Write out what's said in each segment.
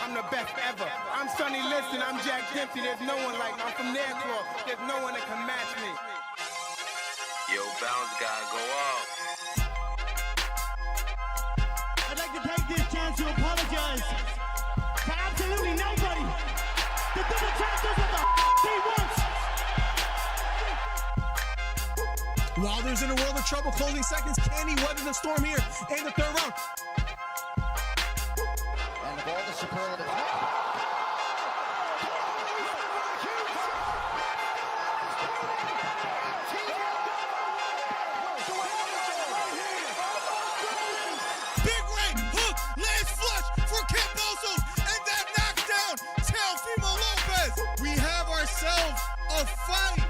I'm the best ever. I'm Sonny Liston, I'm Jack Dempsey. There's no one like me. I'm from Nairclaw. There's no one that can match me. Yo, bounce guy, go off. I'd like to take this chance to apologize for absolutely nobody. The double champ does what the he wants. Wilder's in a world of trouble, closing seconds. Can he weather the storm here in the third round? And the ball to superlative. Big right hook, lands flush for Cambosos, and that knocks down Teofimo Lopez. We have ourselves a fight.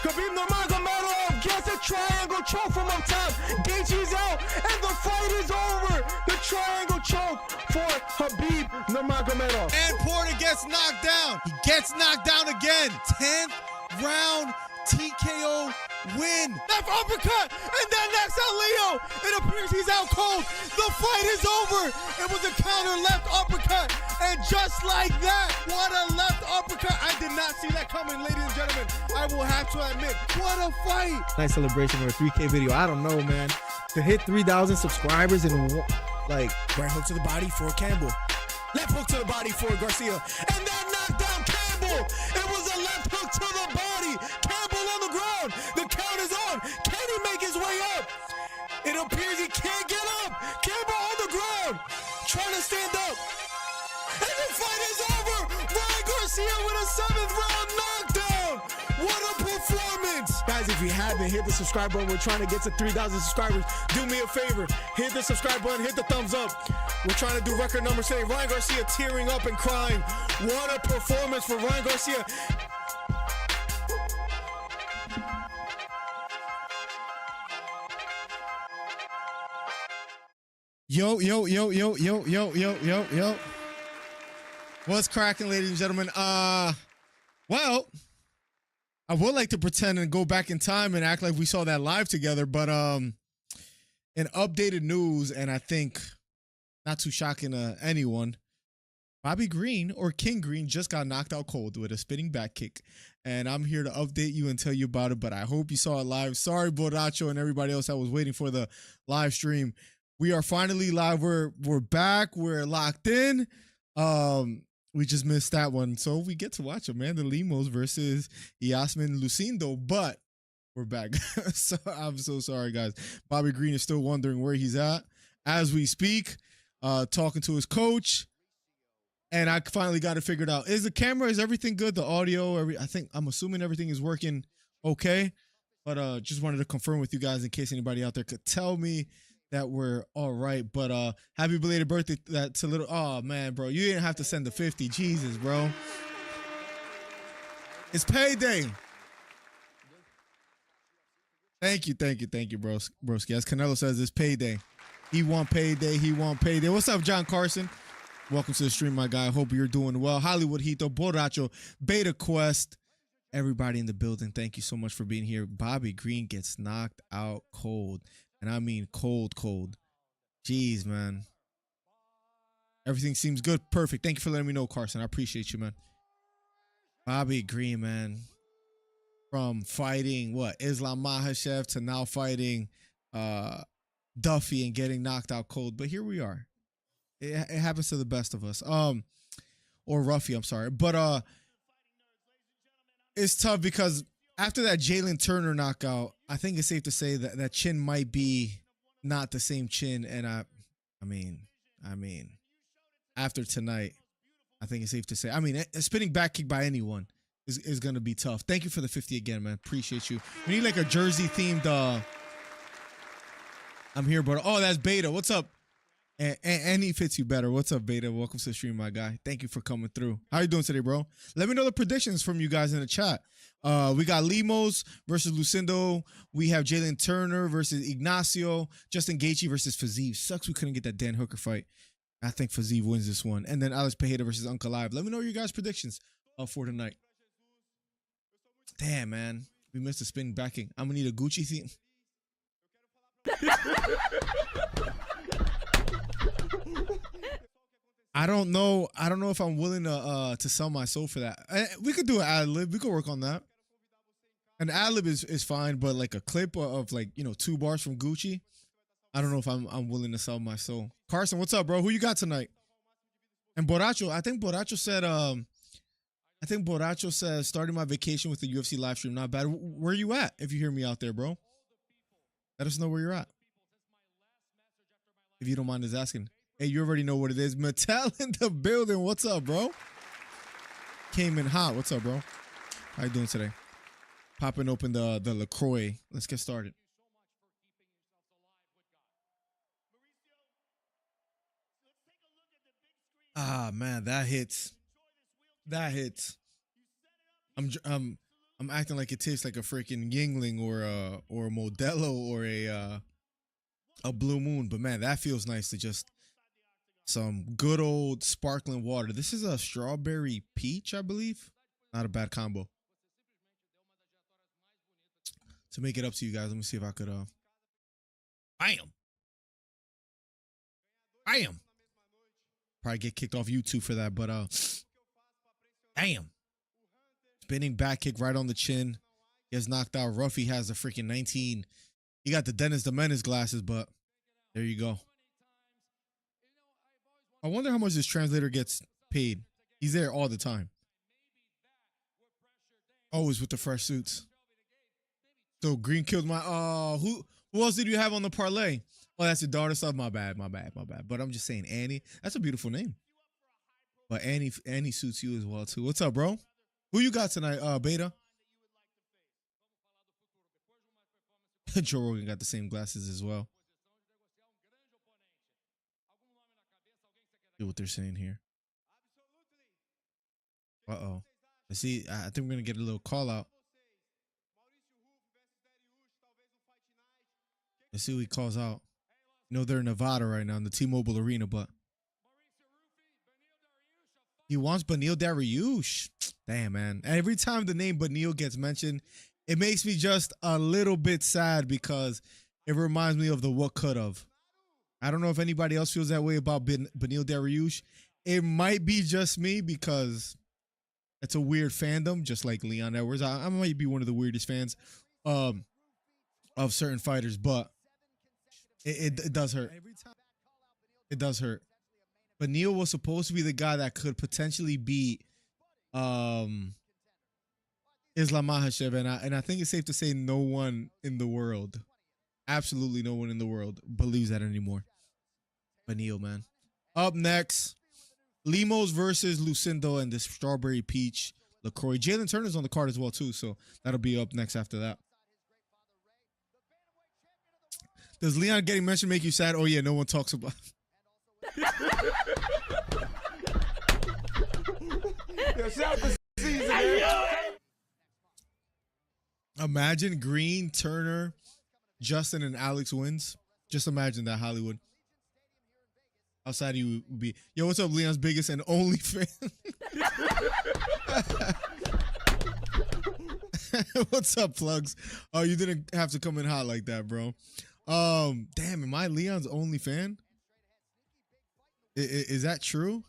Khabib Nurmagomedov gets a triangle choke from up top. Gaethje's out, and the fight is over. The triangle choke for Khabib Nurmagomedov. And Porter gets knocked down. He gets knocked down again. 10th round TKO win. Left uppercut, and that knocks out Leo. It appears he's out cold. The fight is over. It was a counter left uppercut, and just like that, what a left uppercut. I did not see that coming, ladies and gentlemen. I will have to admit, what a fight. Nice celebration for a 3K video. I don't know, man. To hit 3,000 subscribers in like Right hook to the body for Campbell. Left hook to the body for Garcia. And that knocked down Campbell. It was a left hook to the body. Campbell on the ground. The count is on. Can he make his way up? It appears he can't get up. Campbell on the ground. Trying to stand up. And the fight is over. Ryan Garcia with a 7th round knockdown. What a performance. Guys, if you haven't, hit the subscribe button. We're trying to get to 3,000 subscribers. Do me a favor. Hit the subscribe button. Hit the thumbs up. We're trying to do record numbers today. Ryan Garcia tearing up and crying. What a performance for Ryan Garcia. Yo. What's cracking, ladies and gentlemen? Well, I would like to pretend and go back in time and act like we saw that live together, but in updated news, and I think not too shocking to anyone, Bobby Green, or King Green, just got knocked out cold with a spinning back kick. And I'm here to update you and tell you about it, but I hope you saw it live. Sorry, Borracho and everybody else that was waiting for the live stream. We are finally live. We're back. We're locked in. We just missed that one. So we get to watch Amanda Lemos versus Yasmin Lucindo, but we're back. So I'm so sorry, guys. Bobby Green is still wondering where he's at as we speak, talking to his coach. And I finally got it figured out. Is everything good? The audio, I'm assuming everything is working okay. But just wanted to confirm with you guys in case anybody out there could tell me that we're all right. But happy belated birthday. That's a little, oh man, bro, you didn't have to send the 50. Jesus, bro. It's payday. Thank you, broski. As Canelo says, it's payday. He want payday. What's up, John Carson? Welcome to the stream, my guy. Hope you're doing well. Hollywood Hito, Borracho, Beta Quest, everybody in the building. Thank you so much for being here. Bobby Green gets knocked out cold. And I mean cold. Jeez, man. Everything seems good. Perfect. Thank you for letting me know, Carson. I appreciate you, man. Bobby Green, man. From fighting, Islam Makhachev to now fighting Duffy and getting knocked out cold. But here we are. It happens to the best of us. Or Ruffy, I'm sorry. But it's tough because after that Jalen Turner knockout, I think it's safe to say that that chin might be not the same chin. And I mean, after tonight, I think it's safe to say, a spinning back kick by anyone is going to be tough. Thank you for the 50 again, man. Appreciate you. We need like a jersey themed, I'm here, bro. Oh, that's Beta. What's up? And he fits you better. What's up, Beta? Welcome to the stream, my guy. Thank you for coming through. How you doing today, bro? Let me know the predictions from you guys in the chat. We got Lemos versus Lucindo. We have Jalen Turner versus Ignacio. Justin Gaethje versus Fiziev. Sucks we couldn't get that Dan Hooker fight. I think Fiziev wins this one. And then Alex Pereira versus Ankalaev. Let me know your guys' predictions for tonight. Damn, man. We missed a spinning backing. I'm going to need a Gucci theme. I don't know. I don't know if I'm willing to sell my soul for that. We could do an ad lib. We could work on that. An ad lib is fine, but like a clip of like 2 bars from Gucci. I don't know if I'm willing to sell my soul. Carson, what's up, bro? Who you got tonight? And Borracho, I think Borracho said starting my vacation with the UFC live stream. Not bad. Where you at? If you hear me out there, bro, let us know where you're at. If you don't mind us asking. Hey, you already know what it is. Mattel in the building. What's up, bro? Came in hot. What's up, bro? How you doing today? Popping open the LaCroix. Let's get started. Ah, man, that hits. That hits. I'm acting like it tastes like a freaking Yingling or a Modelo or a Blue Moon, but man, that feels nice to just some good old sparkling water. This is a strawberry peach, I believe. Not a bad combo. To make it up to you guys, let me see if I could bam. Probably get kicked off YouTube for that, but damn. Spinning back kick right on the chin. Gets knocked out. Ruffy has a freaking 19. He got the Dennis the Menace glasses, but there you go. I wonder how much this translator gets paid. He's there all the time. Always with the fresh suits. So Green killed my who else did you have on the parlay? Oh, that's your daughter's son. My bad. But I'm just saying, Annie. That's a beautiful name. But Annie suits you as well too. What's up, bro? Who you got tonight, Beta? Joe Rogan got the same glasses as well. See what they're saying here. Uh-oh. Let's see. I think we're going to get a little call out. Let's see who he calls out. You know, they're in Nevada right now in the T-Mobile Arena, but he wants Beneil Dariush. Damn, man. Every time the name Beneil gets mentioned, it makes me just a little bit sad because it reminds me of the what could have. I don't know if anybody else feels that way about Beneil Dariush. It might be just me because it's a weird fandom, just like Leon Edwards. I might be one of the weirdest fans of certain fighters, but it does hurt. It does hurt. Beneil was supposed to be the guy that could potentially beat Islam Makhachev, and I think it's safe to say no one in the world, absolutely no one in the world, believes that anymore. Beneil, man. Up next, Lemos versus Lucindo and this strawberry peach LaCroix. Jalen Turner's on the card as well too, so that'll be up next after that. Does Leon getting mentioned make you sad? Oh yeah, no one talks about. Imagine Green, Turner, Justin, and Alex wins. Just imagine that, Hollywood. Outside you would be, yo, what's up, Leon's biggest and only fan? What's up, plugs? Oh, you didn't have to come in hot like that, bro. Damn, am I Leon's only fan? Is that true?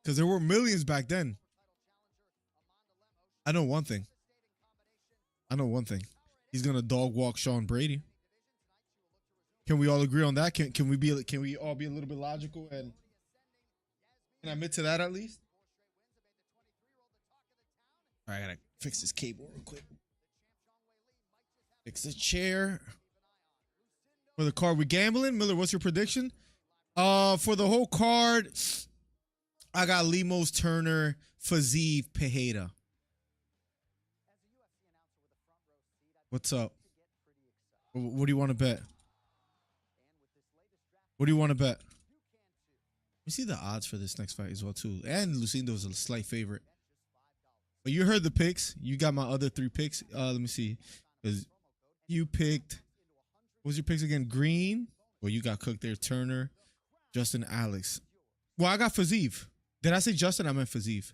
Because there were millions back then. I know one thing. He's gonna dog walk Sean Brady. Can we all agree on that? Can we all be a little bit logical and can I admit to that at least? All right, I gotta fix this cable real quick. Fix the chair. For the card, we gambling. Miller, what's your prediction? For the whole card, I got Lemos, Turner, Fiziev, Pereira. What's up? What do you want to bet? What do you want to bet? Let me see the odds for this next fight as well too. And Lucindo is a slight favorite. But you heard the picks. You got my other 3 picks. Let me see. Because you picked. What was your picks again? Green. Well, you got cooked there. Turner, Justin, Alex. Well, I got Fiziev. Did I say Justin? I meant Fiziev.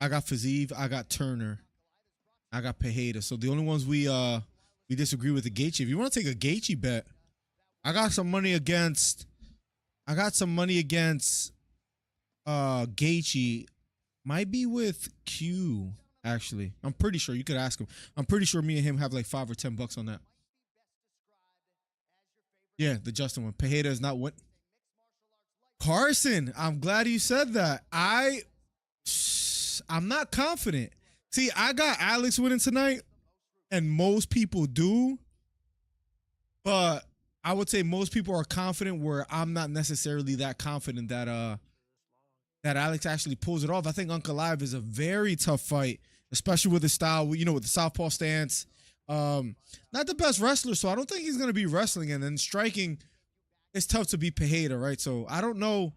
I got Fiziev. I got Turner. I got Pereira. So the only ones we disagree with the Gaethje. If you want to take a Gaethje bet, I got some money against I got some money against Gaethje. Might be with Q, actually. I'm pretty sure. You could ask him. I'm pretty sure me and him have like $5 or $10 on that. Yeah, the Justin one. Pereira is not what. Carson, I'm glad you said that. I'm not confident. See, I got Alex winning tonight, and most people do, but I would say most people are confident where I'm not necessarily that confident that that Alex actually pulls it off. I think Ankalaev is a very tough fight, especially with the style, you know, with the southpaw stance. Not the best wrestler, so I don't think he's going to be wrestling. And then striking, it's tough to beat Pereira, right? So I don't know.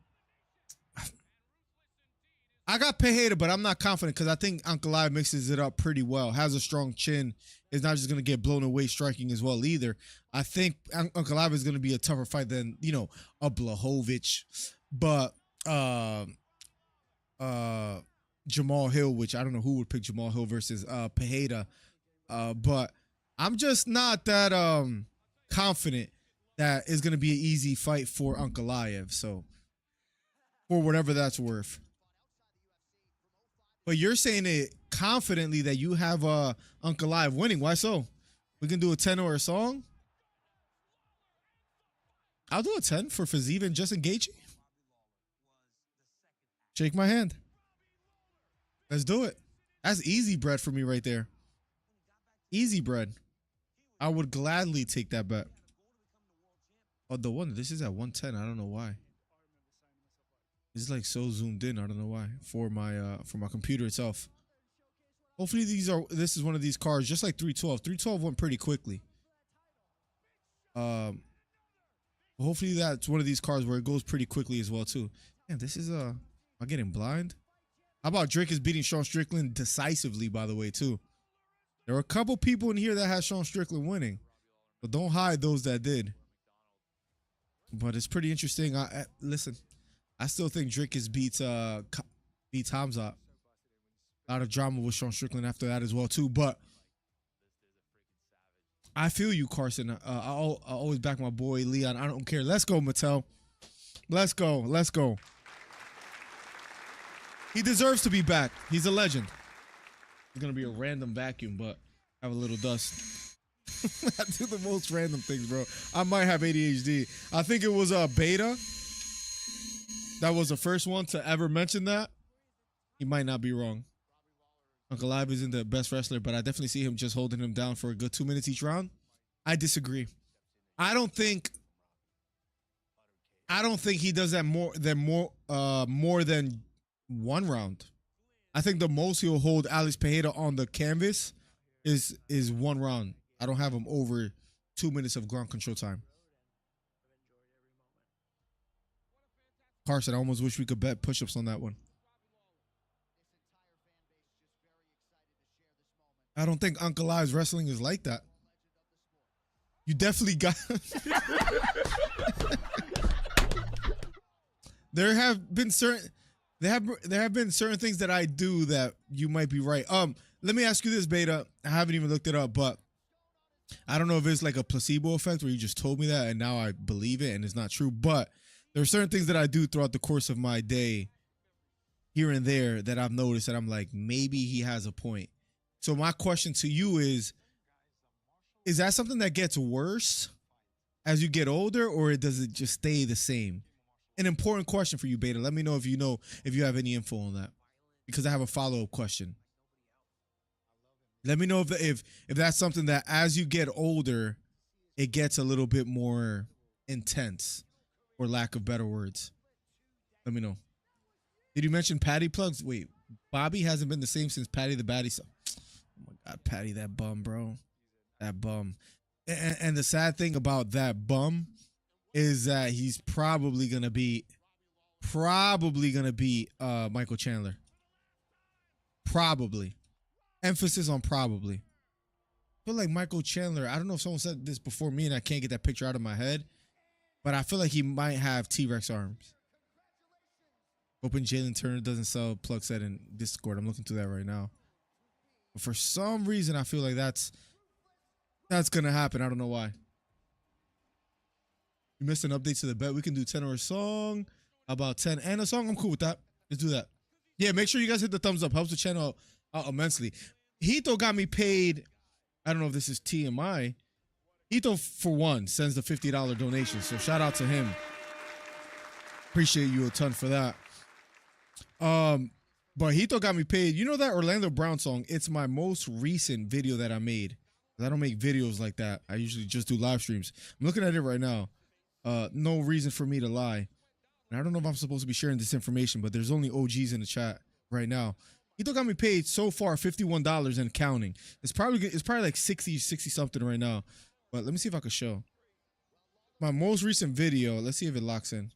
I got Pereira, but I'm not confident because I think Ankalaev mixes it up pretty well, has a strong chin, is not just going to get blown away striking as well either. I think Ankalaev is going to be a tougher fight than, you know, a Blachowicz, but Jamal Hill, which I don't know who would pick Jamal Hill versus Pereira, but I'm just not that confident that it's going to be an easy fight for Ankalaev, so for whatever that's worth. But you're saying it confidently that you have Ankalaev winning. Why so? We can do a 10 or a song? I'll do a 10 for Fiziev and Justin Gaethje. Shake my hand. Let's do it. That's easy bread for me right there. Easy bread. I would gladly take that bet. Oh, the one. This is at 110. I don't know why. It's like so zoomed in. I don't know why. For my computer itself. Hopefully this is one of these cards, just like 312. 312 went pretty quickly. Hopefully that's one of these cards where it goes pretty quickly as well too. Man, this is am I getting blind? How about Drake is beating Sean Strickland decisively, by the way, too. There were a couple people in here that had Sean Strickland winning, but don't hide those that did. But it's pretty interesting. Listen, I still think Drake beats Hamzat. A lot of drama with Sean Strickland after that as well too. But I feel you, Carson. I always back my boy Leon. I don't care. Let's go, Mattel. Let's go. Let's go. He deserves to be back. He's a legend. It's gonna be a random vacuum, but have a little dust. I do the most random things, bro. I might have ADHD. I think it was Beta. That was the first one to ever mention that. He might not be wrong. Ankalaev isn't the best wrestler, but I definitely see him just holding him down for a good 2 minutes each round. I disagree. I don't think he does that more than one round. I think the most he'll hold Alex Pereira on the canvas is one round. I don't have him over 2 minutes of ground control time. Carson, I almost wish we could bet push-ups on that one. I don't think Ankalaev's wrestling is like that. You definitely got... There have been certain things that I do that you might be right. Let me ask you this, Beta. I haven't even looked it up, but I don't know if it's like a placebo effect where you just told me that and now I believe it and it's not true. But there are certain things that I do throughout the course of my day here and there that I've noticed that I'm like, maybe he has a point. So my question to you is that something that gets worse as you get older, or does it just stay the same? An important question for you, Beta. Let me know if you have any info on that, because I have a follow-up question. Let me know if that's something that as you get older, it gets a little bit more intense, for lack of better words. Let me know. Did you mention Patty plugs? Wait, Bobby hasn't been the same since Patty the Baddie. So, oh my God, Patty, that bum, bro. That bum. And the sad thing about that bum is that he's probably gonna be Michael Chandler. Probably. Emphasis on probably. I feel like Michael Chandler, I don't know if someone said this before me and I can't get that picture out of my head, but I feel like he might have T-Rex arms. Hoping Jalen Turner doesn't sell plug set in Discord. I'm looking through that right now. But for some reason, I feel like that's gonna happen. I don't know why. You missed an update to the bet. We can do 10 or a song. How about 10 and a song? I'm cool with that. Let's do that. Yeah, make sure you guys hit the thumbs up. Helps the channel out immensely. Hito got me paid. I don't know if this is TMI. Hito, for one, sends the $50 donation. So shout out to him. Appreciate you a ton for that. But Hito got me paid. You know that Orlando Brown song? It's my most recent video that I made. I don't make videos like that. I usually just do live streams. I'm looking at it right now. No reason for me to lie. And I don't know if I'm supposed to be sharing this information, but there's only OGs in the chat right now. Hito got me paid so far $51 and counting. It's probably like 60 something right now. But let me see if I can show. My most recent video. Let's see if it locks in.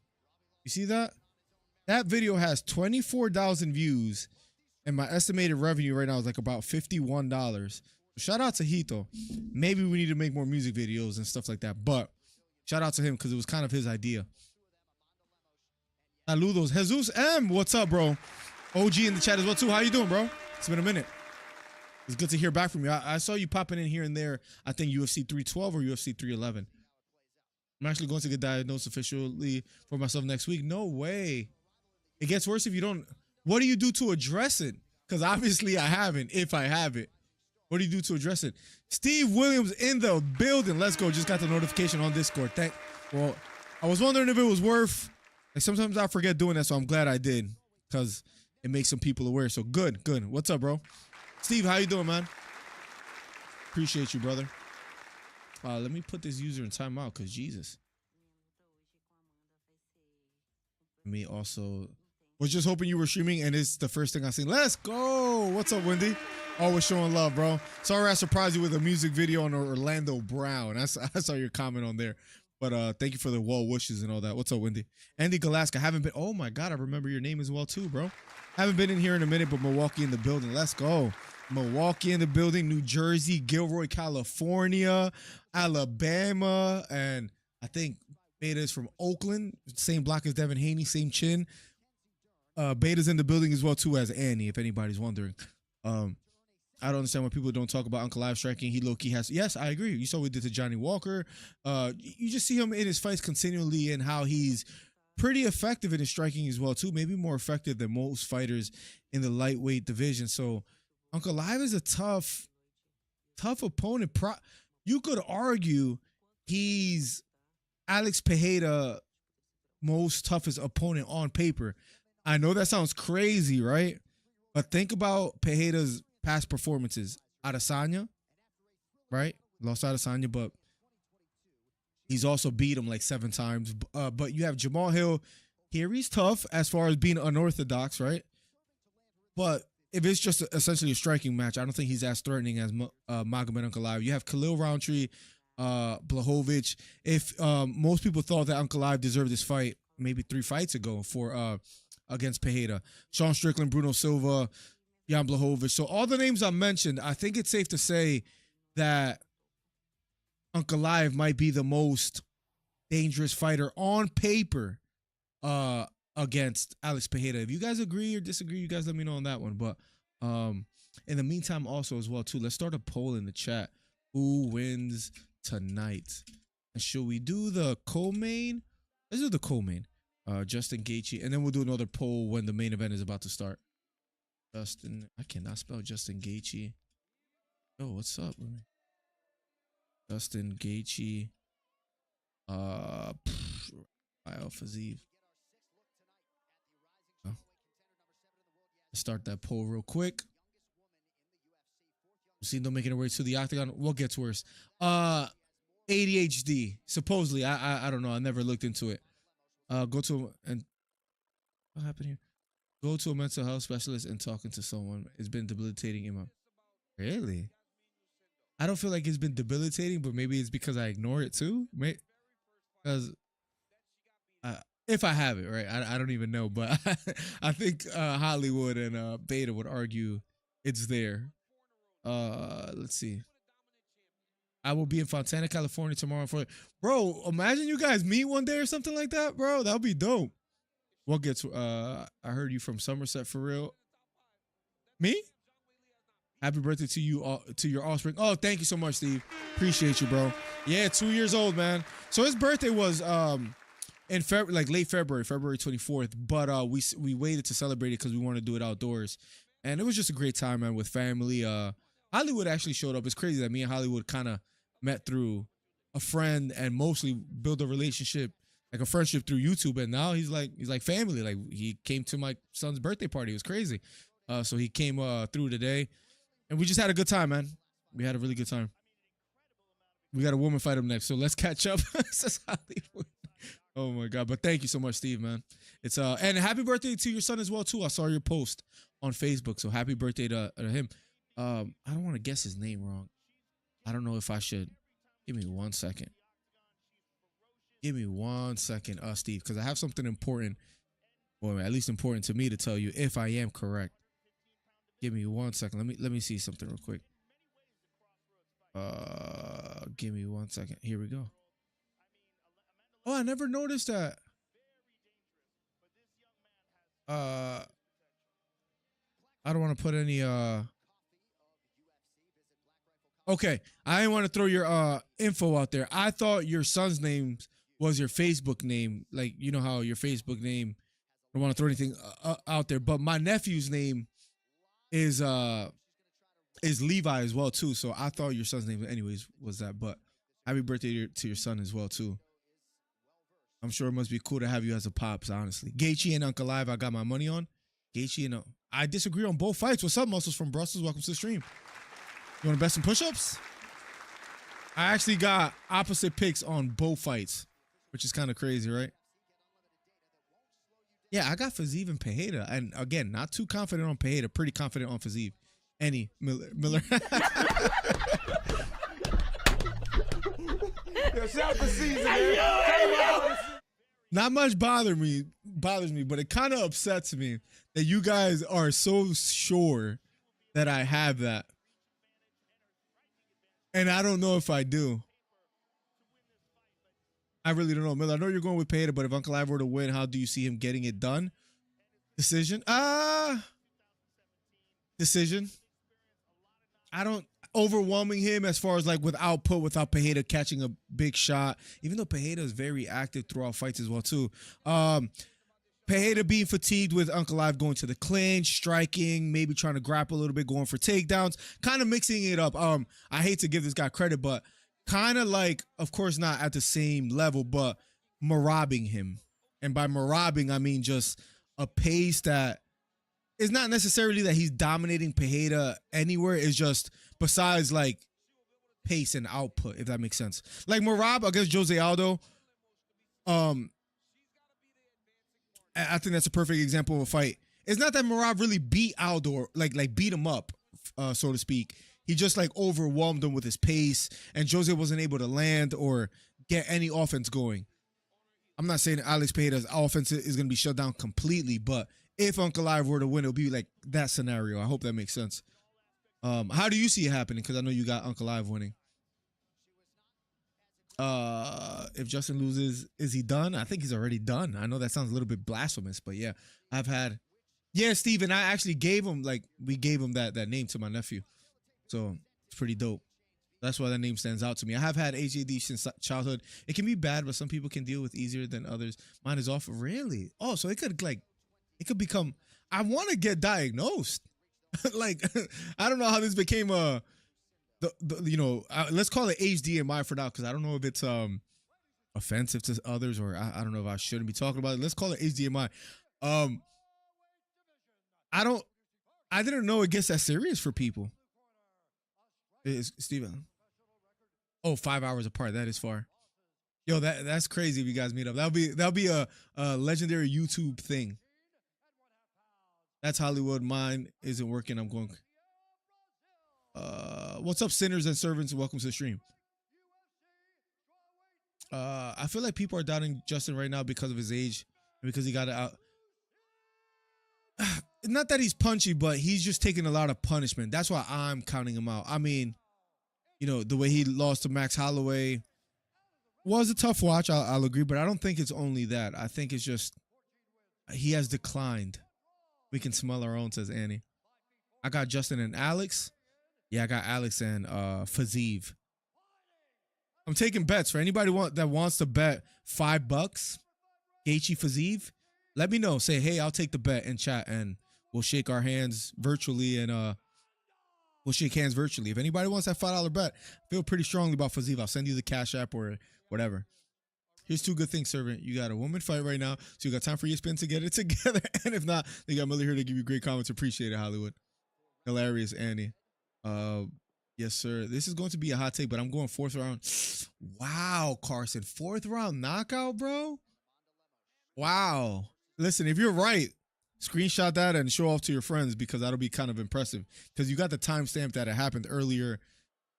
You see that? That video has 24,000 views, and my estimated revenue right now is like about $51. Shout out to Hito. Maybe we need to make more music videos and stuff like that, but shout out to him because it was kind of his idea. Saludos. Jesus M. What's up, bro? OG in the chat as well, too. How you doing, bro? It's been a minute. It's good to hear back from you. I saw you popping in here and there. I think UFC 312 or UFC 311. I'm actually going to get diagnosed officially for myself next week. No way. It gets worse if you don't. What do you do to address it? Because obviously I haven't, if I have it. What do you do to address it? Steve Williams in the building. Let's go. Just got the notification on Discord. Well, I was wondering if it was worth. Like sometimes I forget doing that, so I'm glad I did because it makes some people aware. So good. What's up, bro? Steve, how you doing, man? Appreciate you, brother. Let me put this user in timeout because Jesus. Me also was just hoping you were streaming, and it's the first thing I seen. Let's go. What's up, Wendy? Always showing love, bro. Sorry I surprised you with a music video on Orlando Brown. I saw your comment on there. But thank you for the well wishes and all that. What's up, Wendy? Andy Galaska. Haven't been. Oh my God, I remember your name as well too, bro. Haven't been in here in a minute, but Milwaukee in the building. Let's go. Milwaukee in the building. New Jersey, Gilroy, California, Alabama, and I think Beta's from Oakland. Same block as Devin Haney. Same chin. Beta's in the building as well too as Annie, if anybody's wondering. I don't understand why people don't talk about Ankalaev striking. He low-key has. Yes, I agree. You saw what we did to Johnny Walker. You just see him in his fights continually and how he's pretty effective in his striking as well, too. Maybe more effective than most fighters in the lightweight division. So Ankalaev is a tough opponent. You could argue he's Alex Pereira most toughest opponent on paper. I know that sounds crazy, right? But think about Pereira's past performances. Adesanya, right? Lost Adesanya, but he's also beat him like 7 times. But you have Jamal Hill. Here he's tough as far as being unorthodox, right? But if it's just essentially a striking match, I don't think he's as threatening as Magomed Ankalaev. You have Khalil Roundtree, Blachowicz. If most people thought that Ankalaev deserved this fight maybe 3 fights ago for against Pereira. Sean Strickland, Bruno Silva, Jan Blachowicz. So all the names I mentioned, I think it's safe to say that Ankalaev might be the most dangerous fighter on paper against Alex Pereira. If you guys agree or disagree, you guys let me know on that one. But in the meantime, also as well too, let's start a poll in the chat. Who wins tonight? And should we do the co-main? Let's do the co-main. Justin Gaethje, and then we'll do another poll when the main event is about to start. I cannot spell Justin Gaethje. Oh, what's up with me? Justin Gaethje. Fiziev. Let's start that poll real quick. Lucindo making her way to the octagon. What gets worse? ADHD. Supposedly, I don't know. I never looked into it. Go to and what happened here? Go to a mental health specialist and talking to someone. It's been debilitating in my. Really? I don't feel like it's been debilitating, but maybe it's because I ignore it too. Because if I have it, right? I don't even know, but I think Hollywood and Beta would argue it's there. Let's see. I will be in Fontana, California tomorrow for bro. Imagine you guys meet one day or something like that, bro. That'll be dope. What gets? I heard you from Somerset for real. Me? Happy birthday to you, to your offspring. Oh, thank you so much, Steve. Appreciate you, bro. Yeah, 2 years old, man. So his birthday was in late February, February 24th. But we waited to celebrate it because we wanted to do it outdoors, and it was just a great time, man, with family. Hollywood actually showed up. It's crazy that me and Hollywood kind of met through a friend and mostly build a relationship, like a friendship through YouTube. And now he's like family. Like he came to my son's birthday party. It was crazy. So he came through today. And we just had a good time, man. We had a really good time. We got a woman fight him next, so let's catch up. Oh my God! But thank you so much, Steve, man. It's and happy birthday to your son as well too. I saw your post on Facebook, so happy birthday to him. I don't want to guess his name wrong. I don't know if I should. Give me 1 second. Give me 1 second, Steve, because I have something important, or at least important to me, to tell you if I am correct. Give me 1 second. Let me see something real quick. Give me 1 second. Here we go. Oh, I never noticed that. I don't want to put any Okay, I didn't want to throw your info out there. I thought your son's name was your Facebook name, like you know how your Facebook name. I don't want to throw anything out there, but my nephew's name is Levi as well too. So I thought your son's name, anyways, was that. But happy birthday to your son as well too. I'm sure it must be cool to have you as a pops, honestly. Gaethje and Ankalaev, I got my money on. Gaethje and I disagree on both fights. What's up, Muscles from Brussels? Welcome to the stream. You want to bet some push-ups? I actually got opposite picks on both fights, which is kind of crazy, right? Yeah, I got Fiziev and Pereira. And again, not too confident on Pereira, pretty confident on Fiziev. Miller. Yo, shout out to Caesar, man. Not much bothers me, but it kind of upsets me that you guys are so sure that I have that. And I don't know if I do. I really don't know. Miller, I know you're going with Pereira, but if Ankalaev were to win, how do you see him getting it done? Decision? Decision. I don't overwhelming him as far as like with output, without Pereira catching a big shot, even though Pereira is very active throughout fights as well too. Pereira being fatigued with Ankalaev going to the clinch, striking, maybe trying to grapple a little bit, going for takedowns, kind of mixing it up. I hate to give this guy credit, but kind of like, of course not at the same level, but marabbing him. And by marabbing, I mean just a pace that is not necessarily that he's dominating Pereira anywhere. It's just besides like pace and output, if that makes sense. Like Marab against Jose Aldo. I think that's a perfect example of a fight. It's not that Marab really beat Aldo, or like beat him up, so to speak. He just like overwhelmed him with his pace, and Jose wasn't able to land or get any offense going. I'm not saying Alex Pereira's offense is going to be shut down completely, but if Ankalaev were to win, it'll be like that scenario. I hope that makes sense. How do you see it happening? Because I know you got Ankalaev winning. If Justin loses, is he done? I think he's already done. I know that sounds a little bit blasphemous, but yeah, Steven, I actually gave him, we gave him that name to my nephew. So it's pretty dope. That's why that name stands out to me. I have had HAD since childhood. It can be bad, but some people can deal with easier than others. Mine is off. Really? Oh, so it could become, I want to get diagnosed. I don't know how this became let's call it HDMI for now, because I don't know if it's offensive to others, or I don't know if I shouldn't be talking about it. Let's call it HDMI. I didn't know it gets that serious for people. Steven. Oh, 5 hours apart. That is far. Yo, that's crazy if you guys meet up. That'll be a legendary YouTube thing. That's Hollywood. Mine isn't working. I'm going. What's up, sinners and servants? Welcome to the stream. I feel like people are doubting Justin right now because of his age and because he got it out. Not that he's punchy, but he's just taking a lot of punishment. That's why I'm counting him out. I mean, the way he lost to Max Holloway was a tough watch. I'll agree, but I don't think it's only that. I think it's just he has declined. We can smell our own, says Annie. I got Justin and Alex. Yeah, I got Alex and Fiziev. I'm taking bets for anybody that wants to bet $5. Gaethje Fiziev, let me know. Say, hey, I'll take the bet in chat, and we'll shake our hands virtually, and we'll shake hands virtually. If anybody wants that $5 bet, I feel pretty strongly about Fiziev. I'll send you the Cash App or whatever. Here's two good things, Servant. You got a woman fight right now, so you got time for your spin to get it together. And if not, they got Miller here to give you great comments. Appreciate it, Hollywood. Hilarious, Annie. Yes, sir. This is going to be a hot take, but I'm going 4th round. Wow, Carson. 4th round knockout, bro? Wow. Listen, if you're right, screenshot that and show off to your friends, because that'll be kind of impressive. Because you got the timestamp that it happened earlier,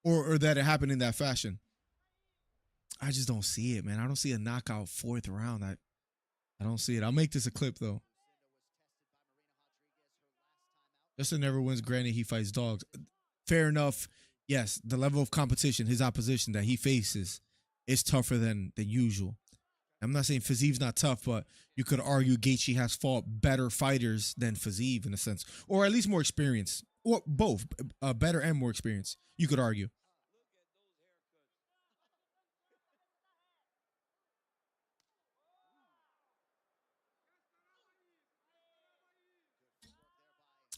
or that it happened in that fashion. I just don't see it, man. I don't see a knockout 4th round. I don't see it. I'll make this a clip, though. Justin never wins. Granted, he fights dogs. Fair enough. Yes, the level of competition, his opposition that he faces is tougher than usual. I'm not saying Fiziev's not tough, but you could argue Gaethje has fought better fighters than Fiziev in a sense, or at least more experience, or both, better and more experience, you could argue.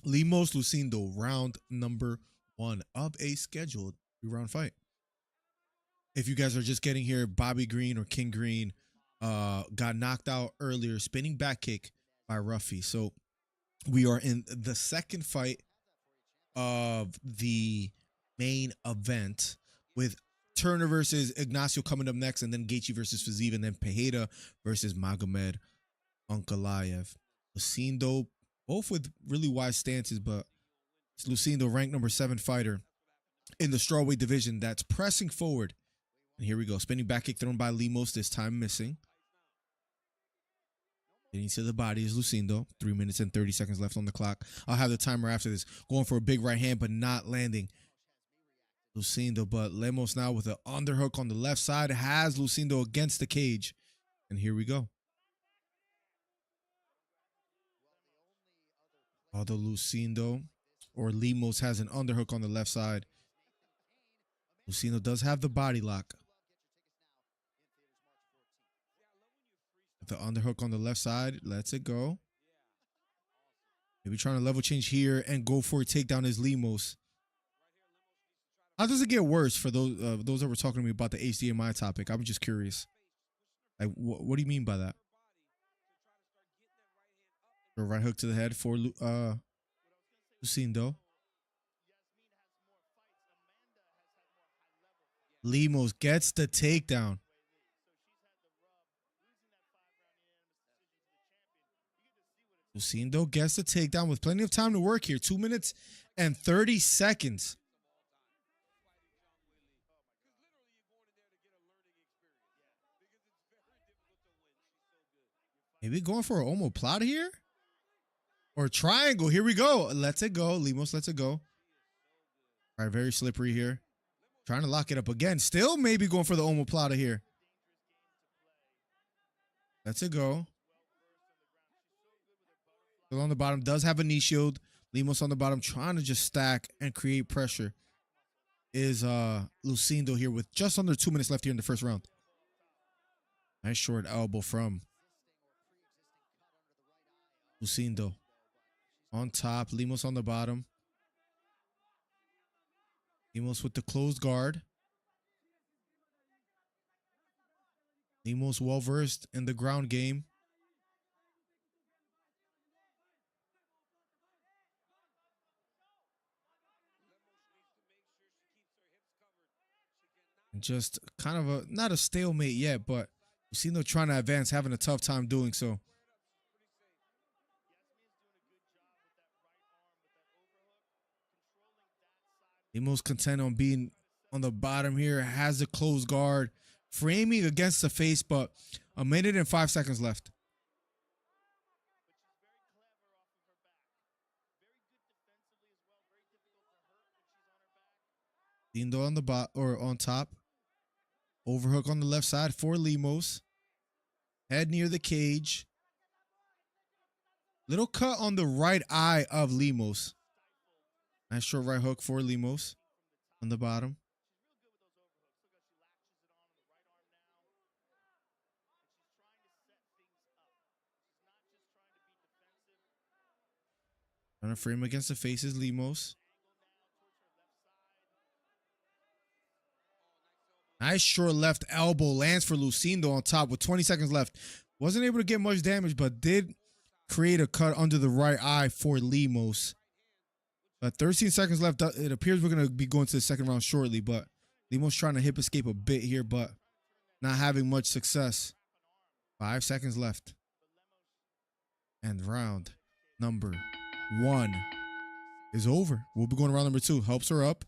Lemos Lucindo, round number 1 of a scheduled 3-round fight. If you guys are just getting here, Bobby Green or King Green got knocked out earlier, spinning back kick by Ruffy. So we are in the second fight of the main event, with Turner versus Ignacio coming up next, and then Gaethje versus Fiziev, and then Pereira versus Magomed Ankalaev. Lucindo, both with really wide stances, but it's Lucindo, ranked number 7 fighter in the strawweight division, that's pressing forward. And here we go. Spinning back kick thrown by Lemos, this time missing. Getting to the body is Lucindo. 3 minutes and 30 seconds left on the clock. I'll have the timer after this. Going for a big right hand, but not landing. Lucindo, but Lemos now with an underhook on the left side has Lucindo against the cage. And here we go. Although Lucindo or Lemos has an underhook on the left side, Lucindo does have the body lock. The underhook on the left side, lets it go. Maybe trying to level change here and go for a takedown is Lemos. How does it get worse for those that were talking to me about the HDMI topic? I'm just curious. Like, what do you mean by that? A right hook to the head for Lucindo. Lemos gets the takedown. Lucindo gets the takedown with plenty of time to work here. 2 minutes and 30 seconds. Maybe going for an omoplata here? Or triangle. Here we go. Lets it go. Lemos lets it go. All right, very slippery here. Trying to lock it up again. Still maybe going for the omoplata here. Lets it go. Still on the bottom. Does have a knee shield. Lemos on the bottom, trying to just stack and create pressure. Is Lucindo here with just under 2 minutes left here in the first round. Nice short elbow from Lucindo. On top, Lemos on the bottom. Lemos with the closed guard. Lemos well versed in the ground game. And just kind of not a stalemate yet, but Lucindo trying to advance, having a tough time doing so. Lemos content on being on the bottom here, has the closed guard, framing against the face, but 1 minute and 5 seconds left. Lucindo on the on top. Overhook on the left side for Lemos. Head near the cage. Little cut on the right eye of Lemos. Nice short right hook for Lemos. on the bottom. Trying to frame against the faces, Lemos. Nice short left elbow lands for Lucindo on top with 20 seconds left. Wasn't able to get much damage, but did create a cut under the right eye for Lemos. But 13 seconds left. It appears we're going to be going to the second round shortly, but Lemos trying to hip escape a bit here, but not having much success. 5 seconds left. And round number 1 is over. We'll be going to round number 2. Helps her up.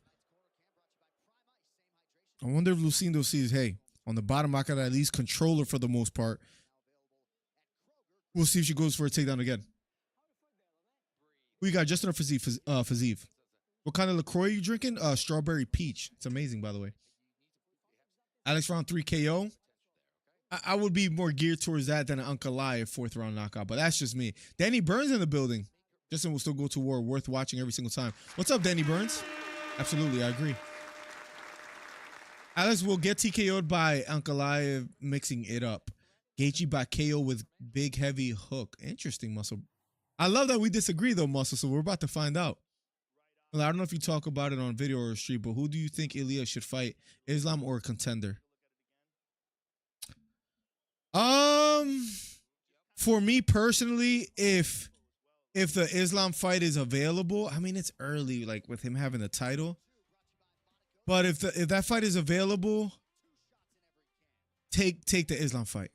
I wonder if Lucindo sees, hey, on the bottom, I could at least control her for the most part. We'll see if she goes for a takedown again. We got Justin or Fiziev. What kind of LaCroix are you drinking? Strawberry peach. It's amazing, by the way. Alex, round 3 KO. I would be more geared towards that than an Ankalaev 4th round knockout, but that's just me. Danny Burns in the building. Justin will still go to war. Worth watching every single time. What's up, Danny Burns? Absolutely, I agree. Alex will get TKO'd by Ankalaev mixing it up. Gaethje by KO with big heavy hook. Interesting, Muscle. I love that we disagree though, Muscle, so we're about to find out. Well, I don't know if you talk about it on video or street, but who do you think Ilya should fight, Islam or a contender? For me personally, if the Islam fight is available, I mean it's early, like with him having the title. But if that fight is available, take the Islam fight.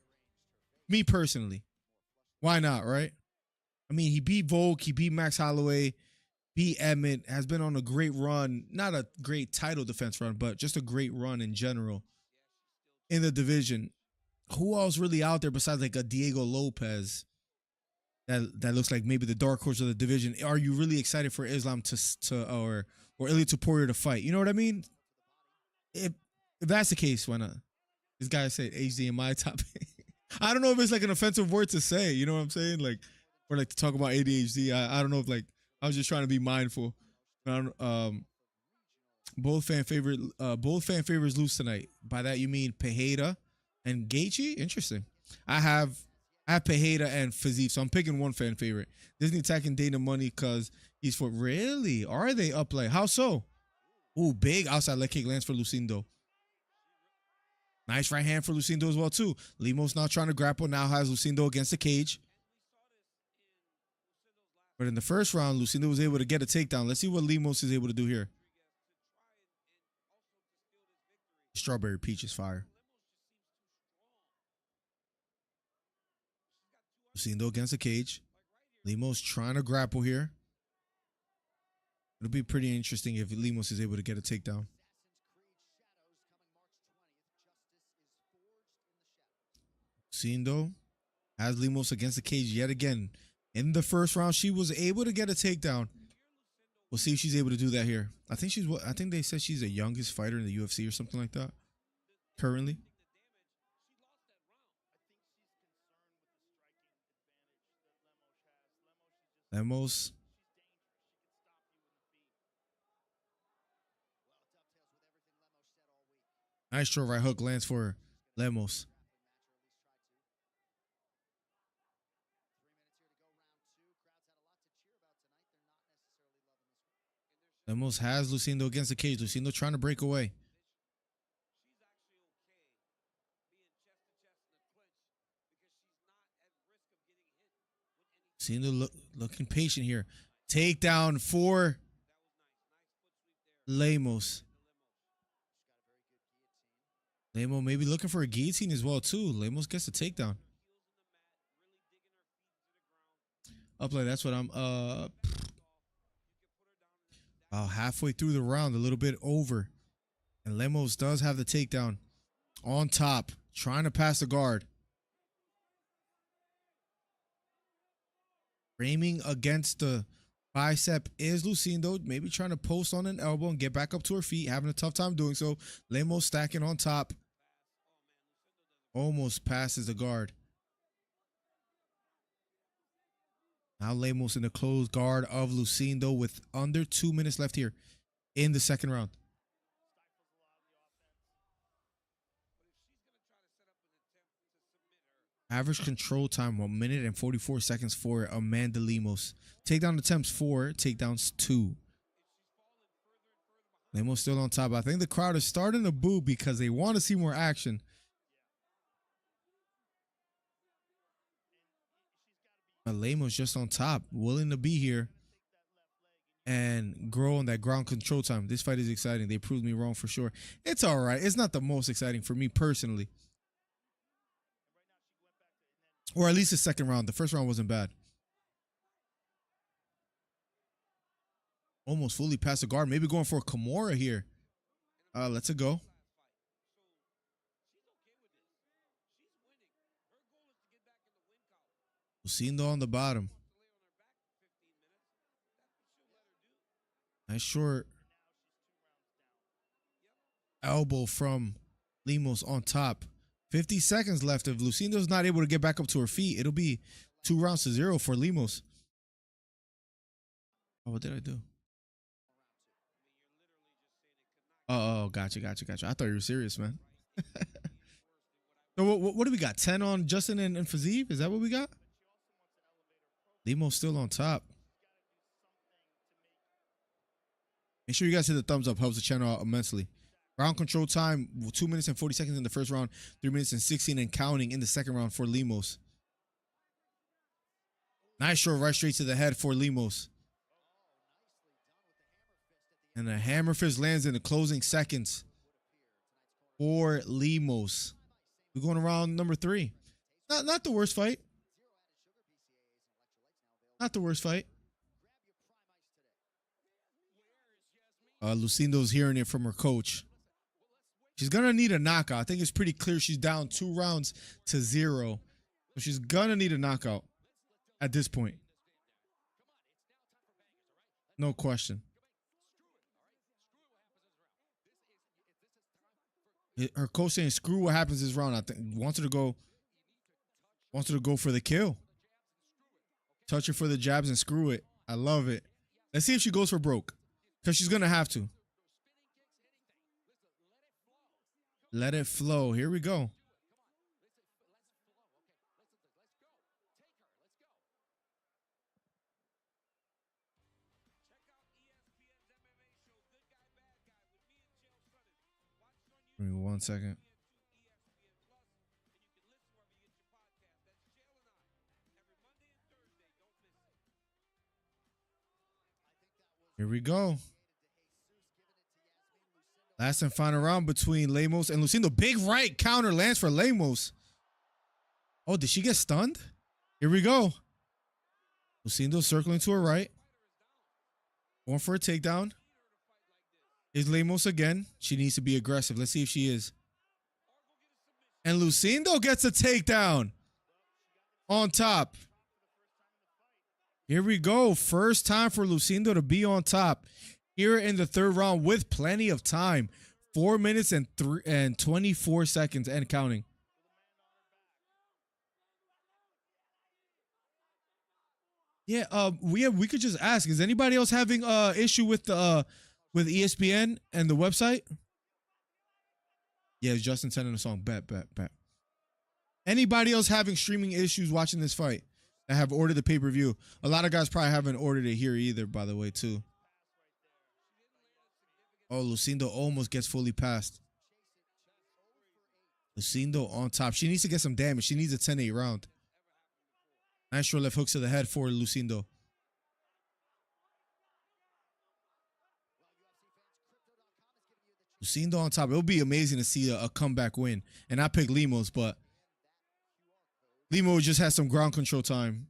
Me personally. Why not, right? I mean, he beat Volk, he beat Max Holloway, beat Emmett, has been on a great run. Not a great title defense run, but just a great run in general in the division. Who else really out there besides like a Diego Lopez that looks like maybe the dark horse of the division? Are you really excited for Islam or Ilya Topuria to fight? You know what I mean? If that's the case, why not? This guy said HDMI topic. I don't know if it's like an offensive word to say. You know what I'm saying? Like, or like to talk about ADHD. I don't know if like I was just trying to be mindful. Both fan favorites lose tonight. By that you mean Pereira and Gaethje? Interesting. I have Pereira and Fiziev, so I'm picking one fan favorite. Disney attacking Dana money because he's for really? Are they up like how so? Ooh, big outside leg kick lands for Lucindo. Nice right hand for Lucindo as well, too. Lemos now trying to grapple. Now has Lucindo against the cage. But in the first round, Lucindo was able to get a takedown. Let's see what Lemos is able to do here. Strawberry peach is fire. Lucindo against the cage. Lemos trying to grapple here. It'll be pretty interesting if Lemos is able to get a takedown. Lucindo has Lemos against the cage yet again. In the first round, she was able to get a takedown. We'll see if she's able to do that here. I think they said she's the youngest fighter in the UFC or something like that. Currently. Lemos. Nice short right hook lands for Lemos. Lemos has Lucindo against the cage. Lucindo trying to break away. Lucindo looking patient here. Takedown for Lemos. Lemos maybe looking for a guillotine as well, too. Lemos gets the takedown. Up like that's what I'm halfway through the round, a little bit over. And Lemos does have the takedown on top, trying to pass the guard. Framing against the bicep is Lucindo, maybe trying to post on an elbow and get back up to her feet, having a tough time doing so. Lemos stacking on top. Almost passes the guard. Now Lemos in the closed guard of Lucindo with under 2 minutes left here in the second round. Average control time 1 minute and 44 seconds for Amanda Lemos. Takedown attempts 4, takedowns 2. Lemos still on top. I think the crowd is starting to boo because they want to see more action. But Lemos just on top, willing to be here and grow on that ground control time. This fight is exciting. They proved me wrong for sure. It's all right. It's not the most exciting for me personally. Or at least the second round. The first round wasn't bad. Almost fully past the guard. Maybe going for a Kimura here. Let's it go. Lucindo on the bottom. Nice short elbow from Lemos on top. 50 seconds left. If Lucindo's not able to get back up to her feet, it'll be 2-0 for Lemos. Oh, what did I do? Oh, gotcha. I thought you were serious, man. So what do we got? 10 on Justin and Fiziev? Is that what we got? Lemos still on top. Make sure you guys hit the thumbs up. Helps the channel out immensely. Round control time, 2 minutes and 40 seconds in the first round. 3 minutes and 16 and counting in the second round for Lemos. Nice short right straight to the head for Lemos. And a hammer fist lands in the closing seconds for Lemos. We're going around number 3. Not the worst fight. Not the worst fight. Lucindo's hearing it from her coach. She's going to need a knockout. I think it's pretty clear she's down 2-0. So she's going to need a knockout at this point. No question. Her coach saying, screw what happens this round. I think wants her to go for the kill. Touch her for the jabs and screw it. I love it. Let's see if she goes for broke. Because she's going to have to. Let it flow. Here we go. Give me 1 second. Here we go. Last and final round between Lemos and Lucindo. Big right counter lands for Lemos. Oh, did she get stunned? Here we go. Lucindo circling to her right. Going for a takedown. Is Lemos again. She needs to be aggressive. Let's see if she is. And Lucindo gets a takedown. On top. Here we go. First time for Lucindo to be on top here in the third round with plenty of time. 4 minutes and 24 seconds and counting. Yeah, we could just ask, is anybody else having issue with ESPN and the website? Yeah, it's Justin sending a song. Bet. Anybody else having streaming issues watching this fight that have ordered the pay-per-view? A lot of guys probably haven't ordered it here either, by the way, too. Oh, Lucindo almost gets fully passed. Lucindo on top. She needs to get some damage. She needs a 10-8 round. Nice short left hooks to the head for Lucindo. Lucindo on top. It'll be amazing to see a comeback win. And I picked Lemos, but Lemos just has some ground control time.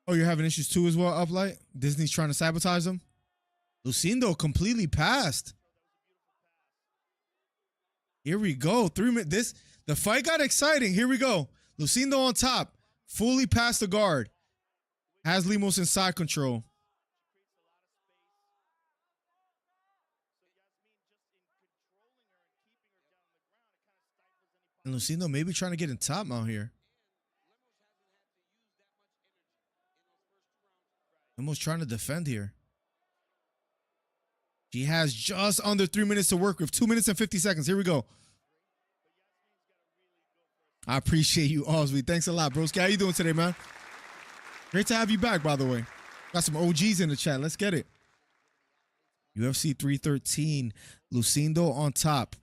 Oh, you're having issues too as well, Uplight? Disney's trying to sabotage them? Lucindo completely passed. Here we go. 3 minutes. The fight got exciting. Here we go. Lucindo on top. Fully past the guard. Has Lemos in side control. And Lucindo maybe trying to get in top mount here. Lemos trying to defend here. She has just under 3 minutes to work with. 2 minutes and 50 seconds. Here we go. I appreciate you, Osby. Thanks a lot, broski. How you doing today, man? Great to have you back, by the way. Got some OGs in the chat. Let's get it. UFC 313. Lucindo on top.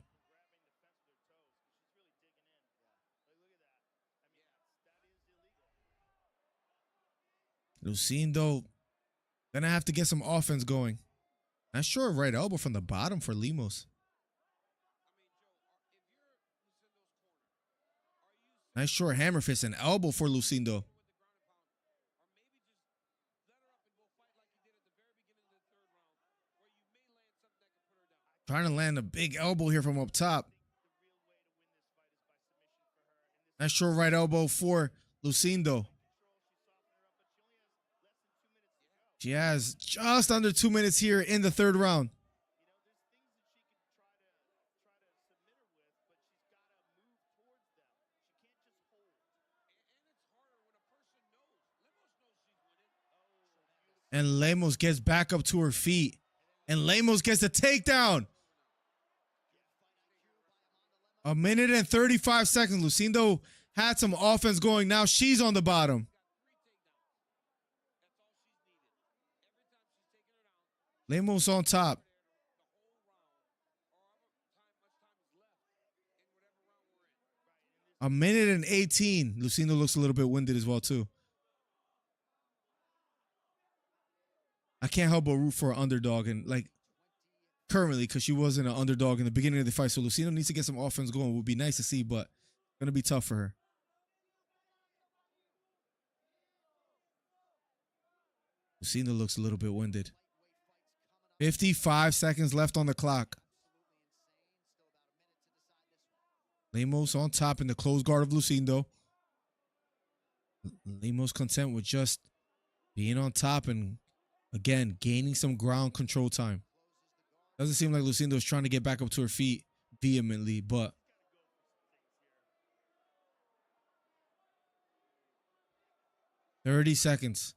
Lucindo gonna have to get some offense going. Not sure right elbow from the bottom for Lemos. Nice short hammer fist and elbow for Lucindo. Trying to land a big elbow here from up top. Nice short right elbow for Lucindo. She has just under 2 minutes here in the third round. And Lemos gets back up to her feet. And Lemos gets the takedown. 1 minute and 35 seconds. Lucindo had some offense going. Now she's on the bottom. Lemos on top. 1 minute and 18. Lucindo looks a little bit winded as well, too. I can't help but root for an underdog, and like currently, because she wasn't an underdog in the beginning of the fight. So Lucindo needs to get some offense going. It would be nice to see, but it's gonna be tough for her. Lucindo looks a little bit winded. 55 seconds left on the clock. Lemos on top in the close guard of Lucindo. Lemos content with just being on top and, again, gaining some ground control time. Doesn't seem like Lucindo is trying to get back up to her feet vehemently, but .30 seconds.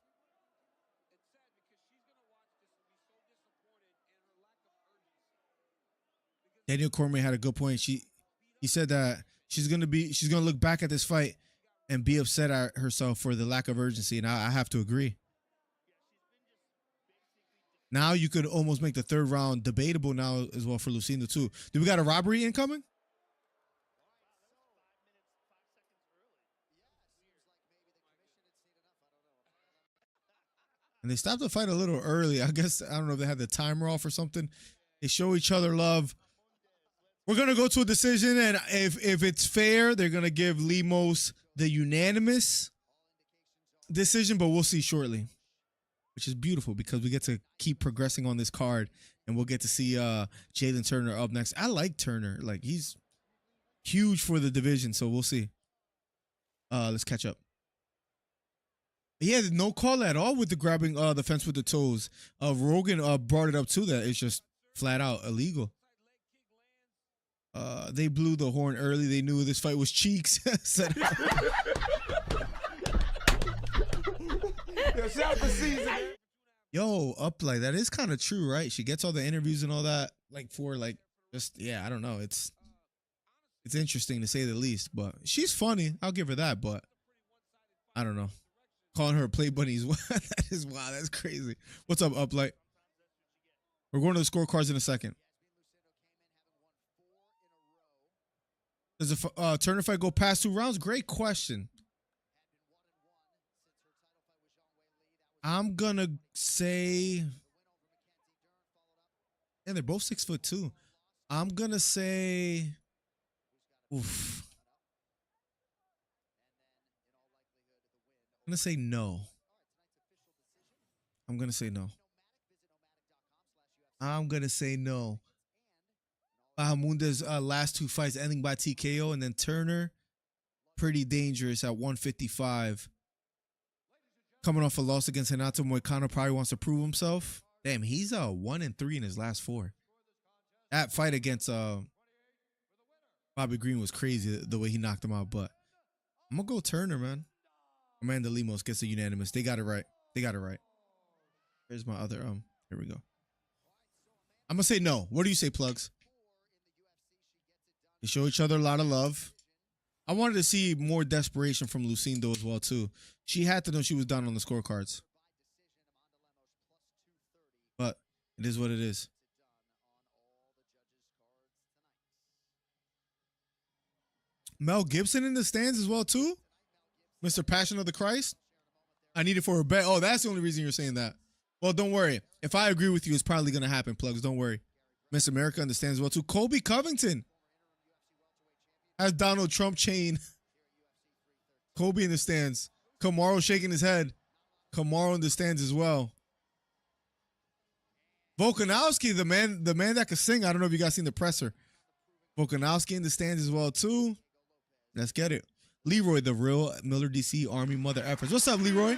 Daniel Cormier had a good point. He said that she's gonna look back at this fight and be upset at herself for the lack of urgency, and I have to agree. Now you could almost make the third round debatable now as well for Lucindo too. Do we got a robbery incoming? And they stopped the fight a little early. I guess, I don't know if they had the timer off or something. They show each other love. We're going to go to a decision, and if it's fair, they're going to give Lemos the unanimous decision, but we'll see shortly, which is beautiful because we get to keep progressing on this card, and we'll get to see Jalen Turner up next. I like Turner. Like, he's huge for the division, so we'll see. Let's catch up. He had no call at all with the grabbing the fence with the toes. Rogan brought it up too that it's just flat out illegal. They blew the horn early. They knew this fight was cheeks. Yo, Uplight, that is kind of true, right? She gets all the interviews and all that, like for like just I don't know. It's interesting to say the least, but she's funny. I'll give her that, but I don't know. Calling her a play bunny is that is wow. That's crazy. What's up, Uplight? We're going to the scorecards in a second. Does the Turner fight go past 2 rounds? Great question. I'm gonna say, and they're both 6'2". I'm gonna say, oof. I'm gonna say no. I'm gonna say no. I'm gonna say no. Bahamondes' last 2 fights ending by TKO, and then Turner, pretty dangerous at 155. Coming off a loss against Renato Moicano, probably wants to prove himself. Damn, he's 1-3 in his last 4. That fight against Bobby Green was crazy, the way he knocked him out. But I'm gonna go Turner, man. Amanda Lemos gets a unanimous. They got it right. They got it right. Here's my other Here we go. I'm gonna say no. What do you say, Plugs? They show each other a lot of love. I wanted to see more desperation from Lucindo as well too. She had to know she was done on the scorecards. But it is what it is. Mel Gibson in the stands as well too. Mr. Passion of the Christ. I need it for a bet. Oh, that's the only reason you're saying that. Well, don't worry. If I agree with you, it's probably going to happen, Plugs. Don't worry. Miss America understands as well too. Colby Covington has Donald Trump chain. Colby in the stands. Kamaru shaking his head. Kamaru in the stands as well. Volkanovski, the man that could sing. I don't know if you guys seen the presser. Volkanovski in the stands as well too. Let's get it. Leroy, the real Miller DC Army mother effers. What's up, Leroy?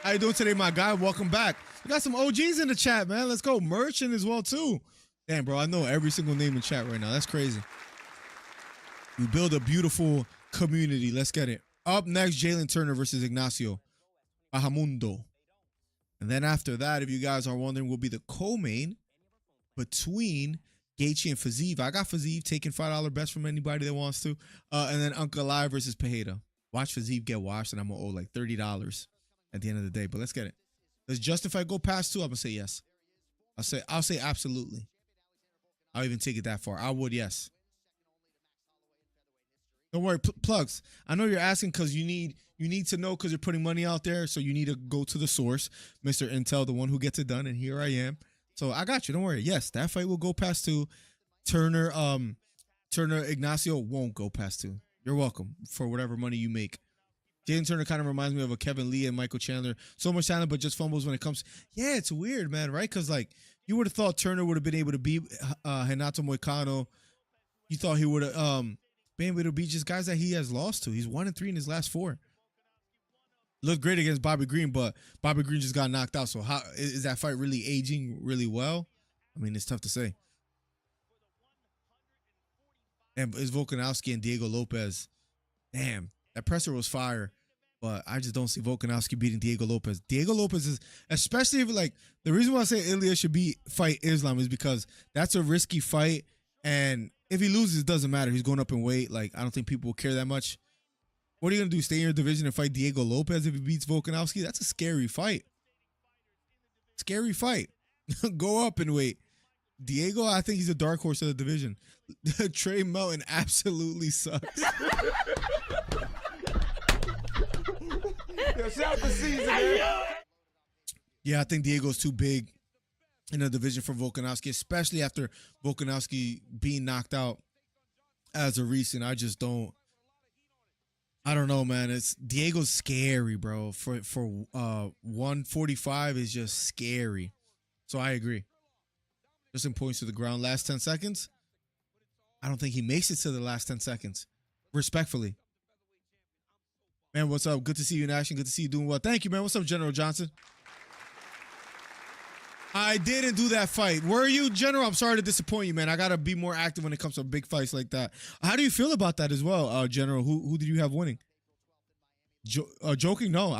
How you doing today, my guy? Welcome back. We got some OGs in the chat, man. Let's go. Merchant as well too. Damn, bro, I know every single name in chat right now. That's crazy. We build a beautiful community. Let's get it. Up next, Jalen Turner versus Ignacio Bahamondes. And then after that, if you guys are wondering, will be the co-main between Gaethje and Fiziev. I got Fiziev taking $5 bets from anybody that wants to. And then Ankalaev versus Pereira. Watch Fiziev get washed, and I'm going to owe like $30 at the end of the day. But let's get it. Does Justify go past 2? I'm going to say yes. I'll say absolutely. I'll even take it that far. I would, yes. Don't worry, Plugs. I know you're asking because you need to know because you're putting money out there. So you need to go to the source, Mr. Intel, the one who gets it done. And here I am. So I got you. Don't worry. Yes, that fight will go past 2. Turner Ignacio won't go past 2. You're welcome for whatever money you make. Jalen Turner kind of reminds me of a Kevin Lee and Michael Chandler. So much talent, but just fumbles when it comes. Yeah, it's weird, man, right? Because like you would have thought Turner would have been able to beat Renato Moicano. You thought he would have been able to beat just guys that he has lost to. He's 1-3 in his last 4. Looked great against Bobby Green, but Bobby Green just got knocked out. So how is that fight really aging really well? I mean, it's tough to say. And it's Volkanovski and Diego Lopez. Damn, that presser was fire. But I just don't see Volkanovski beating Diego Lopez. Diego Lopez is, especially if like, the reason why I say Ilya should fight Islam is because that's a risky fight. And if he loses, it doesn't matter. He's going up in weight. Like, I don't think people will care that much. What are you going to do? Stay in your division and fight Diego Lopez if he beats Volkanovski? That's a scary fight. Scary fight. Go up in weight. Diego, I think he's a dark horse of the division. Trey Melton absolutely sucks. Yeah, I think Diego's too big in the division for Volkanovski, especially after Volkanovski being knocked out as a recent. I don't know, man. Diego's scary, bro. For 145 is just scary. So I agree. Just in points to the ground. Last 10 seconds. I don't think he makes it to the last 10 seconds. Respectfully. Man, what's up? Good to see you in action. Good to see you doing well. Thank you, man. What's up, General Johnson? I didn't do that fight. Were you, General? I'm sorry to disappoint you, man. I got to be more active when it comes to big fights like that. How do you feel about that as well, General? Who did you have winning? Joking? No.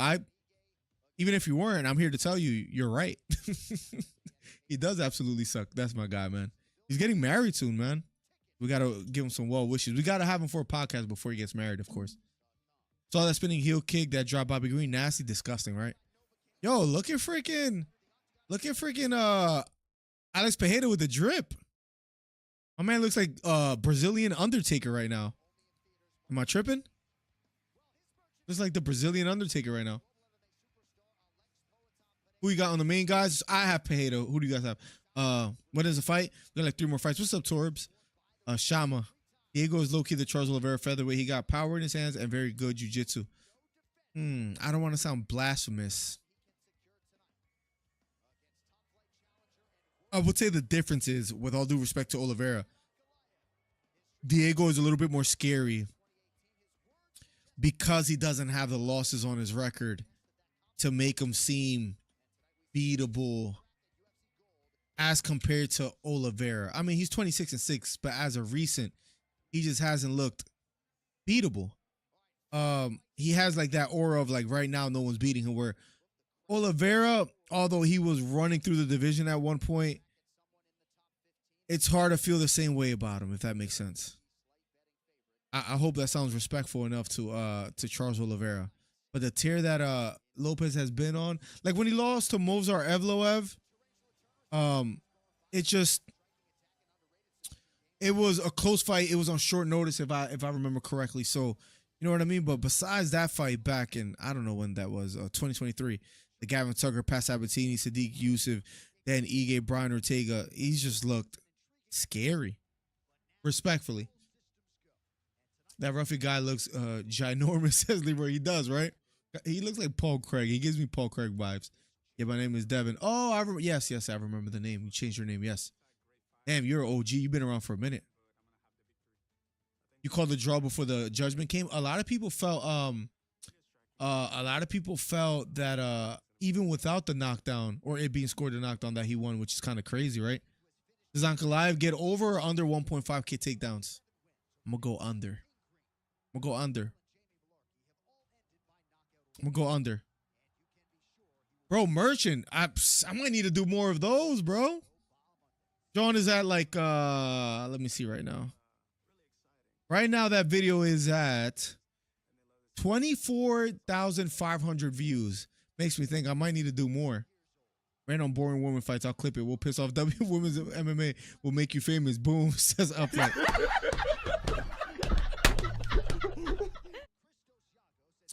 Even if you weren't, I'm here to tell you, you're right. He does absolutely suck. That's my guy, man. He's getting married soon, man. We got to give him some well wishes. We got to have him for a podcast before he gets married, of course. Saw that spinning heel kick that dropped Bobby Green. Nasty, disgusting, right? Yo, look at freaking Alex Pereira with the drip. My man looks like Brazilian Undertaker right now. Am I tripping? Looks like the Brazilian Undertaker right now. Who you got on the main guys? I have Pereira. Who do you guys have? What is the fight? We got like 3 more fights. What's up, Torbs? Shama. Diego is low-key the Charles Oliveira featherweight. He got power in his hands and very good jiu-jitsu. I don't want to sound blasphemous. I would say the difference is, with all due respect to Oliveira, Diego is a little bit more scary because he doesn't have the losses on his record to make him seem beatable as compared to Oliveira. I mean, he's 26-6, but as a recent, he just hasn't looked beatable. He has like that aura of like right now no one's beating him, where Oliveira, although he was running through the division at one point, it's hard to feel the same way about him, if that makes sense. I hope that sounds respectful enough to Charles Oliveira. But the tear that Lopez has been on, like when he lost to Movsar Evloev, it was a close fight. It was on short notice if I remember correctly. So you know what I mean? But besides that fight back in, I don't know when that was, 2023, the Gavin Tucker, Pat Sabatini, Sadiq Youssef, then Ige, Brian Ortega, he's just looked scary. Respectfully. That Ruffy guy looks ginormous, says Leroy. He does, right? He looks like Paul Craig. He gives me Paul Craig vibes. Yeah, my name is Devin. Oh, yes, I remember the name. You changed your name, yes. Damn, you're an OG. You've been around for a minute. You called the draw before the judgment came. A lot of people felt that even without the knockdown or it being scored a knockdown that he won, which is kind of crazy, right? Does Ankalaev get over or under 1.5K takedowns? I'm gonna go under. Bro, Merchant, I might need to do more of those, bro. John is at like let me see right now. Right now that video is at 24,500 views. Makes me think I might need to do more. Random boring woman fights. I'll clip it. We'll piss off W Women's MMA. We'll make you famous. Boom, says Upright.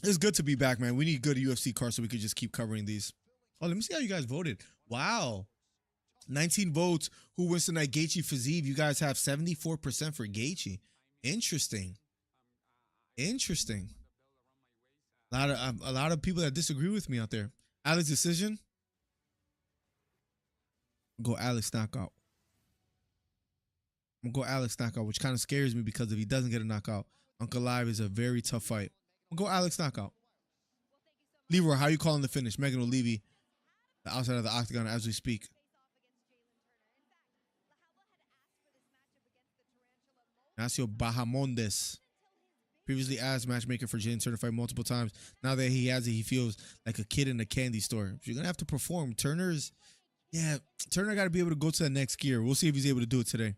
It's good to be back, man. We need good UFC cards so we could just keep covering these. Oh, let me see how you guys voted. Wow. 19 votes. Who wins tonight? Gaethje, Fiziev. You guys have 74% for Gaethje. Interesting. A lot of people that disagree with me out there. Alex decision. Go Alex knockout. I'm gonna go Alex knockout, which kind of scares me because if he doesn't get a knockout, Ankalaev is a very tough fight. I'm gonna go Alex knockout. Leroy, how you calling the finish? Megan O'Leary, the outside of the octagon as we speak. Ignacio Bahamondes. Previously asked matchmaker for Jalen Turner fight multiple times. Now that he has it, he feels like a kid in a candy store. You're gonna have to perform. Turner got to be able to go to the next gear. We'll see if he's able to do it today.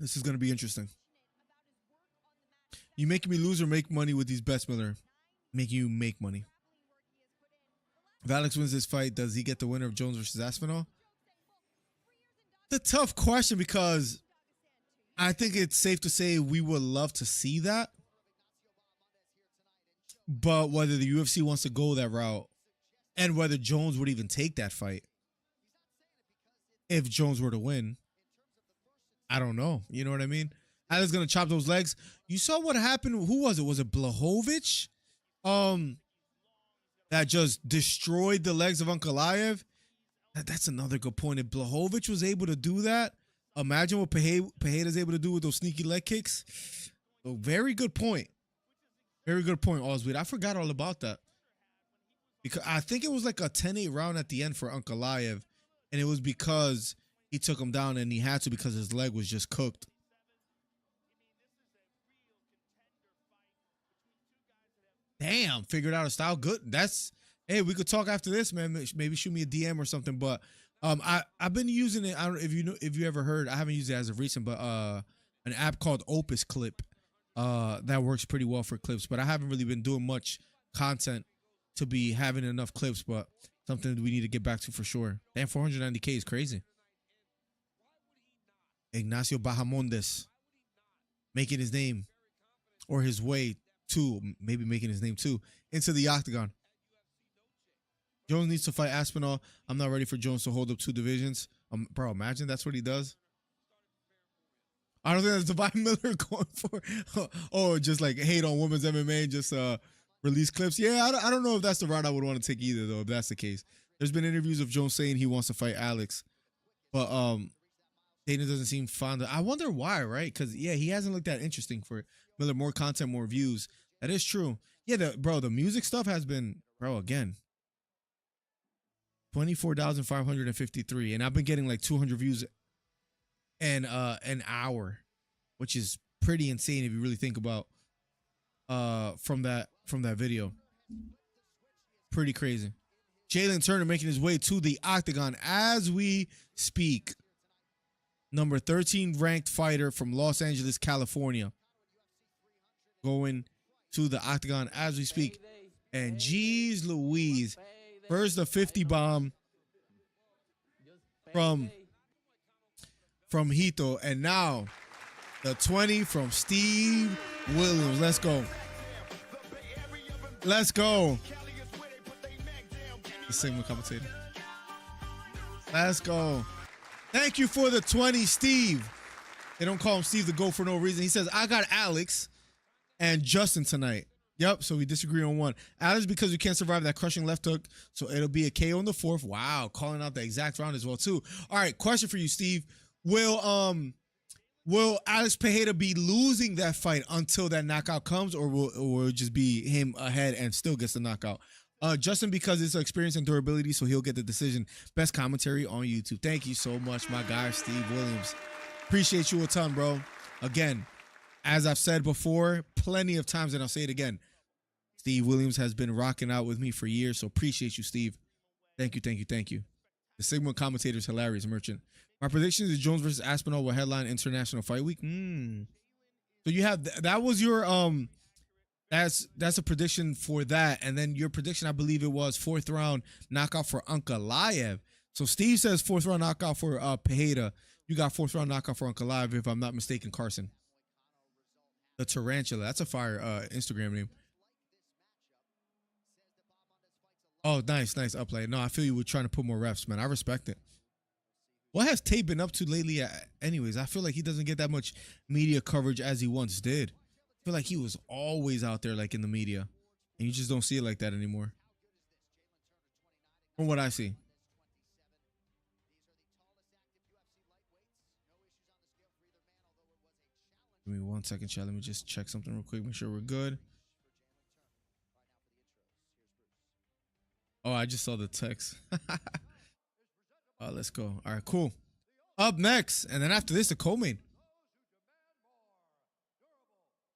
This is gonna be interesting. You making me lose or make money with these bets, Miller? Make you make money. If Alex wins this fight, does he get the winner of Jones versus Aspinall? The tough question because I think it's safe to say we would love to see that. But whether the UFC wants to go that route and whether Jones would even take that fight if Jones were to win, I don't know. You know what I mean? Alex going to chop those legs. You saw what happened. Who was it? Was it Blachowicz? That just destroyed the legs of Ankalaev. That's another good point. If Blachowicz was able to do that, imagine what Pereira's able to do with those sneaky leg kicks. So very good point. Very good point, Osweed. I forgot all about that. Because I think it was like a 10-8 round at the end for Ankalaev, and it was because he took him down and he had to because his leg was just cooked. Damn, figured out a style. Good. Hey, we could talk after this, man. Maybe shoot me a DM or something. But I've been using it. I don't know if you ever heard. I haven't used it as of recent, but an app called Opus Clip that works pretty well for clips. But I haven't really been doing much content to be having enough clips. But something we need to get back to for sure. Damn, 490K is crazy. Ignacio Bahamondes making his name or his way to maybe making his name too into the octagon. Jones needs to fight Aspinall. I'm not ready for Jones to hold up two divisions. Bro, imagine that's what he does. I don't think that's Divine Miller going for. Oh, just like hate on women's MMA and just release clips. Yeah, I don't know if that's the route I would want to take either, though, if that's the case. There's been interviews of Jones saying he wants to fight Alex. But Dana doesn't seem fond of. I wonder why, right? Because, yeah, he hasn't looked that interesting for Miller. More content, more views. That is true. Yeah, the music stuff has been, bro, again. 24,553, and I've been getting like 200 views an hour, which is pretty insane if you really think about from that video. Pretty crazy. Jalen Turner making his way to the octagon as we speak. number 13 ranked fighter from Los Angeles, California, going to the octagon as we speak. And geez Louise, first the 50 bomb from Hito, and now the 20 from Steve Williams. Let's go. Let's go. The segment commentator. Let's go. Thank you for the 20, Steve. They don't call him Steve the GOAT for no reason. He says, I got Alex and Justin tonight. Yep, so we disagree on one. Alex, because we can't survive that crushing left hook, so it'll be a KO in the fourth. Wow, calling out the exact round as well, too. All right, question for you, Steve. Will Alex Pereira be losing that fight until that knockout comes, or will it just be him ahead and still gets the knockout? Justin, because it's experience and durability, so he'll get the decision. Best commentary on YouTube. Thank you so much, my guy, Steve Williams. Appreciate you a ton, bro. Again, as I've said before, plenty of times, and I'll say it again, Steve Williams has been rocking out with me for years, so appreciate you, Steve. Thank you, thank you, thank you. The Sigma commentator is hilarious, Merchant. My prediction is Jones versus Aspinall will headline International Fight Week. So you have that was your that's a prediction for that, and then your prediction, I believe it was 4th round knockout for Ankalaev. So Steve says 4th round knockout for Pereira. You got 4th round knockout for Ankalaev, if I'm not mistaken, Carson. The Tarantula. That's a fire Instagram name. Oh, nice upplay. No, I feel you were trying to put more reps, man. I respect it. What has Tate been up to lately? Anyways, I feel like he doesn't get that much media coverage as he once did. I feel like he was always out there, like in the media, and you just don't see it like that anymore. From what I see. Give me 1 second, chat. Let me just check something real quick. Make sure we're good. Oh, I just saw the text. Let's go. All right, cool. Up next, and then after this, the co-main.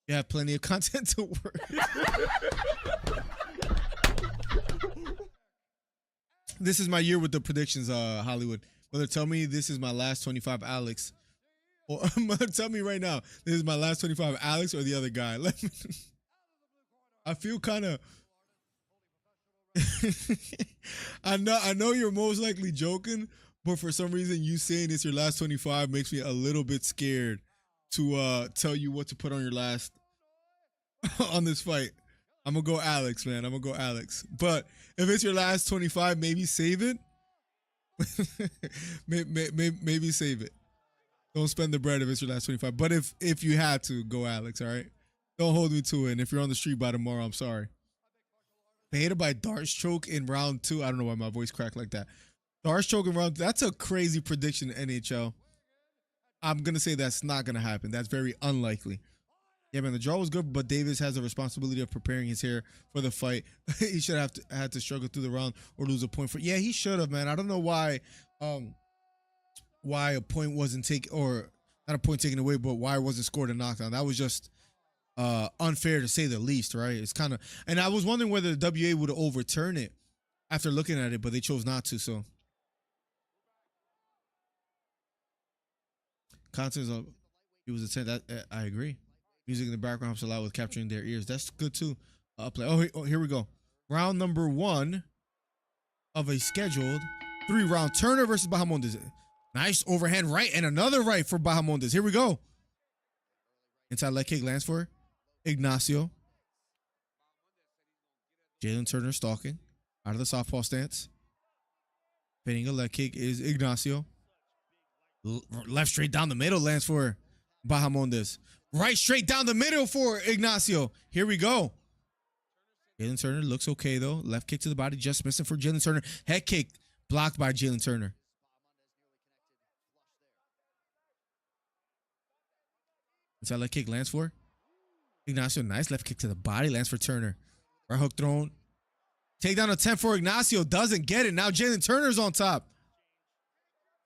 You have plenty of content to work. This is my year with the predictions, Hollywood. Mother, tell me this is my last 25, Alex. Or mother, tell me right now, this is my last 25, Alex or the other guy. I feel kind of... I know you're most likely joking, but for some reason you saying it's your last 25 makes me a little bit scared to tell you what to put on your last on this fight. I'm gonna go Alex, man. I'm gonna go Alex. But if it's your last 25, maybe save it. maybe save it. Don't spend the bread if it's your last 25. But if you had to, go Alex, all right? Don't hold me to it. And if you're on the street by tomorrow, I'm sorry. Pereira by Darce choke in round 2. I don't know why my voice cracked like that. Darce choke in round 2. That's a crazy prediction in NHL. I'm going to say that's not going to happen. That's very unlikely. Yeah, man, the draw was good, but Davis has a responsibility of preparing his hair for the fight. He should have had to struggle through the round or lose a point for. Yeah, he should have, man. I don't know why a point wasn't taken, or not a point taken away, but why it wasn't scored a knockdown. That was just unfair to say the least, right? It's kind of, and I was wondering whether the WA would overturn it after looking at it, but they chose not to. So content of it was a 10. That I agree. Music in the background helps a lot with capturing their ears. That's good too. Play. Oh, here we go. Round number 1 of a scheduled 3-round. Turner versus Bahamondes. Nice overhand right and another right for Bahamondes. Here we go. Inside leg kick lands for Ignacio. Jalen Turner stalking out of the southpaw stance. Pinning a leg kick is Ignacio. Left straight down the middle lands for Bahamondes. Right straight down the middle for Ignacio. Here we go. Jalen Turner looks okay though. Left kick to the body, just missing for Jalen Turner. Head kick blocked by Jalen Turner. Inside leg kick lands for Ignacio. Nice left kick to the body, lands for Turner. Right hook thrown. Takedown attempt for Ignacio. Doesn't get it. Now Jalen Turner's on top.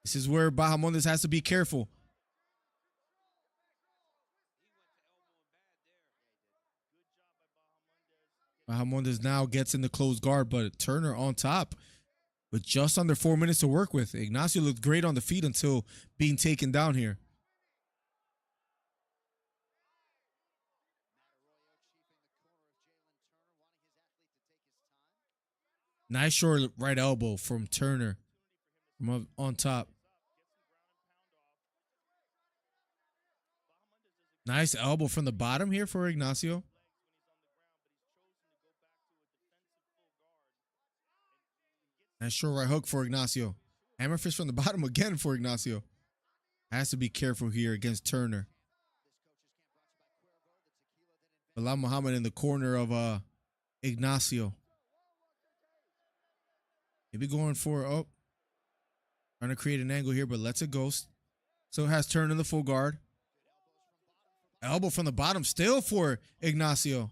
This is where Bahamondes has to be careful. Bahamondes now gets in the closed guard, but Turner on top. with just under 4 minutes to work with. Ignacio looked great on the feet until being taken down here. Nice short right elbow from Turner from up on top. Nice elbow from the bottom here for Ignacio. Nice short right hook for Ignacio. Hammer fist from the bottom again for Ignacio. Has to be careful here against Turner. Bilal Muhammad in the corner of Ignacio. Maybe going for, oh, trying to create an angle here, but lets it go. So it has Turner in the full guard. Elbow from the bottom still for Ignacio.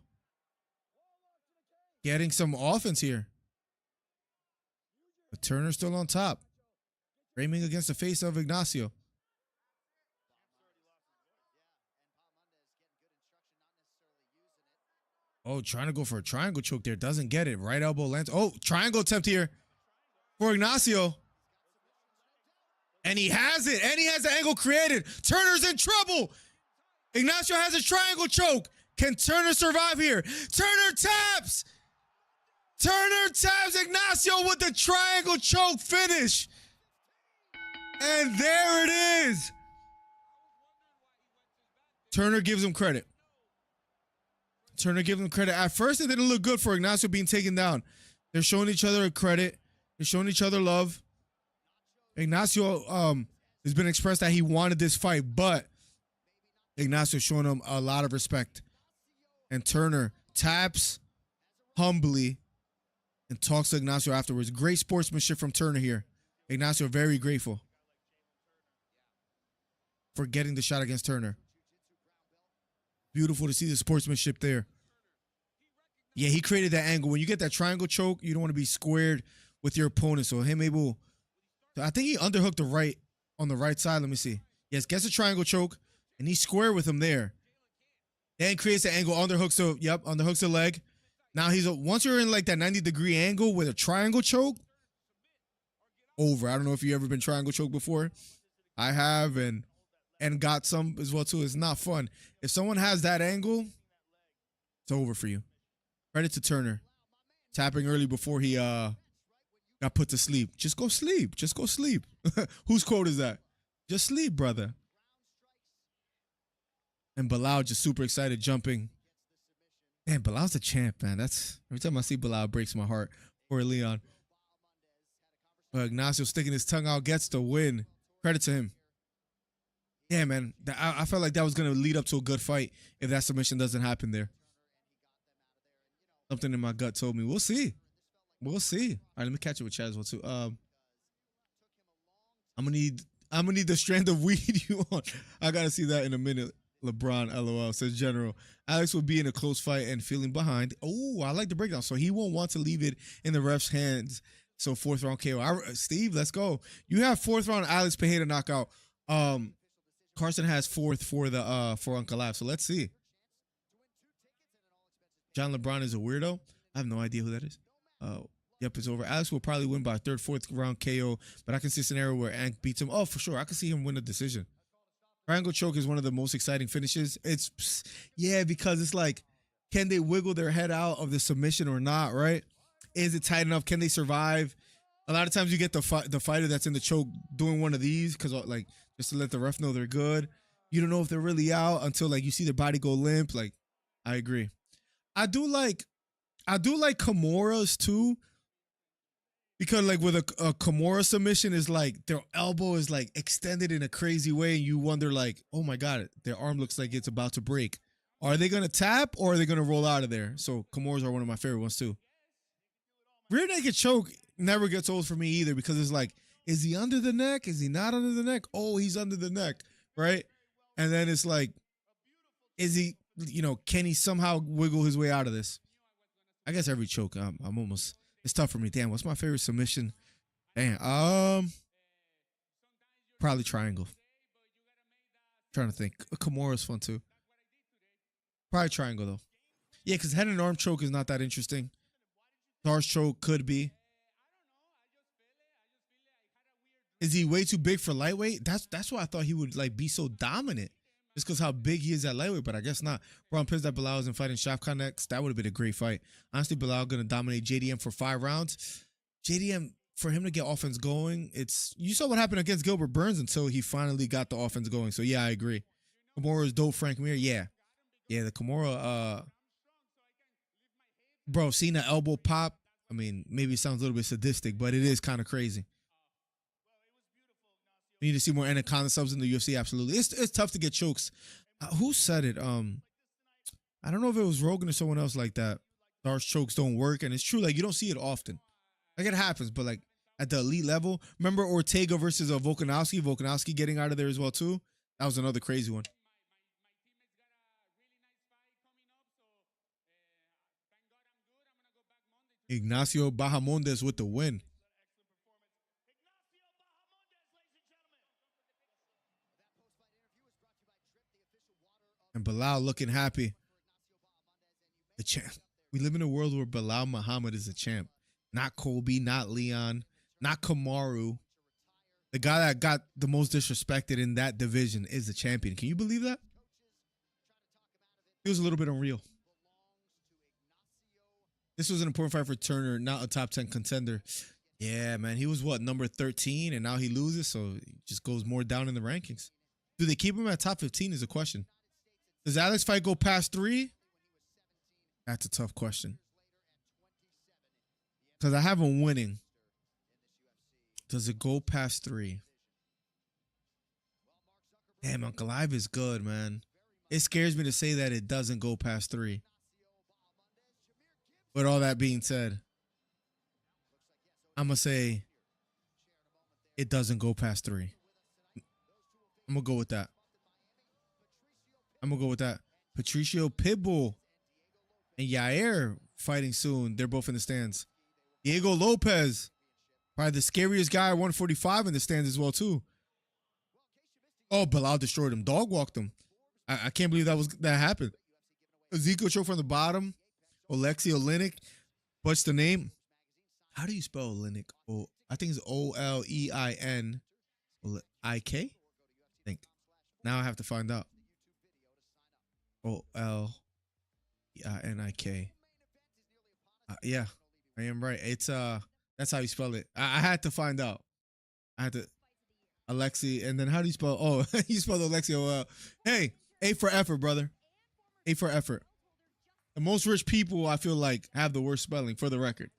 Getting some offense here. But Turner still on top. Framing against the face of Ignacio. Oh, trying to go for a triangle choke there. Doesn't get it. Right elbow lands. Oh, triangle attempt here for Ignacio. And he has it. And he has the angle created. Turner's in trouble. Ignacio has a triangle choke. Can Turner survive here? Turner taps. Turner taps Ignacio with the triangle choke finish. And there it is. Turner gives him credit. Turner gives him credit. At first, it didn't look good for Ignacio being taken down. They're showing each other credit. They're showing each other love. Ignacio has been expressed that he wanted this fight, but Ignacio showing him a lot of respect. And Turner taps humbly and talks to Ignacio afterwards. Great sportsmanship from Turner here. Ignacio very grateful for getting the shot against Turner. Beautiful to see the sportsmanship there. Yeah, he created that angle. When you get that triangle choke, you don't want to be squared with your opponent. So him able, I think he underhooked the right on the right side. Let me see. Yes, gets a triangle choke, and he's square with him there. Then creates the angle, underhooks the leg. Now once you're in like that 90-degree angle with a triangle choke, over. I don't know if you ever been triangle choked before. I have, and got some as well too. It's not fun. If someone has that angle, it's over for you. Credit to Turner. Tapping early before he got put to sleep. Just go sleep. Just go sleep. Whose quote is that? Just sleep, brother. And Bilal just super excited, jumping. Man, Bilal's the champ, man. That's every time I see Bilal, it breaks my heart. Poor Leon. Ignacio sticking his tongue out, gets the win. Credit to him. Yeah, man. I felt like that was going to lead up to a good fight if that submission doesn't happen there. Something in my gut told me. We'll see. We'll see. All right, let me catch it with Chad as well, too. I'm gonna need the strand of weed you on. I got to see that in a minute. LeBron, LOL, says General. Alex will be in a close fight and feeling behind. Oh, I like the breakdown. So he won't want to leave it in the ref's hands. So 4th round KO. Steve, let's go. You have 4th round Alex Pereira knockout. Carson has 4th for Ankalaev. So let's see. John LeBron is a weirdo. I have no idea who that is. Yep, it's over. Alex will probably win by 3rd, 4th round KO, but I can see a scenario where Ank beats him. Oh, for sure. I can see him win a decision. Triangle choke is one of the most exciting finishes. Yeah, because it's like, can they wiggle their head out of the submission or not, right? Is it tight enough? Can they survive? A lot of times you get the fighter that's in the choke doing one of these because like just to let the ref know they're good. You don't know if they're really out until like you see their body go limp. Like, I agree. I do like Kimuras too, because like with a Kimura submission is like their elbow is like extended in a crazy way, and you wonder like, oh my god, their arm looks like it's about to break. Are they gonna tap or are they gonna roll out of there? So Kimuras are one of my favorite ones too. Rear naked choke never gets old for me either, because it's like, is he under the neck? Is he not under the neck? Oh, he's under the neck, right? And then it's like, is he, can he somehow wiggle his way out of this? I guess every choke, I'm almost, it's tough for me. Damn, what's my favorite submission? Damn, probably triangle. Trying to think. Kimura's fun too. Probably triangle though. Yeah, because head and arm choke is not that interesting. Darce choke could be. Is he way too big for lightweight? That's why I thought he would like be so dominant. Just because how big he is at lightweight, but I guess not. Bro, I'm pissed that Bilal isn't fighting Shafkat next. That would have been a great fight. Honestly, Bilal gonna dominate JDM for 5 rounds. JDM, for him to get offense going, you saw what happened against Gilbert Burns until he finally got the offense going. So yeah, I agree. Kimura's dope, Frank Mir. Yeah. Yeah, the Kimura, bro, seeing the elbow pop, I mean, maybe it sounds a little bit sadistic, but it is kind of crazy. We need to see more Anaconda subs in the UFC. Absolutely. It's tough to get chokes. Who said it? I don't know if it was Rogan or someone else like that. Darce chokes don't work. And it's true. Like, you don't see it often. Like, it happens. But, like, at the elite level, remember Ortega versus Volkanovski? Volkanovski getting out of there as well, too? That was another crazy one. Ignacio Bahamondes with the win. And Bilal looking happy. The champ. We live in a world where Bilal Muhammad is a champ. Not Colby, not Leon, not Kamaru. The guy that got the most disrespected in that division is the champion. Can you believe that? It was a little bit unreal. This was an important fight for Turner, not a top 10 contender. Yeah, man. He was, what, number 13, and now he loses, so he just goes more down in the rankings. Do they keep him at top 15 is a question. Does Alex fight go past 3? That's a tough question. Because I have him winning. Does it go past 3? Damn, Ankalaev is good, man. It scares me to say that it doesn't go past 3. But all that being said, I'm going to say it doesn't go past 3. I'm going to go with that. Patricio Pitbull and Yair fighting soon. They're both in the stands. Diego Lopez, probably the scariest guy at 145 in the stands as well, too. Oh, Bilal destroyed him. Dog walked him. I can't believe that happened. Ezekiel choke from the bottom. Alexei Oleinik. What's the name? How do you spell Oleinik? I think it's Olein. I-K? I think. Now I have to find out. Olenik. Yeah, I am right. It's that's how you spell it. I had to find out. I had to Alexei, and then how do you spell? Oh, you spelled Alexei. Hey, A for effort, brother. A for effort. The most rich people, I feel like, have the worst spelling, for the record.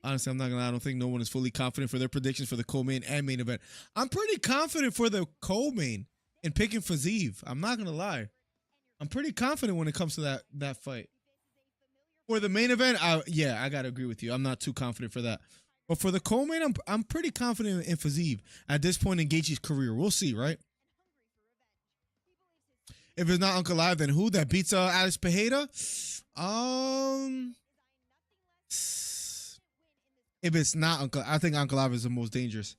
Honestly, I'm not gonna lie. I don't think no one is fully confident for their predictions for the co-main and main event. I'm pretty confident for the co-main in picking Fiziev. I'm not gonna lie. I'm pretty confident when it comes to that fight. For the main event, I gotta agree with you. I'm not too confident for that. But for the co-main, I'm pretty confident in Fiziev at this point in Gaethje's career. We'll see, right? If it's not Ankalaev, then who? That beats Alex Pereira? If it's not Ankalaev, I think Ankalaev is the most dangerous.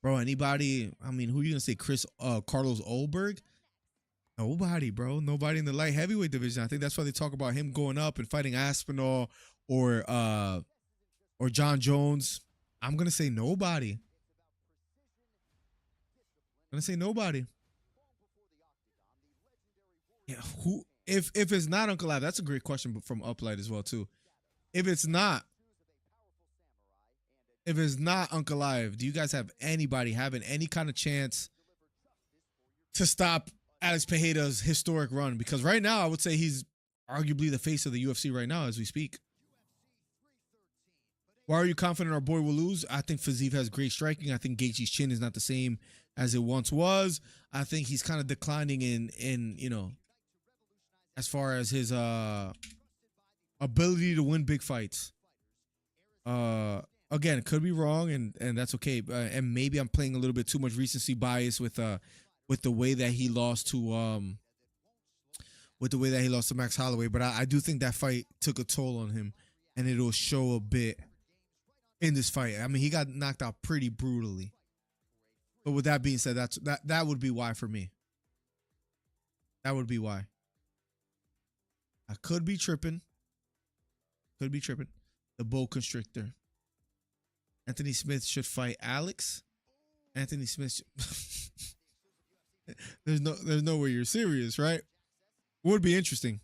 Bro, anybody? I mean, who are you gonna say? Carlos Olberg? Nobody, bro. Nobody in the light heavyweight division. I think that's why they talk about him going up and fighting Aspinall or John Jones. I'm gonna say nobody. Yeah, who? If it's not Ankalaev, that's a great question from Uplight as well too. If it's not Ankalaev, do you guys have anybody having any kind of chance to stop Alex Pereira's historic run? Because right now, I would say he's arguably the face of the UFC right now as we speak. Why are you confident our boy will lose? I think Fiziev has great striking. I think Gaethje's chin is not the same as it once was. I think he's kind of declining in you know, as far as his ability to win big fights. Again, it could be wrong, and that's okay. And maybe I'm playing a little bit too much recency bias with the way that he lost to Max Holloway. But I do think that fight took a toll on him, and it'll show a bit in this fight. I mean, he got knocked out pretty brutally. But with that being said, that would be why for me. That would be why. I could be tripping. The boa constrictor. Anthony Smith should fight Alex. Anthony Smith. There's no way you're serious, right? Would be interesting.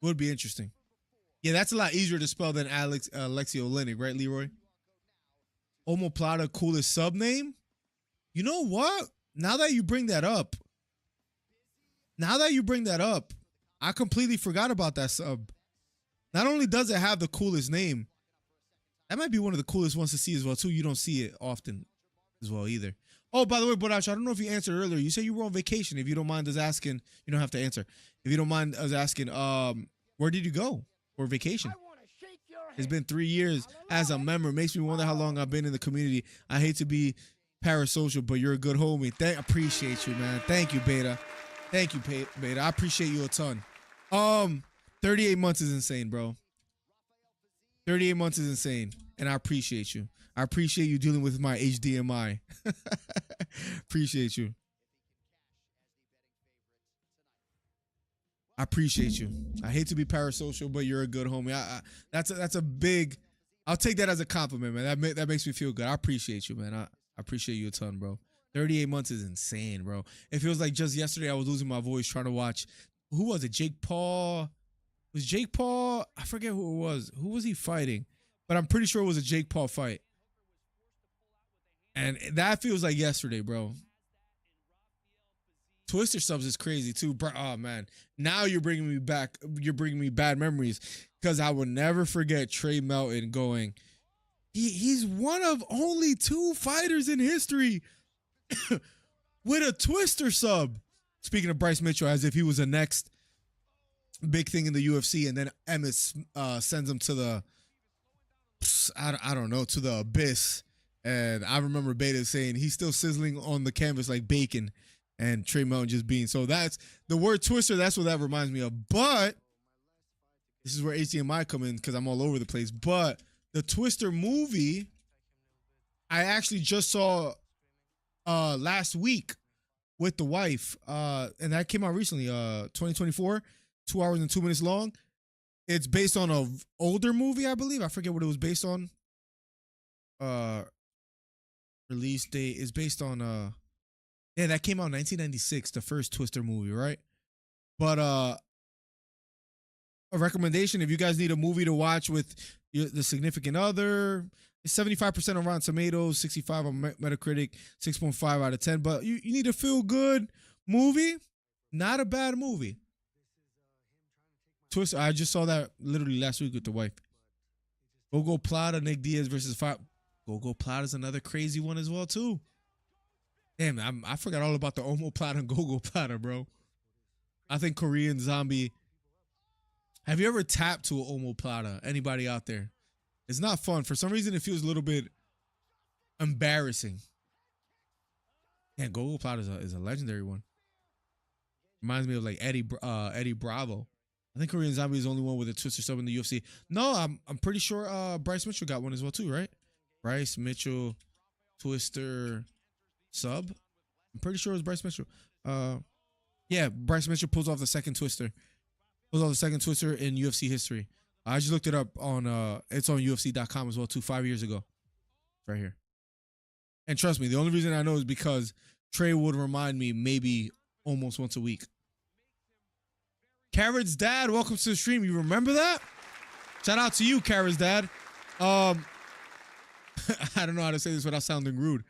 Would be interesting. Yeah, that's a lot easier to spell than Alexei Oleinik, right, Leroy? Omoplata, coolest sub name? You know what? Now that you bring that up, I completely forgot about that sub. Not only does it have the coolest name, that might be one of the coolest ones to see as well, too. You don't see it often as well, either. Oh, by the way, Bodash, I don't know if you answered earlier. You said you were on vacation. If you don't mind us asking, you don't have to answer. If you don't mind us asking, where did you go for vacation? It's been 3 years as a member. Makes me wonder how long I've been in the community. I hate to be parasocial, but you're a good homie. Appreciate you, man. Thank you, Beta. Thank you, Beta. I appreciate you a ton. 38 months is insane, bro. 38 months is insane, and I appreciate you. I appreciate you dealing with my HDMI. Appreciate you. I appreciate you. I hate to be parasocial, but you're a good homie. That's a big. I'll take that as a compliment, man. That makes me feel good. I appreciate you, man. I appreciate you a ton, bro. 38 months is insane, bro. It feels like just yesterday I was losing my voice trying to watch. Who was it? Jake Paul. Was Jake Paul? I forget who it was. Who was he fighting? But I'm pretty sure it was a Jake Paul fight. And that feels like yesterday, bro. Twister subs is crazy too, bro. Oh man, now you're bringing me back. You're bringing me bad memories because I will never forget Trey Melton going. He's one of only 2 fighters in history with a Twister sub. Speaking of Bryce Mitchell, as if he was the next big thing in the UFC, and then Emmett sends him to the I don't know, to the abyss. And I remember Beta saying he's still sizzling on the canvas like bacon, and Trey Melton just being. So that's the word Twister. That's what that reminds me of. But this is where HDMI come in because I'm all over the place. But the Twister movie, I actually just saw last week with the wife, and that came out recently, 2024, 2 hours and 2 minutes long. It's based on an older movie, I believe. I forget what it was based on. Release date is based on yeah, that came out in 1996, the first Twister movie, right? But a recommendation, if you guys need a movie to watch with the significant other, it's 75% on Rotten Tomatoes, 65 on Metacritic, 6.5 out of 10. But you need a feel-good movie, not a bad movie. Twister, I just saw that literally last week with the wife. Gogo Plata, Nick Diaz versus Gogo Plata is another crazy one as well, too. Damn, I forgot all about the Omoplata and Gogo Plata, bro. I think Korean Zombie. Have you ever tapped to an Omoplata? Anybody out there? It's not fun. For some reason, it feels a little bit embarrassing. Yeah, Gogo Plata is a legendary one. Reminds me of like Eddie Bravo. I think Korean Zombie is the only one with a Twister sub in the UFC. No, I'm pretty sure Bryce Mitchell got one as well too, right? Bryce Mitchell, Twister sub. I'm pretty sure it was Bryce Mitchell. Yeah, Bryce Mitchell pulls off the second Twister. Pulls off the second Twister in UFC history. I just looked it up on it's on UFC.com as well too, 5 years ago. Right here. And trust me, the only reason I know is because Trey would remind me maybe almost once a week. Carrot's dad, welcome to the stream. You remember that? Shout out to you, Carrot's dad. I don't know how to say this without sounding rude.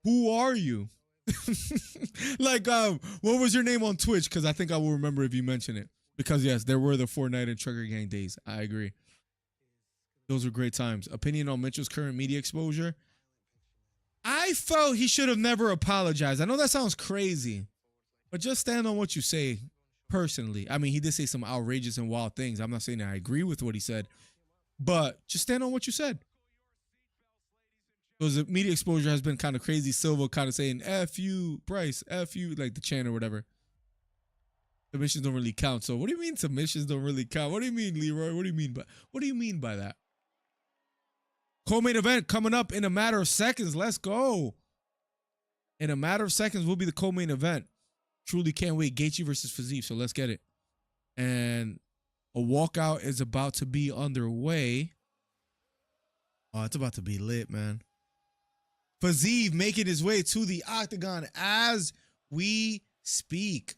Who are you? Like, what was your name on Twitch? Because I think I will remember if you mention it. Because, yes, there were the Fortnite and Trucker Gang days. I agree. Those were great times. Opinion on Mitchell's current media exposure? I felt he should have never apologized. I know that sounds crazy, but just stand on what you say personally. I mean, he did say some outrageous and wild things. I'm not saying I agree with what he said, but just stand on what you said. Because the media exposure has been kind of crazy. Silva kind of saying, F you, Bryce, F you, like the chant or whatever. Submissions don't really count. So what do you mean submissions don't really count? What do you mean, Leroy? What do you mean by that? Co-main event coming up in a matter of seconds. Let's go. In a matter of seconds will be the co-main event. Truly can't wait. Gaethje versus Fiziev. So let's get it. And A walkout is about to be underway. Oh, it's about to be lit, man. Fiziev making his way to the octagon as we speak.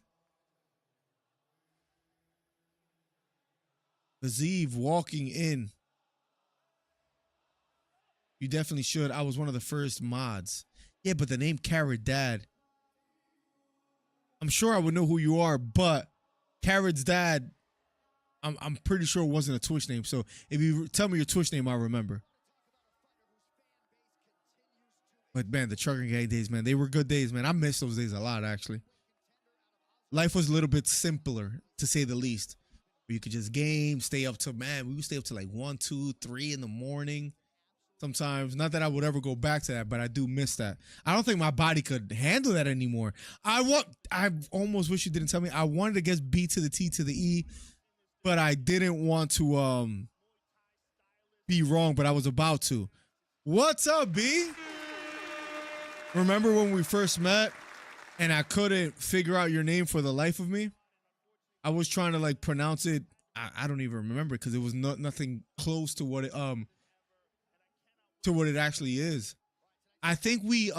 Fiziev walking in. You definitely should. I was one of the first mods. Yeah, but the name Carrot Dad. I'm sure I would know who you are, but Carrot's Dad, I'm pretty sure it wasn't a Twitch name. So if you tell me your Twitch name, I'll remember. But man, the trucker gang days, man, they were good days, man. I miss those days a lot, actually. Life was a little bit simpler, to say the least. You could just game, stay up till, man, we would stay up till like 1, 2, 3 in the morning. Sometimes, not that I would ever go back to that, but I do miss that. I don't think my body could handle that anymore. I almost wish you didn't tell me. I wanted to get B to the T to the E, but I didn't want to be wrong, but I was about to. What's up, B? Remember when we first met and I couldn't figure out your name for the life of me? I was trying to like pronounce it. I don't even remember because it was nothing close to what it actually is. I think we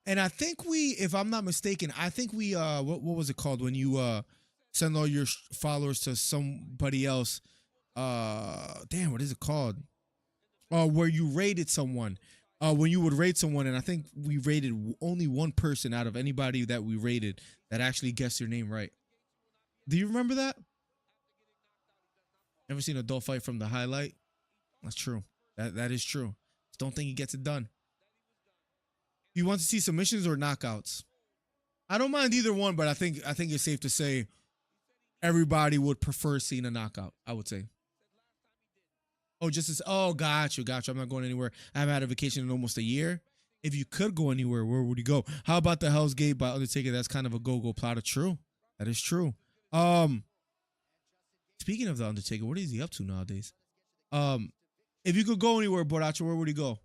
if I'm not mistaken, I think we what was it called when you send all your followers to somebody else? Damn, what is it called? Where you rated someone. When you would rate someone, and I think we rated only one person out of anybody that we rated that actually guessed your name right. Do you remember that? Ever seen a adult fight from the highlight? That's true. That is true. Just don't think he gets it done. You want to see submissions or knockouts? I don't mind either one, but I think it's safe to say everybody would prefer seeing a knockout, I would say. Oh, got you. I'm not going anywhere. I haven't had a vacation in almost a year. If you could go anywhere, where would you go? How about the Hell's Gate by Undertaker? That's kind of a go-go plotter. True. That is true. Speaking of the Undertaker, what is he up to nowadays? If you could go anywhere, Boracho, where would he go?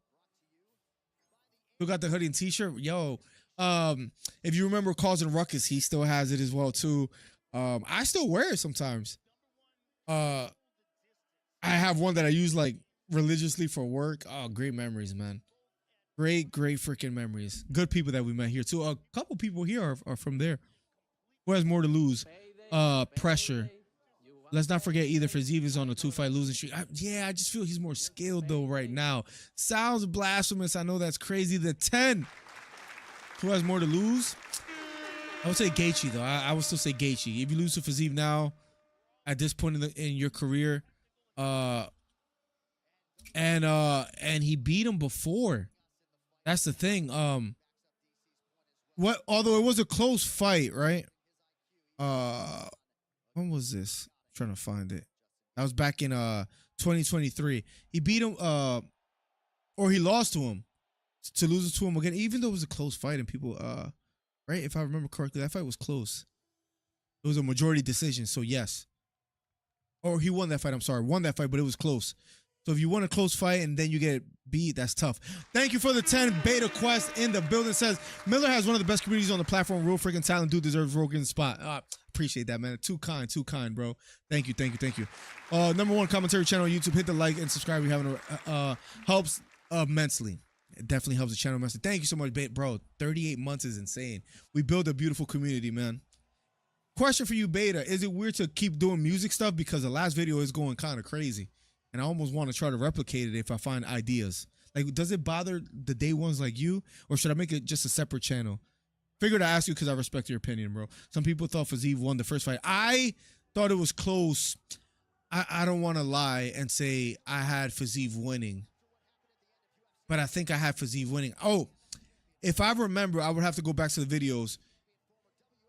Still got the hoodie and t-shirt? Yo. If you remember Causing Ruckus, he still has it as well, too. I still wear it sometimes. I have one that I use like religiously for work. Oh, great memories, man. Great freaking memories. Good people that we met here, too. A couple people here are from there. Who has more to lose? Pressure. Let's not forget either Fiziev is on a 2-fight losing streak. I just feel he's more skilled though right now. Sounds blasphemous. I know that's crazy. The 10. Who has more to lose? I would say Gaethje though. I would still say Gaethje. If you lose to Fiziev now, at this point in your career, and he beat him before. That's the thing. Although it was a close fight, right? When was this? I'm trying to find it. That was back in 2023. He beat him or he lost to him. To lose it to him again, even though it was a close fight and people right, if I remember correctly, that fight was close. It was a majority decision, so yes. Or he won that fight, won that fight, but it was close. So if you won a close fight and then you get beat, that's tough. Thank you for the 10 beta quest in the building. Says Miller has one of the best communities on the platform. Real freaking talent. Dude deserves Rogan's spot. Appreciate that, man. Too kind, bro. Thank you. Number one commentary channel on YouTube. Hit the like and subscribe. You haven't helps immensely. It definitely helps the channel immensely. Thank you so much, bro. 38 months is insane. We build a beautiful community, man. Question for you, Beta. Is it weird to keep doing music stuff? Because the last video is going kind of crazy. And I almost want to try to replicate it if I find ideas. Like, does it bother the day ones like you? Or should I make it just a separate channel? Figured to ask you because I respect your opinion, bro. Some people thought Fiziev won the first fight. I thought it was close. I don't want to lie and say I had Fiziev winning. But I think I had Fiziev winning. Oh, if I remember, I would have to go back to the videos.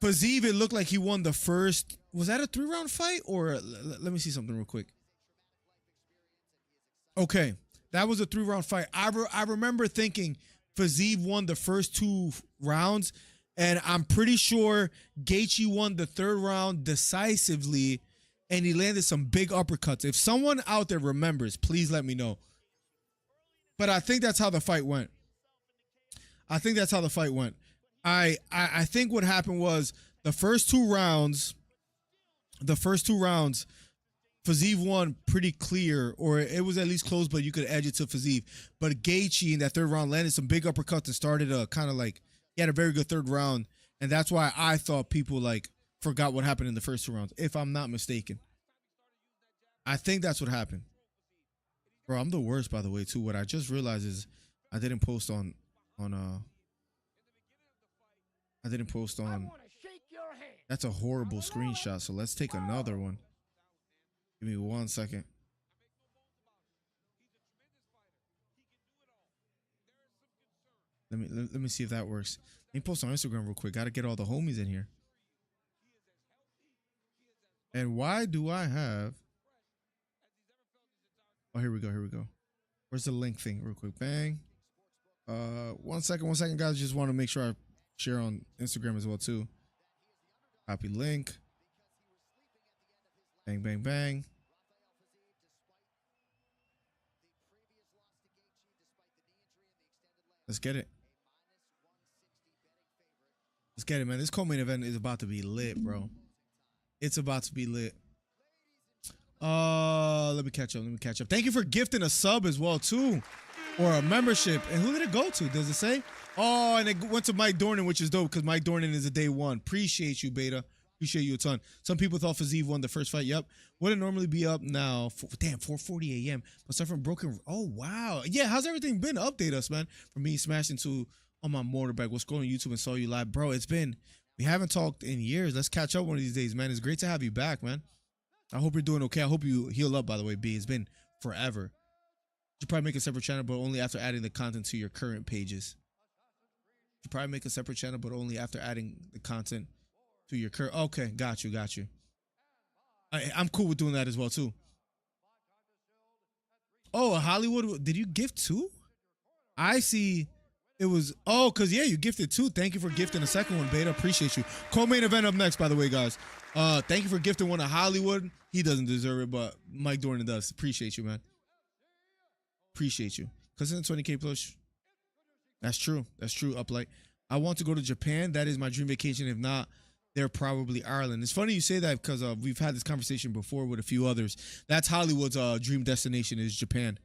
Fiziev, it looked like he won the first. Was that a 3-round fight? Or let me see something real quick. Okay, that was a 3-round fight. I remember thinking Fiziev won the first 2 rounds, and I'm pretty sure Gaethje won the 3rd round decisively, and he landed some big uppercuts. If someone out there remembers, please let me know. But I think that's how the fight went. I think what happened was the first two rounds, Fiziev won pretty clear, or it was at least close, but you could edge it to Fiziev. But Gaethje in that third round landed some big uppercuts and started a kind of like, he had a very good third round. And that's why I thought people like forgot what happened in the first 2 rounds, if I'm not mistaken. I think that's what happened. Bro, I'm the worst, by the way, too. What I just realized is I didn't post on that's a horrible screenshot. So let's take another one. Give me 1 second. Let me see if that works. Let me post on Instagram real quick. Got to get all the homies in here. And why do I have? Oh, here we go. Here we go. Where's the link thing? Real quick. Bang. 1 second, guys. Just want to make sure I share on Instagram as well too. Copy link. Bang, bang, bang. Let's get it. Let's get it, man. This co-main event is about to be lit, bro. It's about to be lit. Let me catch up. Thank you for gifting a sub as well, too. Or a membership. And who did it go to? Does it say? Oh, and it went to Mike Dornan, which is dope because Mike Dornan is a day one. Appreciate you, Beta. Appreciate you a ton. Some people thought Fiziev won the first fight. Yep. Wouldn't normally be up now. Damn, 4:40 a.m. But suffering broken. Oh, wow. Yeah, how's everything been? Update us, man. For me, smashed into on my motorbike. Was scrolling YouTube and saw you live. Bro, it's been, we haven't talked in years. Let's catch up one of these days, man. It's great to have you back, man. I hope you're doing okay. I hope you heal up, by the way, B. It's been forever. You should probably make a separate channel, but only after adding the content to your current pages. You should probably make a separate channel, but only after adding the content to your current. Okay, got you. I'm cool with doing that as well, too. Oh, Hollywood. Did you gift 2? I see. It was, oh, because, yeah, you gifted 2. Thank you for gifting a second one, Beta. Appreciate you. Co-main event up next, by the way, guys. Thank you for gifting one to Hollywood. He doesn't deserve it, but Mike Dornan does. Appreciate you, man. Appreciate you. Because in 20K plus. That's true. That's true, Uplight. I want to go to Japan. That is my dream vacation. If not, they're probably Ireland. It's funny you say that because we've had this conversation before with a few others. That's Hollywood's dream destination is Japan.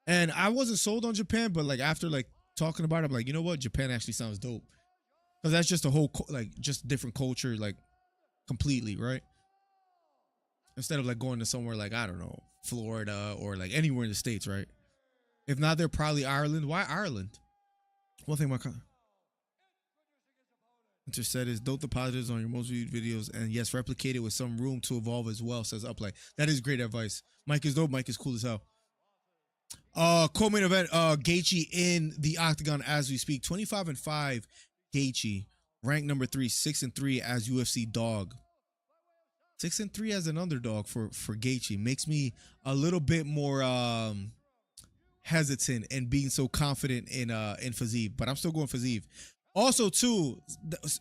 And I wasn't sold on Japan, but like after like talking about it, I'm like, you know what? Japan actually sounds dope. Because that's just a whole, like, just different culture, like, completely, right? Instead of, like, going to somewhere like, I don't know, Florida or, like, anywhere in the States, right? If not, they're probably Ireland. Why Ireland? One thing my Hunter said is, dope the positives on your most viewed videos, and yes, replicate it with some room to evolve as well, says Uplight. That is great advice. Mike is dope. Mike is cool as hell. Co-main event, Gaethje in the octagon as we speak. 25-5, Gaethje, ranked number 3, 6-3 as UFC dog. 6-3 as an underdog for Gaethje makes me a little bit more hesitant and being so confident in Fiziev, but I'm still going Fiziev. Also, too,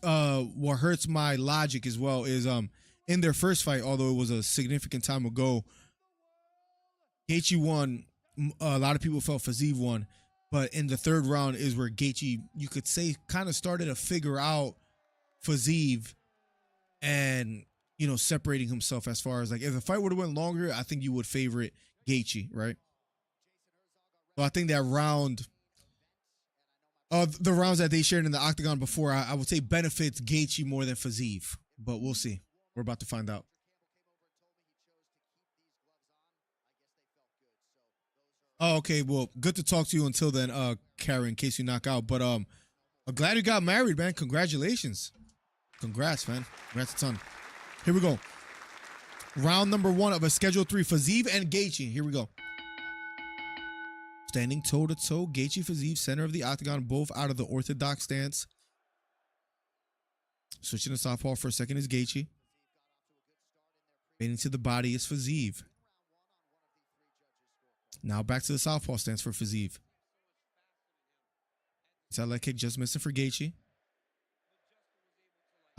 what hurts my logic as well is in their first fight, although it was a significant time ago, Gaethje won. A lot of people felt Fiziev won, but in the third round is where Gaethje, you could say, kind of started to figure out Fiziev and, you know, separating himself as far as, like, if the fight would have went longer, I think you would favorite Gaethje, right? So I think that round, the rounds that they shared in the octagon before, I would say benefits Gaethje more than Fiziev, but we'll see. We're about to find out. Oh, okay. Well, good to talk to you until then, Karen, in case you knock out. But I'm glad you got married, man. Congratulations. Congrats, man. Congrats a ton. Here we go. Round number 1 of a Schedule 3, Fiziev and Gaethje. Here we go. Standing toe-to-toe, Gaethje, Fiziev, center of the octagon, both out of the orthodox stance. Switching to southpaw for a second is Gaethje. Fading to the body is Fiziev. Now back to the southpaw stance for Fiziev. Outside leg kick just missing for Gaethje.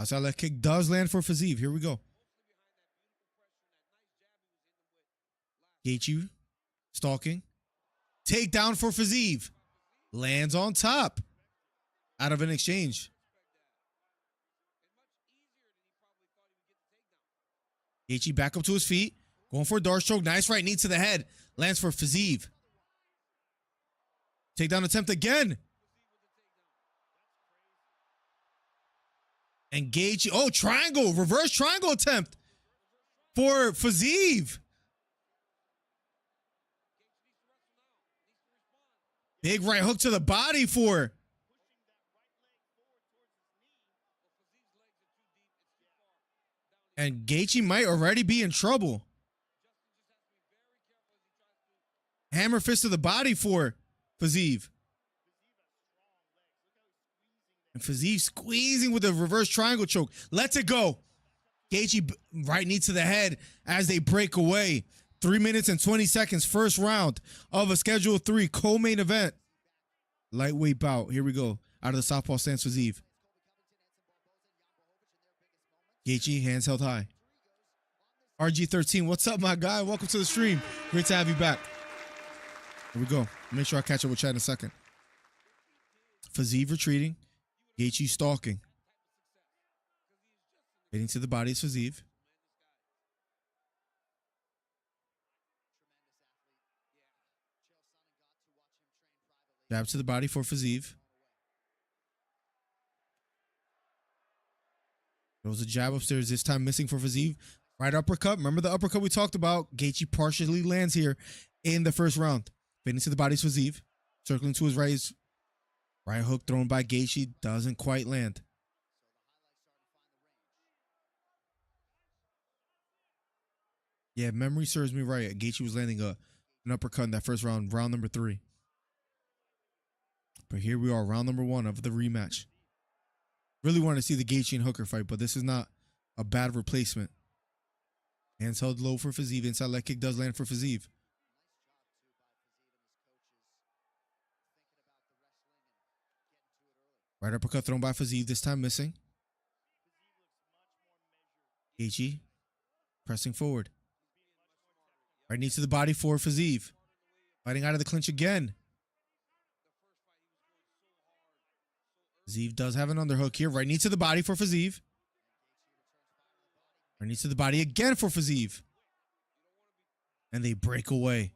Outside leg kick does land for Fiziev. Here we go. Gaethje stalking. Takedown for Fiziev. Lands on top. Out of an exchange. Gaethje back up to his feet. Going for a door stroke. Nice right knee to the head. Lands for Fiziev. Takedown attempt again. And Gaethje. Oh, triangle. Reverse triangle attempt for Fiziev. Big right hook to the body for. And Gaethje might already be in trouble. Hammer fist to the body for Fiziev. And Fiziev squeezing with a reverse triangle choke. Lets it go. Gaethje right knee to the head as they break away. 3 minutes and 20 seconds. First round of a Schedule 3 co-main event. Lightweight bout. Here we go. Out of the southpaw stance, Fiziev. Gaethje, hands held high. RG13, what's up, my guy? Welcome to the stream. Great to have you back. Here we go. Make sure I catch up with Chad in a second. Fiziev retreating. Gaethje stalking. Getting to the body is Fiziev. Jab to the body for Fiziev. There was a jab upstairs, this time missing for Fiziev. Right uppercut. Remember the uppercut we talked about? Gaethje partially lands here in the first round. Fading to the body is Fiziev. Circling to his right. Right hook thrown by Gaethje. Doesn't quite land. Yeah, memory serves me right. Gaethje was landing an uppercut in that first round, round number 3. But here we are, round number 1 of the rematch. Really wanted to see the Gaethje and Hooker fight, but this is not a bad replacement. Hands held low for Fiziev. Inside leg kick does land for Fiziev. Right uppercut thrown by Fiziev, this time missing. Gaethje pressing forward. Right knee to the body for Fiziev. Fighting out of the clinch again. Fiziev does have an underhook here. Right knee to the body for Fiziev. Right knee to the body again for Fiziev. And they break away.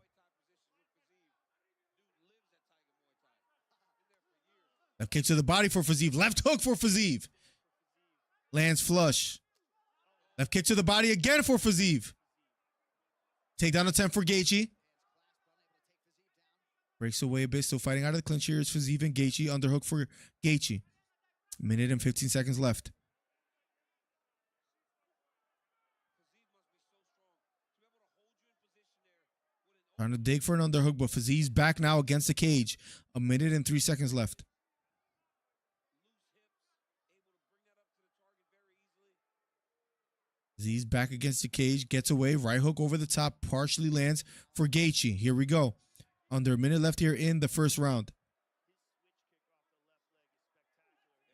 Left kick to the body for Fiziev. Left hook for Fiziev. Lands flush. Left kick to the body again for Fiziev. Takedown attempt for Gaethje. Breaks away a bit. Still fighting out of the clinch here is Fiziev and Gaethje. Underhook for Gaethje. Minute and 15 seconds left. Trying to dig for an underhook, but Fiziev's back now against the cage. A minute and 3 seconds left. Fiziev's back against the cage. Gets away. Right hook over the top. Partially lands for Gaethje. Here we go. Under a minute left here in the first round.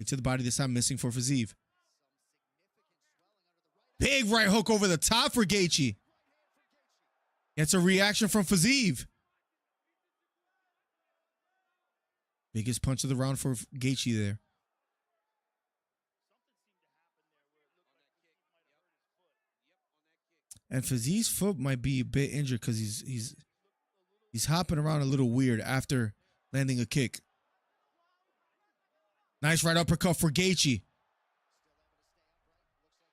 To the body this time, missing for Fiziev. Big right hook over the top for Gaethje. Gets a reaction from Fiziev. Biggest punch of the round for Gaethje there. And Fiziev's foot might be a bit injured because he's hopping around a little weird after landing a kick. Nice right uppercut for Gaethje.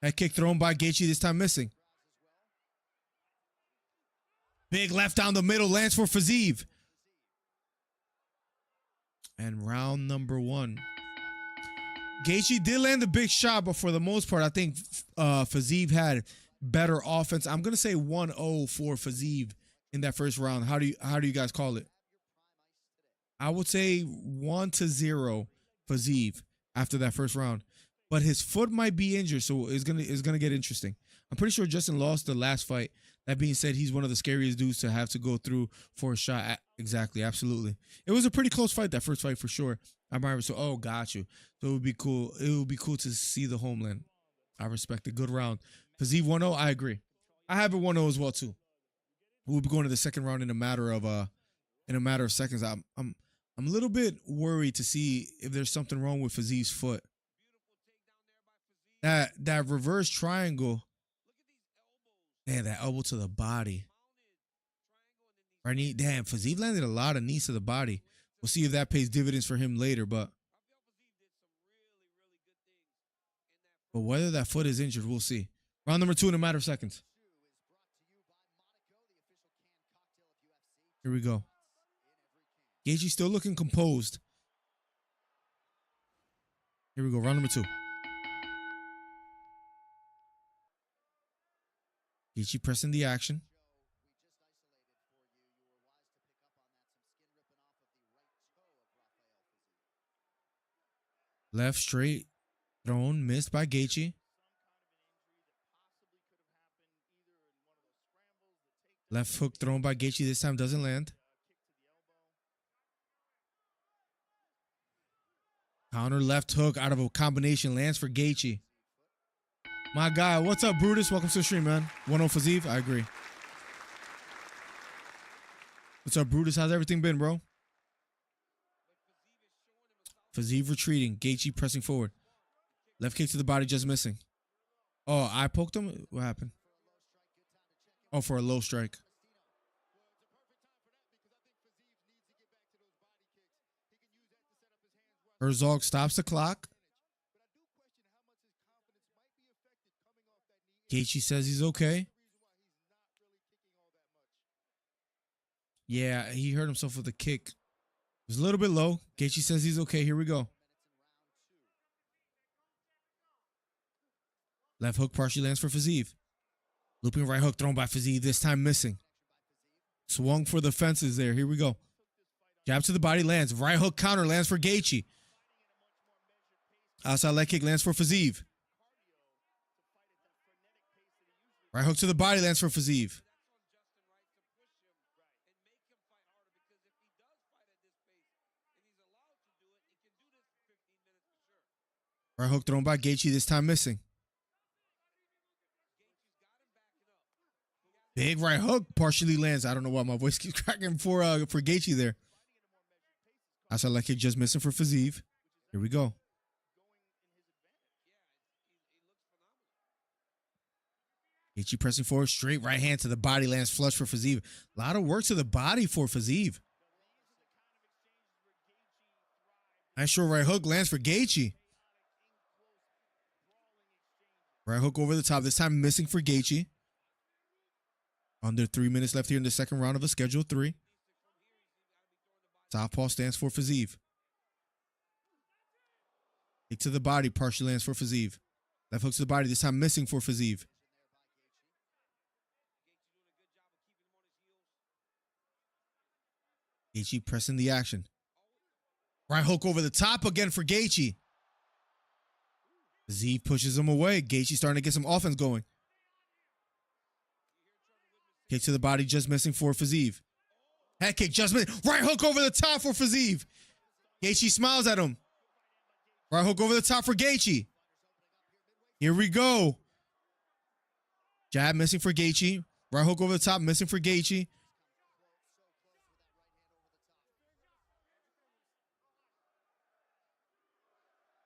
That kick thrown by Gaethje, this time missing. Big left down the middle, lands for Fiziev. And round number 1. Gaethje did land a big shot, but for the most part, I think Fiziev had better offense. I'm gonna say 1-0 for Fiziev in that first round. How do you guys call it? I would say 1-0 Fiziev after that first round. But his foot might be injured, so it's gonna get interesting. I'm pretty sure Justin lost the last fight. That being said, he's one of the scariest dudes to have to go through for a shot. Exactly, absolutely. It was a pretty close fight, that first fight for sure. I remember. So, oh, got you. So it would be cool. It would be cool to see the homeland. I respect it. Good round. Fiziev 1-0. I agree. I have it 1-0 as well too. We'll be going to the second round in a matter of seconds. I'm a little bit worried to see if there's something wrong with Fiziev's foot. That reverse triangle Man, that elbow to the body. Right knee. Damn, Fiziev landed a lot of knees to the body. We'll see if that pays dividends for him later, but whether that foot is injured, we'll see. Round number 2 in a matter of seconds. Here we go. Gaethje still looking composed. Here we go, round number 2. Gaethje pressing the action. Left straight thrown, missed by Gaethje. Left hook thrown by Gaethje, this time doesn't land. Counter left hook out of a combination, lands for Gaethje. My guy, what's up, Brutus? Welcome to the stream, man. 1-0 Fiziev, I agree. What's up, Brutus? How's everything been, bro? Fiziev retreating, Gaethje pressing forward. Left kick to the body, just missing. Oh, I poked him? What happened? Oh, for a low strike. Herzog stops the clock. Gaethje says he's okay. Yeah, he hurt himself with a kick. It was a little bit low. Gaethje says he's okay. Here we go. Left hook partially lands for Fiziev. Looping right hook thrown by Fiziev, this time missing. Swung for the fences there. Here we go. Jab to the body lands. Right hook counter lands for Gaethje. Outside leg kick lands for Fiziev. Right hook to the body lands for Fiziev. Right hook thrown by Gaethje, this time missing. Big right hook partially lands. I don't know why my voice keeps cracking for Gaethje there. Outside leg kick just missing for Fiziev. Here we go. Gaethje pressing forward, straight right hand to the body, lands flush for Fiziev. A lot of work to the body for Fiziev. Nice short right hook lands for Gaethje. Right hook over the top, this time missing for Gaethje. Under 3 minutes left here in the second round of a Schedule 3. Southpaw stands for Fiziev. Kick to the body, partially lands for Fiziev. Left hook to the body, this time missing for Fiziev. Gaethje pressing the action. Right hook over the top again for Gaethje. Fiziev pushes him away. Gaethje starting to get some offense going. Kick to the body, just missing for Fiziev. Head kick, just missing. Right hook over the top for Fiziev. Gaethje smiles at him. Right hook over the top for Gaethje. Here we go. Jab missing for Gaethje. Right hook over the top, missing for Gaethje.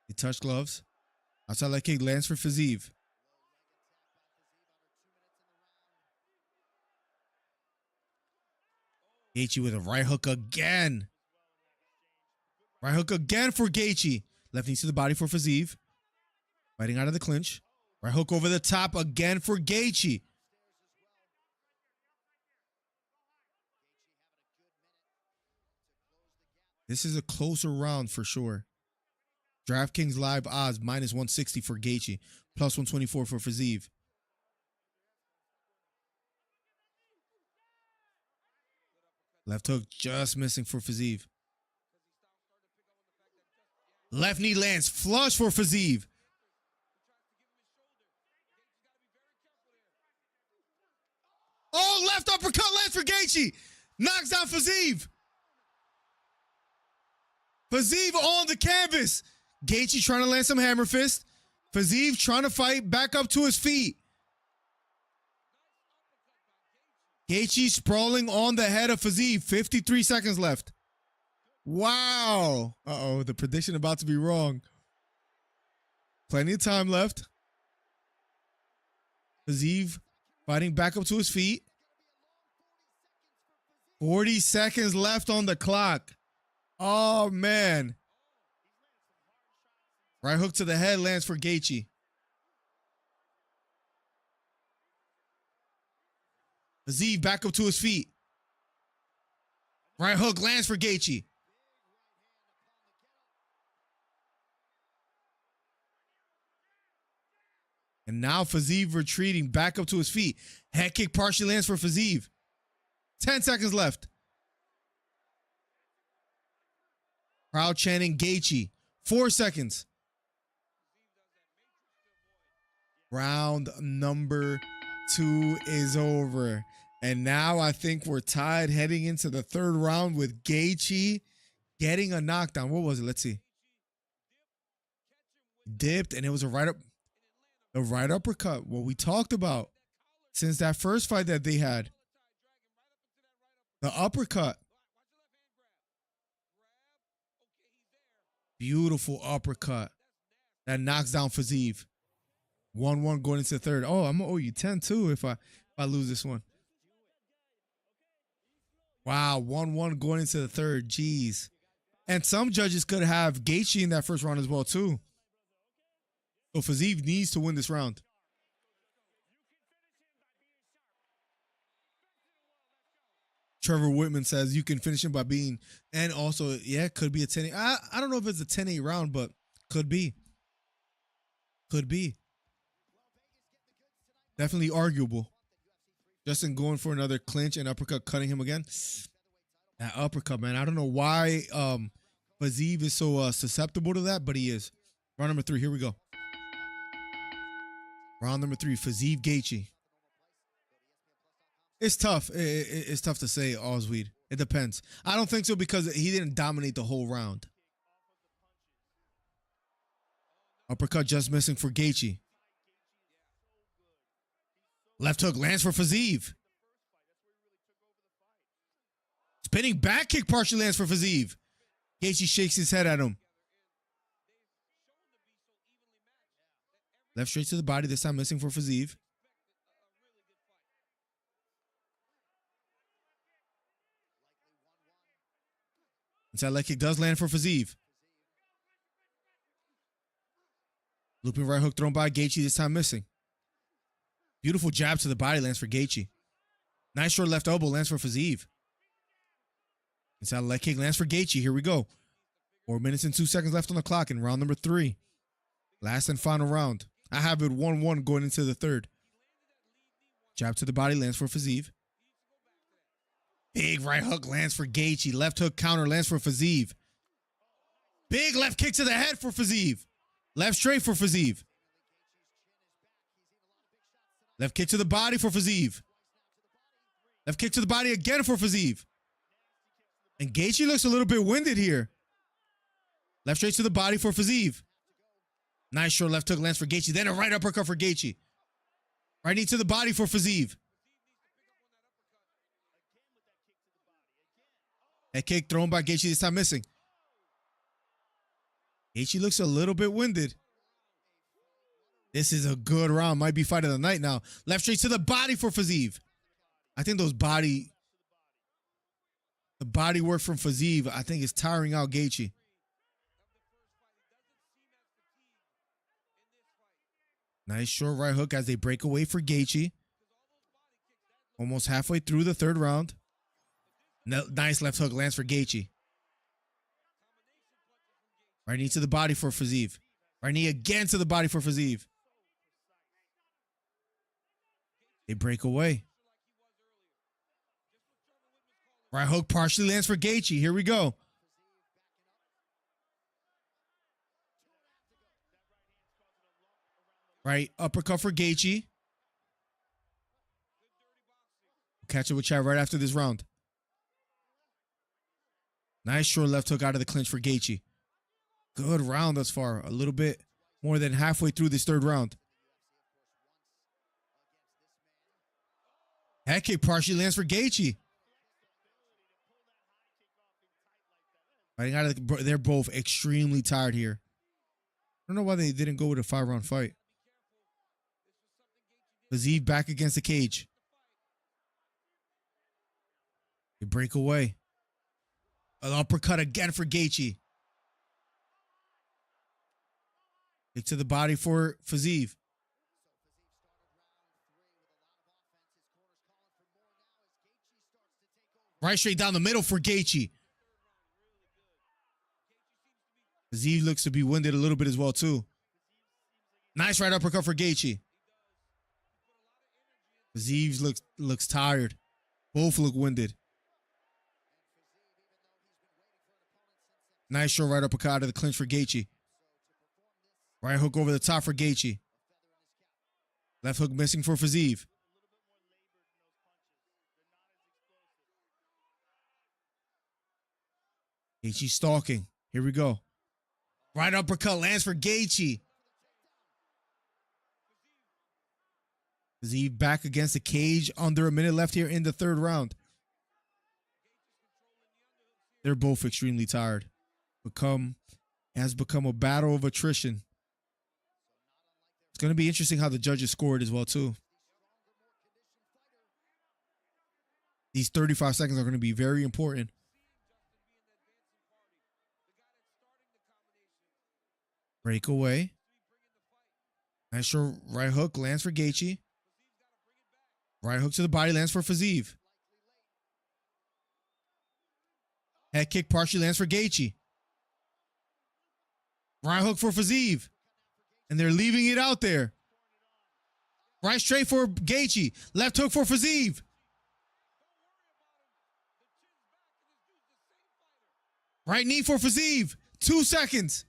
He touched gloves. Outside leg kick lands for Fiziev. Gaethje with a right hook again. Right hook again for Gaethje. Left knee to the body for Fiziev. Fighting out of the clinch. Right hook over the top again for Gaethje. This is a closer round for sure. DraftKings live odds -160 for Gaethje, +124 for Fiziev. Left hook just missing for Fiziev. Left knee lands flush for Fiziev. Oh, left uppercut lands for Gaethje. Knocks down Fiziev. Fiziev on the canvas. Gaethje trying to land some hammer fist. Fiziev trying to fight back up to his feet. Gaethje sprawling on the head of Fiziev. 53 seconds left. Wow. Uh-oh, the prediction about to be wrong. Plenty of time left. Fiziev Fighting back up to his feet. 40 seconds left on the clock. Oh, man. Right hook to the head lands for Gaethje. Fiziev back up to his feet. Right hook lands for Gaethje. And now Fiziev retreating back up to his feet. Head kick partially lands for Fiziev. 10 seconds left. Crowd chanting Gaethje. 4 seconds. Round number 2 is over. And now I think we're tied heading into the third round with Gaethje getting a knockdown. What was it? Let's see. Dipped, and it was a right uppercut. What we talked about since that first fight that they had. The uppercut. Beautiful uppercut. That knocks down Fiziev. 1-1 going into the third. Oh, I'm going to owe you 10 too if I lose this one. Wow, 1-1 going into the third. Jeez. And some judges could have Gaethje in that first round as well too. So Fiziev needs to win this round. Trevor Whitman says you can finish him by being, and also, yeah, it could be a 10-8. I don't know if it's a 10-8 round, but could be. Could be. Definitely arguable. Justin going for another clinch and uppercut, cutting him again. That uppercut, man. I don't know why Fiziev is so susceptible to that, but he is. Round number 3, here we go. Round number 3, Fiziev Gaethje. It's tough. It's tough to say, Osweed. It depends. I don't think so because he didn't dominate the whole round. Uppercut just missing for Gaethje. Left hook lands for Fiziev. Spinning back kick partially lands for Fiziev. Gaethje shakes his head at him. Left straight to the body, this time missing for Fiziev. Inside leg kick does land for Fiziev. Looping right hook thrown by Gaethje, this time missing. Beautiful jab to the body lands for Gaethje. Nice short left elbow lands for Fiziev. Inside leg kick lands for Gaethje. Here we go. 4 minutes and 2 seconds left on the clock in round number 3. Last and final round. I have it 1-1 going into the third. Jab to the body lands for Fiziev. Big right hook lands for Gaethje. Left hook counter lands for Fiziev. Big left kick to the head for Fiziev. Left straight for Fiziev. Left kick to the body for Fiziev. Left kick to the body again for Fiziev. And Gaethje looks a little bit winded here. Left straight to the body for Fiziev. Nice short left hook lands for Gaethje. Then a right uppercut for Gaethje. Right knee to the body for Fiziev. Head kick thrown by Gaethje, this time missing. Gaethje looks a little bit winded. This is a good round. Might be fight of the night now. Left straight to the body for Fiziev. I think the body work from Fiziev, I think is tiring out Gaethje. Nice short right hook as they break away for Gaethje. Almost halfway through the third round. Nice left hook lands for Gaethje. Right knee to the body for Fiziev. Right knee again to the body for Fiziev. They break away. Right hook partially lands for Gaethje. Here we go. Right uppercut for Gaethje. We'll catch up with chat right after this round. Nice short left hook out of the clinch for Gaethje. Good round thus far. A little bit more than halfway through this third round. Head kick partially lands for Gaethje. They're both extremely tired here. I don't know why they didn't go with a 5-round fight. Fiziev back against the cage. They break away. An uppercut again for Gaethje. Kick to the body for Fiziev. Right straight down the middle for Gaethje. Fiziev looks to be winded a little bit as well, too. Nice right uppercut for Gaethje. Fiziev looks tired. Both look winded. Nice short right uppercut out of the clinch for Gaethje. Right hook over the top for Gaethje. Left hook missing for Fiziev. Gaethje stalking. Here we go. Right uppercut lands for Gaethje. Fiziev back against the cage. Under a minute left here in the third round. They're both extremely tired. Has become a battle of attrition. It's going to be interesting how the judges scored as well, too. These 35 seconds are going to be very important. Breakaway. Nice short right hook lands for Gaethje. Right hook to the body lands for Fiziev. Head kick partially lands for Gaethje. Right hook for Fiziev. And they're leaving it out there. Right straight for Gaethje. Left hook for Fiziev. Right knee for Fiziev. 2 seconds.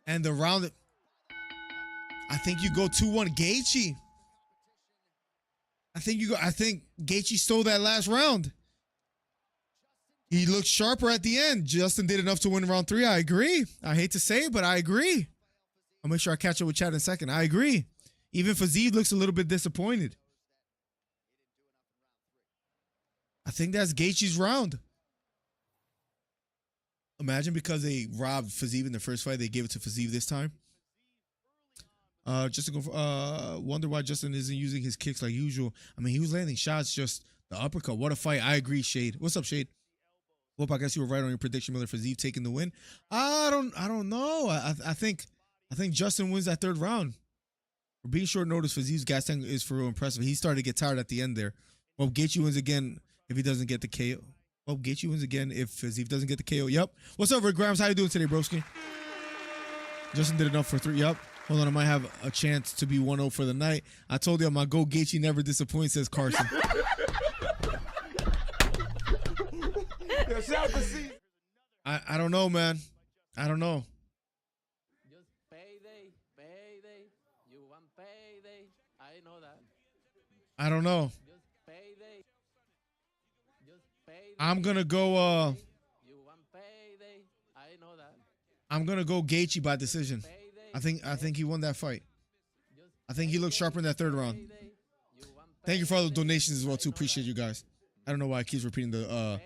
And the round, I think you go 2-1 Gaethje. I think Gaethje stole that last round. He looked sharper at the end. Justin did enough to win round 3. I agree. I hate to say it, but I agree. I'll make sure I catch up with Chad in a second. I agree. Even Fiziev looks a little bit disappointed. I think that's Gaethje's round. Imagine because they robbed Fiziev in the first fight, they gave it to Fiziev this time. Just to go for, wonder why Justin isn't using his kicks like usual. I mean, he was landing shots, just the uppercut. What a fight. I agree, Shade. What's up, Shade? Well, I guess you were right on your prediction, Miller. Fiziev taking the win. I don't know. I think Justin wins that third round. For being short notice, Fiziev's gas tank is for real impressive. He started to get tired at the end there. Well, Gaethje wins again if he doesn't get the KO. Well, Gaethje wins again if Fiziev doesn't get the KO. Yep. What's up, Rick Grimes? How you doing today, broski? Justin did enough for 3. Yep. Hold on, I might have a chance to be 1-0 for the night. I told you I'm my go Gaethje never disappoints, says Carson. I don't know, man. I don't know. Just payday. You want payday. I know that. I don't know. Just payday. I'm gonna go. You want payday. I know that. I'm gonna go Gaethje by decision. I think he won that fight. I think he looked sharper in that third round. Thank you for all the donations as well too. Appreciate you guys. I don't know why I keep repeating the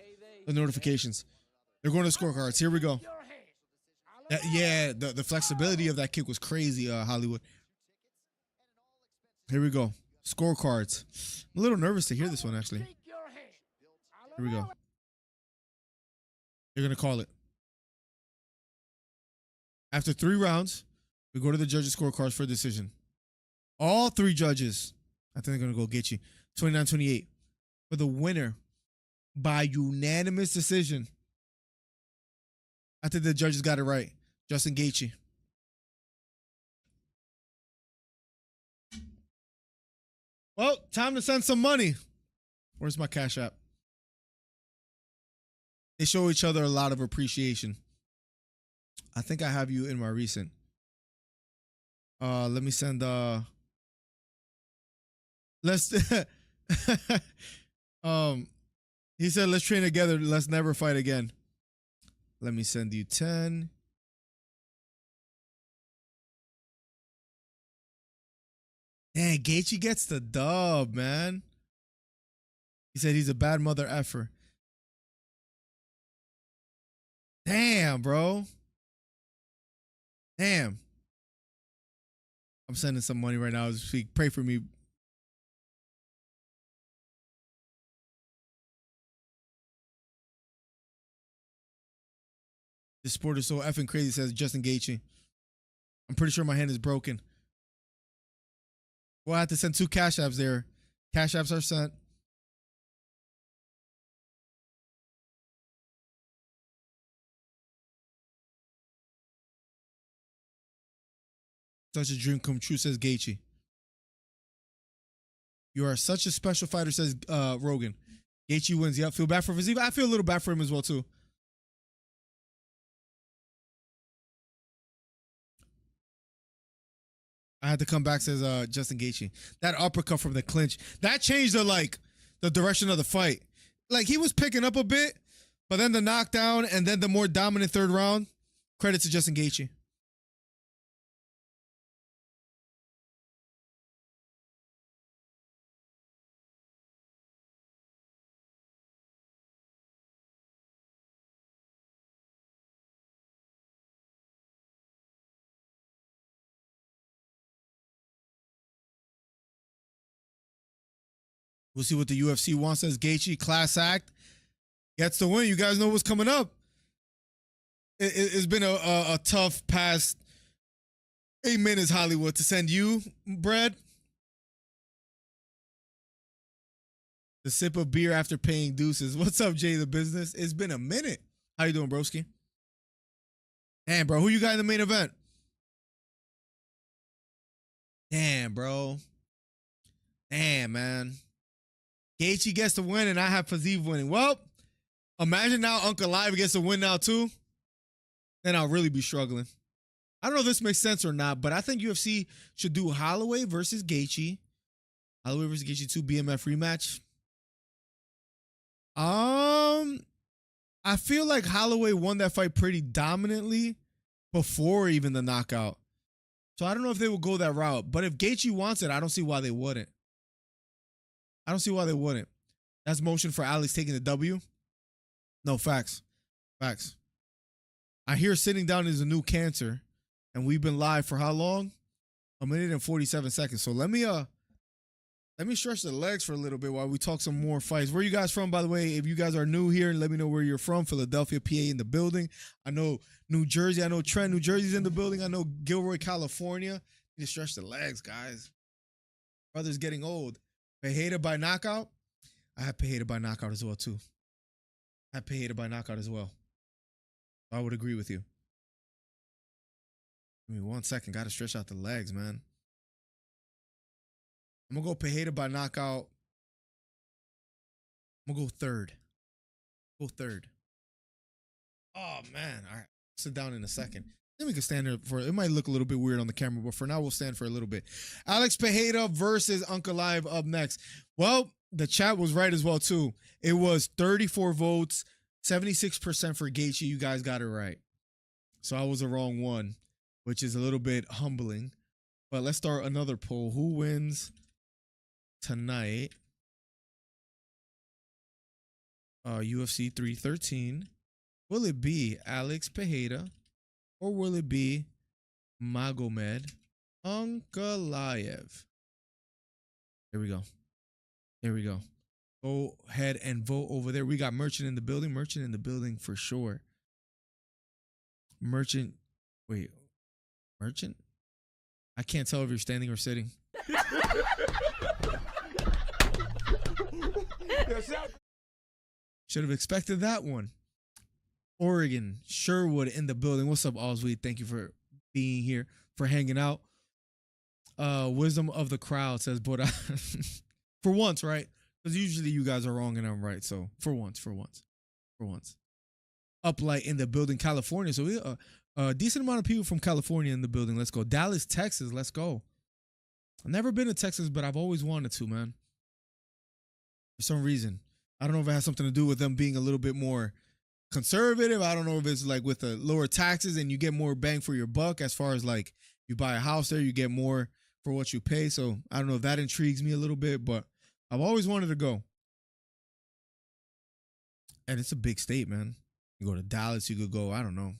notifications. They're going to scorecards. Here we go. Yeah, the flexibility of that kick was crazy, Hollywood. Here we go. Scorecards. I'm a little nervous to hear this one, actually. Here we go. You're going to call it. After 3 rounds, we go to the judges' scorecards for a decision. All 3 judges, I think they're going to go get you. 29-28. For the winner by unanimous decision. I think the judges got it right. Justin Gaethje. Well, time to send some money. Where's my Cash App? They show each other a lot of appreciation. I think I have you in my recent. Let me send let's he said let's train together, let's never fight again. Let me send you 10. Dang, Gaethje gets the dub, man. He said he's a bad mother effer. Damn, bro. Damn. I'm sending some money right now as we speak. Pray for me. This sport is so effing crazy, says Justin Gaethje. I'm pretty sure my hand is broken. We'll have to send 2 cash apps there. Cash apps are sent. Such a dream come true, says Gaethje. You are such a special fighter, says Rogan. Gaethje wins. Yep, feel bad for Fiziev. I feel a little bad for him as well, too. I had to come back, says Justin Gaethje. That uppercut from the clinch, that changed the direction of the fight. Like, he was picking up a bit, but then the knockdown and then the more dominant third round, credit to Justin Gaethje. We'll see what the UFC wants, says Gaethje. Class act. Gets the win. You guys know what's coming up. It's been a tough past 8 minutes, Hollywood, to send you, Brad, the sip of beer after paying deuces. What's up, Jay the Business? It's been a minute. How you doing, broski? Damn, bro. Who you got in the main event? Damn, bro. Damn, man. Gaethje gets the win, and I have Fiziev winning. Well, imagine now Ankalaev gets a win now, too. Then I'll really be struggling. I don't know if this makes sense or not, but I think UFC should do Holloway versus Gaethje. Holloway versus Gaethje 2 BMF rematch. I feel like Holloway won that fight pretty dominantly before even the knockout. So I don't know if they will go that route. But if Gaethje wants it, I don't see why they wouldn't. I don't see why they wouldn't. That's motion for Alex taking the W. No, facts. Facts. I hear sitting down is a new cancer. And we've been live for how long? 1 minute and 47 seconds. So let me stretch the legs for a little bit while we talk some more fights. Where are you guys from, by the way? If you guys are new here, let me know where you're from. Philadelphia, PA in the building. I know New Jersey. I know Trent, New Jersey's in the building. I know Gilroy, California. You need to stretch the legs, guys. Brother's getting old. Pereira by knockout? I have Pereira by knockout as well, too. I have Pereira by knockout as well. I would agree with you. Give me 1 second. Got to stretch out the legs, man. I'm going to go Pereira by knockout. I'm going to go third. Go third. Oh, man. All right. Sit down in a second. Then we can stand there for it. Might look a little bit weird on the camera, but for now, we'll stand for a little bit. Alex Pereira versus Ankalaev up next. Well, the chat was right as well, too. It was 34 votes, 76% for Gaethje. You guys got it right. So I was the wrong one, which is a little bit humbling. But let's start another poll. Who wins tonight? UFC 313. Will it be Alex Pereira? Or will it be Magomed Ankalaev? There we go. There we go. Go ahead and vote over there. We got Merchant in the building. Merchant in the building for sure. Merchant. Wait. Merchant? I can't tell if you're standing or sitting. Should have expected that one. Oregon, Sherwood in the building. What's up, Osweed? Thank you for being here, for hanging out. Wisdom of the crowd says, but for once, right? Because usually you guys are wrong and I'm right. So for once. Uplight in the building, California. So we a decent amount of people from California in the building. Let's go. Dallas, Texas. Let's go. I've never been to Texas, but I've always wanted to, man. For some reason. I don't know if it has something to do with them being a little bit more conservative. I don't know if it's like with the lower taxes and you get more bang for your buck as far as like you buy a house there, you get more for what you pay. So I don't know if that intrigues me a little bit, but I've always wanted to go. And it's a big state, man. You go to Dallas, you could go, I don't know.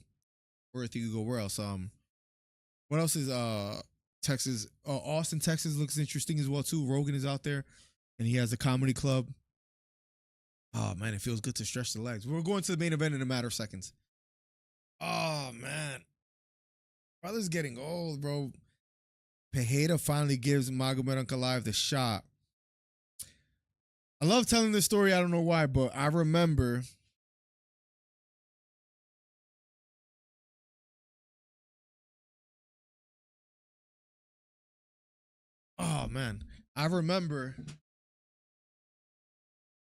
Worth, you could go where else? What else is Texas? Austin, Texas looks interesting as well too. Rogan is out there and he has a comedy club. Oh, man, it feels good to stretch the legs. We're going to the main event in a matter of seconds. Oh man, brother's getting old, bro. Pereira finally gives Magomed Ankalaev the shot. I love telling this story. I don't know why, but I remember oh man, I remember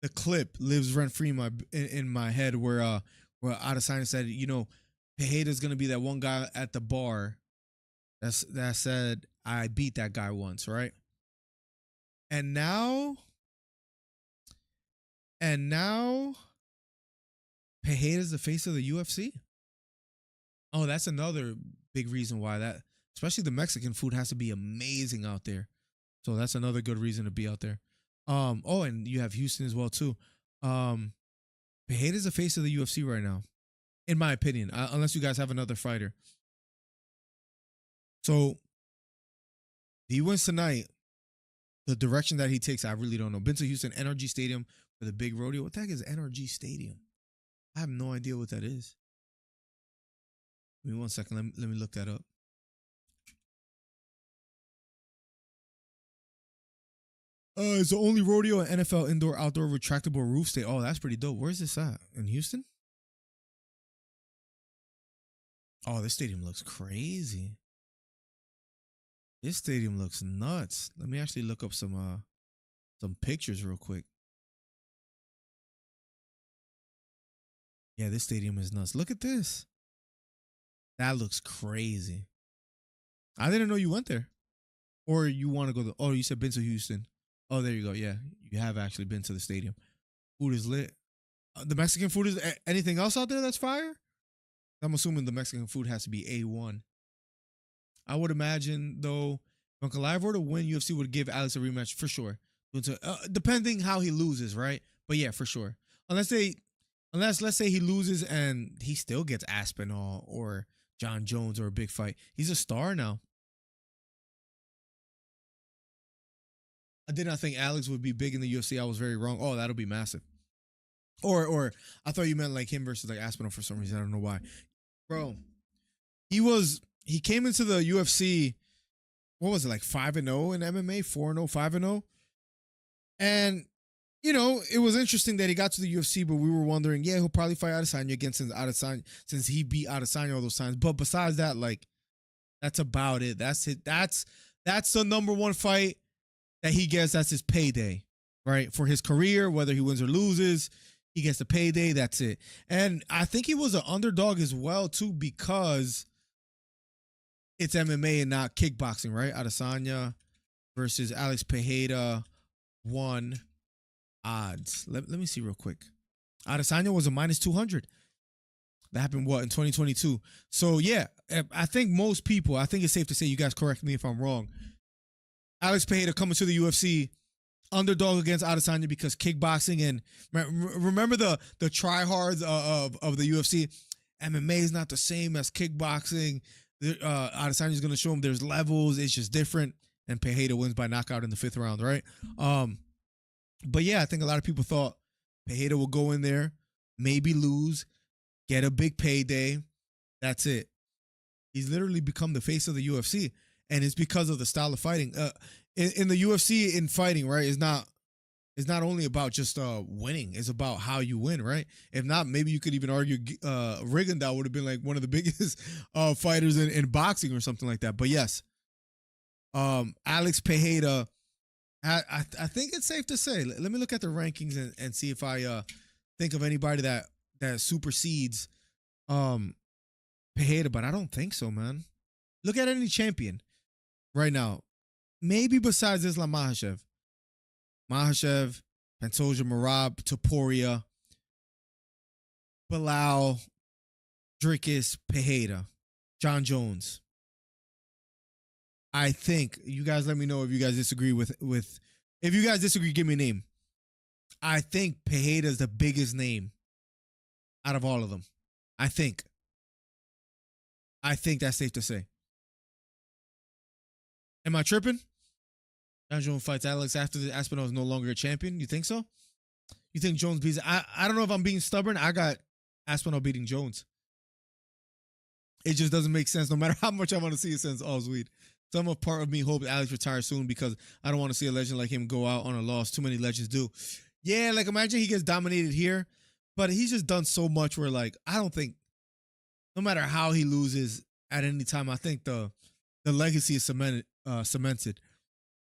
the clip lives rent free in my head where Adesanya said, you know, Pereira's gonna be that one guy at the bar that said I beat that guy once, right? And now Pereira's the face of the UFC. Oh, that's another big reason why that, especially the Mexican food has to be amazing out there. So that's another good reason to be out there. Oh, and you have Houston as well too. Pereira's the face of the UFC right now, in my opinion, unless you guys have another fighter. So if he wins tonight, the direction that he takes, I really don't know. Been to Houston, NRG Stadium for the big rodeo. What the heck is NRG Stadium? I have no idea what that is. Give me 1 second. Let me look that up. It's the only rodeo and NFL indoor-outdoor retractable roof stay. Oh, that's pretty dope. Where's this at? In Houston? Oh, this stadium looks crazy. This stadium looks nuts. Let me actually look up some pictures real quick. Yeah, this stadium is nuts. Look at this. That looks crazy. I didn't know you went there. Or you want to go to, oh, you said been to Houston. Oh, there you go. Yeah, you have actually been to the stadium. Food is lit. The Mexican food is, anything else out there that's fire? I'm assuming the Mexican food has to be A1. I would imagine, though, if Ankalaev were to win, UFC would give Alex a rematch for sure. Depending how he loses, right? But yeah, for sure. Unless let's say he loses and he still gets Aspinall or John Jones or a big fight. He's a star now. I did not think Alex would be big in the UFC. I was very wrong. Oh, that'll be massive. Or I thought you meant like him versus like Aspinall for some reason. I don't know why. Bro, he came into the UFC, what was it, like 5-0 in MMA, 4-0, 5-0. And, you know, it was interesting that he got to the UFC, but we were wondering, yeah, he'll probably fight Adesanya again since he beat Adesanya all those times. But besides that, like, that's about it. That's it. That's the number one fight that he gets. That's his payday, right? For his career, whether he wins or loses, he gets the payday. That's it. And I think he was an underdog as well, too, because it's MMA and not kickboxing, right? Adesanya versus Alex Pereira, 1 odds. Let me see real quick. Adesanya was a minus 200. That happened, what, in 2022? So, yeah, I think most people, I think it's safe to say, you guys correct me if I'm wrong, Alex Pereira coming to the UFC, underdog against Adesanya because kickboxing, and remember the tryhards of the UFC, MMA is not the same as kickboxing. Adesanya is going to show him there's levels. It's just different. And Pereira wins by knockout in the 5th round, right? But yeah, I think a lot of people thought Pereira will go in there, maybe lose, get a big payday. That's it. He's literally become the face of the UFC. And it's because of the style of fighting. In the UFC, in fighting, right, it's not only about just winning. It's about how you win, right? If not, maybe you could even argue Rigondeaux would have been like one of the biggest fighters in boxing or something like that. But yes, Alex Pereira, I think it's safe to say. Let me look at the rankings and see if I think of anybody that supersedes Pereira, but I don't think so, man. Look at any champion right now. Maybe besides Islam Makhachev, Pantoja, Merab, Topuria, Bilal, Dricus, Pereira, John Jones. I think, you guys let me know if you guys disagree with if you guys disagree, give me a name. I think Pereira is the biggest name out of all of them. I think that's safe to say. Am I tripping? John Jones fights Alex after the Aspinall is no longer a champion. You think so? You think Jones beats? I don't know if I'm being stubborn. I got Aspinall beating Jones. it just doesn't make sense. No matter how much I want to see it, since weed. Some of part of me hopes Alex retires soon because I don't want to see a legend like him go out on a loss. Too many legends do. Yeah, like imagine he gets dominated here, but he's just done so much where like I don't think, no matter how he loses at any time, I think the legacy is cemented.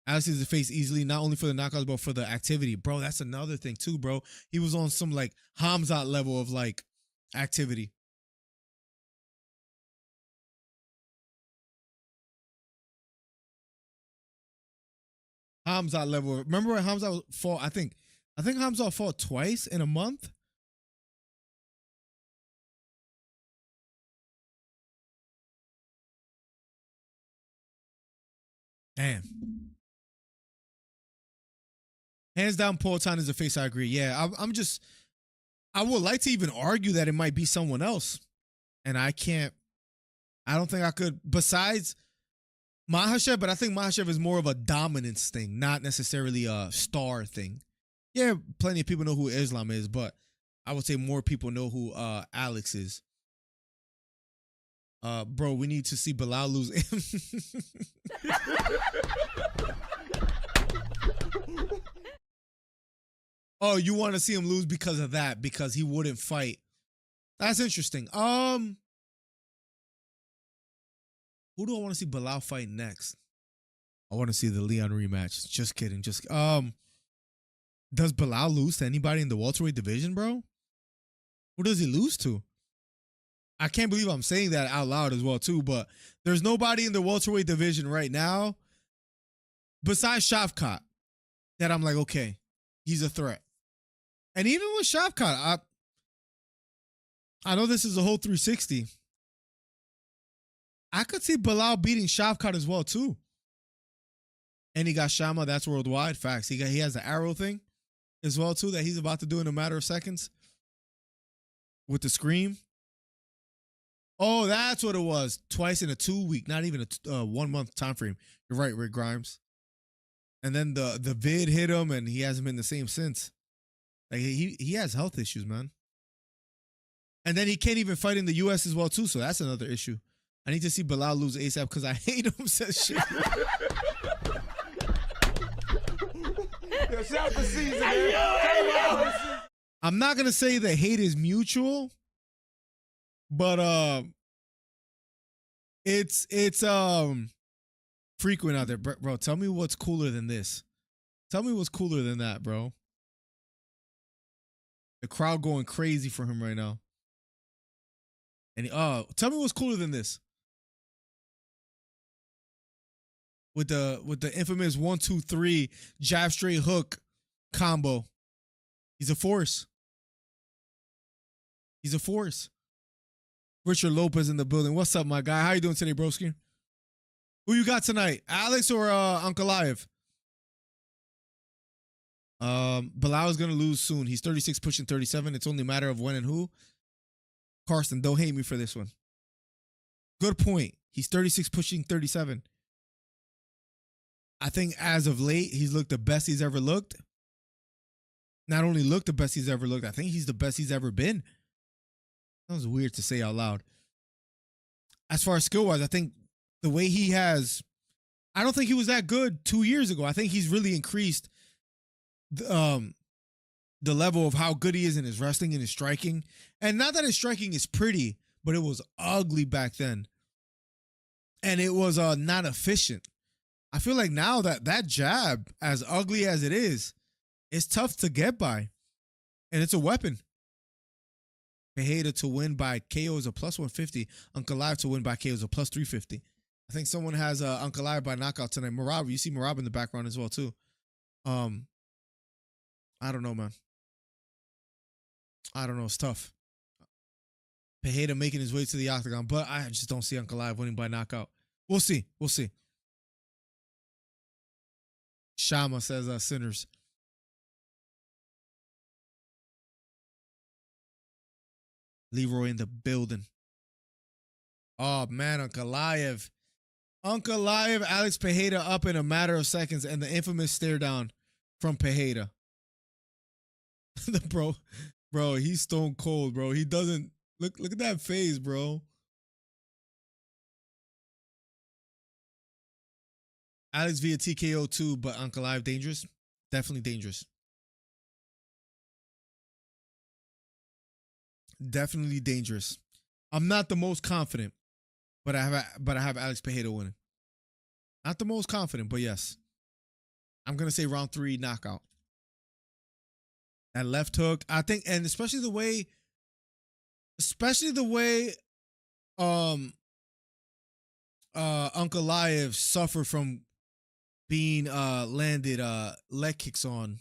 Alex is the face easily, not only for the knockouts but for the activity, bro. That's another thing too, bro. He was on some like Hamzat level of like activity. Hamzat level. Remember when Hamzat fought? I think Hamzat fought twice in a month. Damn. Hands down, Poatan is the face. I agree. Yeah, I would like to even argue that it might be someone else, and I don't think I could. Besides Makhachev, but I think Makhachev is more of a dominance thing, not necessarily a star thing. Yeah, plenty of people know who Islam is, but I would say more people know who Alex is. Bro, we need to see Bilal lose. Oh, you want to see him lose because of that, because he wouldn't fight. That's interesting. Who do I want to see Bilal fight next? I want to see the Leon rematch. Just kidding. Does Bilal lose to anybody in the welterweight division, bro? Who does he lose to? I can't believe I'm saying that out loud as well, too, but there's nobody in the welterweight division right now besides Shavkat that I'm like, okay, he's a threat. And even with Shavkat, I know this is a whole 360. I could see Bilal beating Shavkat as well, too. And he got Shama, that's worldwide. Facts. He has the arrow thing as well, too, that he's about to do in a matter of seconds with the scream. Oh, that's what it was. Twice in a 2-week, not even a 1 month time frame. You're right, Rick Grimes. And then the vid hit him, and he hasn't been the same since. Like he has health issues, man. And then he can't even fight in the U.S. as well, too. So that's another issue. I need to see Bilal lose ASAP because I hate him. Says shit. Yo, shout out to Caesar, man. I'm not gonna say the hate is mutual, but it's frequent out there, bro. Tell me what's cooler than this. Tell me what's cooler than that, bro. The crowd going crazy for him right now. And tell me what's cooler than this. With the infamous 1-2-3 jab straight hook combo. He's a force. He's a force. Richard Lopez in the building. What's up, my guy? How you doing today, broski? Who you got tonight? Alex or Ankalaev? Bilal is gonna lose soon. He's 36 pushing 37. It's only a matter of when and who. Carson, don't hate me for this one. Good point. He's 36 pushing 37. I think as of late, he's looked the best he's ever looked. Not only looked the best he's ever looked, I think he's the best he's ever been. That was weird to say out loud. As far as skill-wise, I think the way he has, I don't think he was that good 2 years ago. I think he's really increased the level of how good he is in his wrestling and his striking. And not that his striking is pretty, but it was ugly back then. And it was not efficient. I feel like now that jab, as ugly as it is, it's tough to get by. And it's a weapon. Pereira to win by KO is a plus 150. Ankalaev to win by KO is a plus 350. I think someone has Ankalaev by knockout tonight. Marab, you see Marab in the background as well, too. I don't know, man. I don't know. It's tough. Pereira making his way to the octagon, but I just don't see Ankalaev winning by knockout. We'll see. We'll see. Shama says sinners. Leroy in the building. Oh, man, Ankalaev. Ankalaev, Alex Pereira up in a matter of seconds, and the infamous stare down from Pereira. Bro, he's stone cold, bro. He doesn't look at that face, bro. Alex via TKO too, but Ankalaev dangerous. Definitely dangerous. Definitely dangerous. I'm not the most confident, but I have Alex Pereira winning. Not the most confident, but yes. I'm gonna say round 3 knockout. That left hook, I think, and especially the way Ankalaev suffered from being landed leg kicks on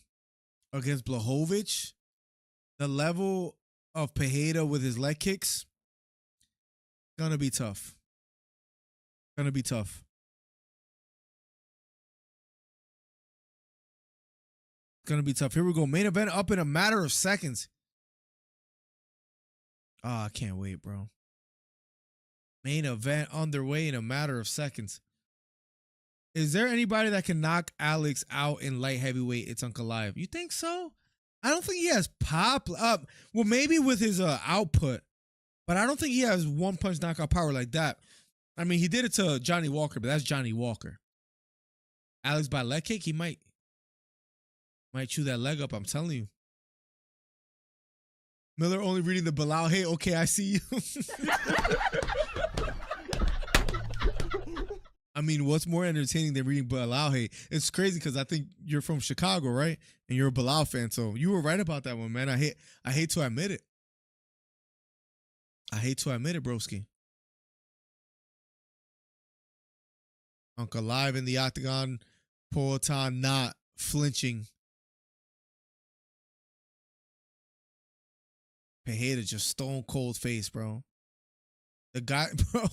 against Blachowicz. The level of Pereira with his leg kicks gonna be tough. Gonna be tough. Gonna be tough. Here we go. Main event up in a matter of seconds. Oh, I can't wait, bro. Main event underway in a matter of seconds. Is there anybody that can knock Alex out in light heavyweight? It's Ankalaev. You think so? I don't think he has pop up. Well, maybe with his output, but I don't think he has one punch knockout power like that. I mean, he did it to Johnny Walker, but that's Johnny Walker. Alex by leg kick, he might chew that leg up. I'm telling you. Miller only reading the Bilal. Hey, okay, I see you. I mean, what's more entertaining than reading Bilal? Hey, it's crazy because I think you're from Chicago, right? And you're a Bilal fan, so you were right about that one, man. I hate to admit it. I hate to admit it, broski. Ankalaev in the octagon, Poatan not flinching. Pereira just stone cold face, bro. The guy, bro,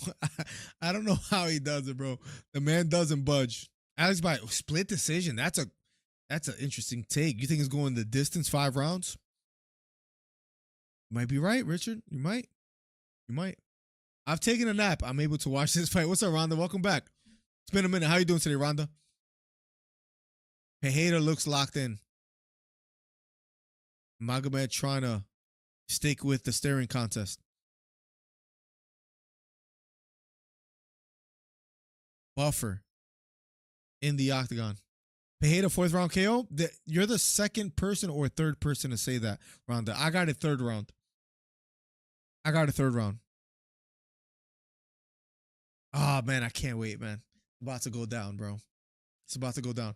I don't know how he does it, bro. The man doesn't budge. Alex by split decision. That's an interesting take. You think it's going the distance, 5 rounds? You might be right, Richard. You might. I've taken a nap. I'm able to watch this fight. What's up, Rhonda? Welcome back. It's been a minute. How you doing today, Rhonda? Pereira looks locked in. Magomed trying to stick with the staring contest. Buffer in the octagon. Pereira 4th round KO. You're the second person or third person to say that, Rhonda. I got a third round. Oh, man, I can't wait, man. It's about to go down, bro. It's about to go down.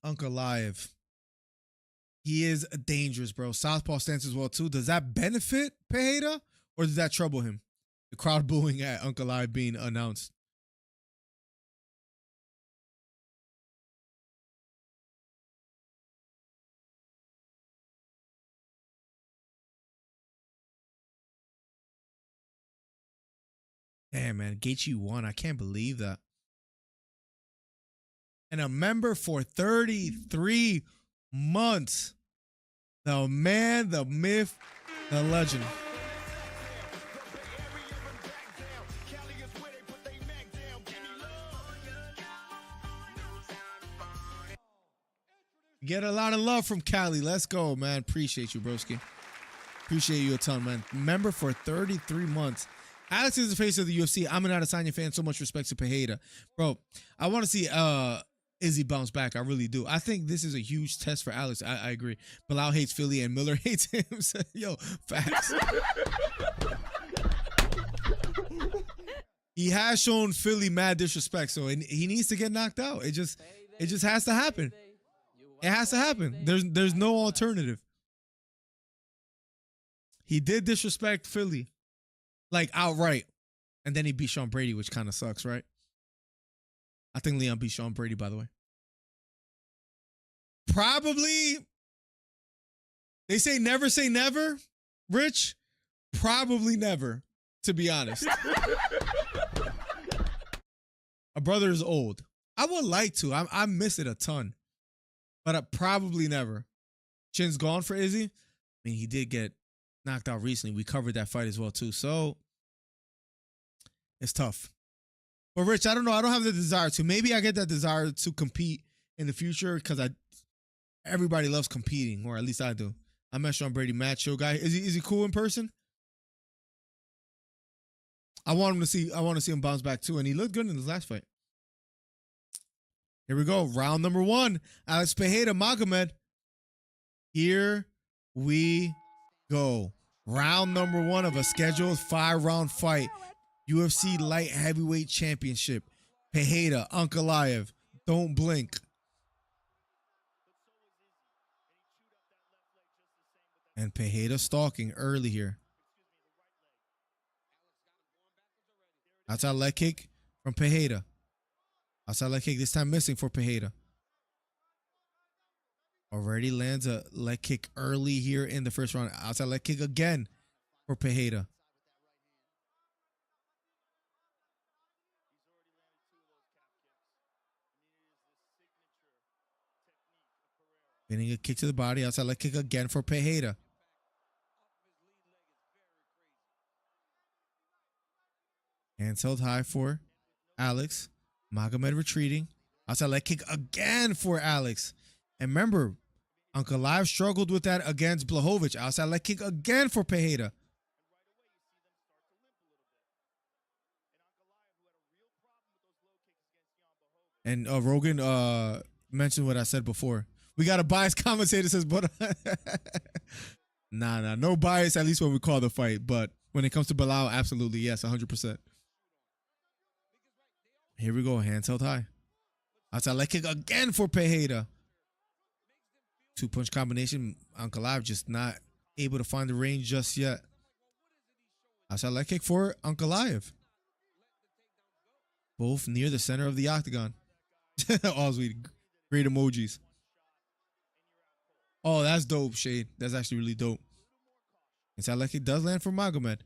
Ankalaev. He is dangerous, bro. Southpaw stance as well, too. Does that benefit Pereira or does that trouble him? The crowd booing at Ankalaev being announced. Damn, man. Gaethje won. I can't believe that. And a member for 33 months. The man, the myth, the legend. Get a lot of love from Cali. Let's go, man. Appreciate you, broski. Appreciate you a ton, man. Member for 33 months. Alex is the face of the UFC. I'm an Adesanya fan. So much respect to Pereira. Bro, I want to see Izzy bounce back. I really do. I think this is a huge test for Alex. I agree. Bilal hates Philly and Miller hates him. Yo, facts. He has shown Philly mad disrespect, so he needs to get knocked out. It just has to happen. It has to happen. There's no alternative. He did disrespect Philly, like outright, and then he beat Sean Brady, which kind of sucks, right? I think Leon beat Sean Brady, by the way. Probably. They say never, Rich. Probably never, to be honest. A brother is old. I would like to. I miss it a ton. But probably never. Chin's gone for Izzy. I mean, he did get knocked out recently. We covered that fight as well, too. So, it's tough. But, Rich, I don't know. I don't have the desire to. Maybe I get that desire to compete in the future because everybody loves competing, or at least I do. I met Sean Brady, Matt Show guy. Is he cool in person? I want to see him bounce back too, and he looked good in his last fight. Here we go. Round number 1. Alex Pereira, Magomed. Here we go. Round number 1 of a scheduled 5-round fight. UFC Light Heavyweight Championship. Pereira, Ankalaev. Don't blink. And Pereira stalking early here. Outside leg kick from Pereira. Outside leg kick, this time missing for Pereira. Already lands a leg kick early here in the first round. Outside leg kick again for Pereira. Getting a kick to the body. Outside leg kick again for Pereira. Hands held high for Alex. Magomed retreating. Outside leg kick again for Alex. And remember, Ankalaev struggled with that against Blachowicz. Outside leg kick again for Pereira. And Rogan mentioned what I said before. We got a biased commentator says, but nah, no bias, at least when we call the fight. But when it comes to Bilal, absolutely, yes, 100%. Here we go, hands held high. Outside leg kick again for Pereira. 2-punch combination. Ankalaev just not able to find the range just yet. Outside leg kick for Ankalaev. Both near the center of the octagon. All sweet. Great emojis. Oh, that's dope, Shade. That's actually really dope. Inside leg kick does land for Magomed.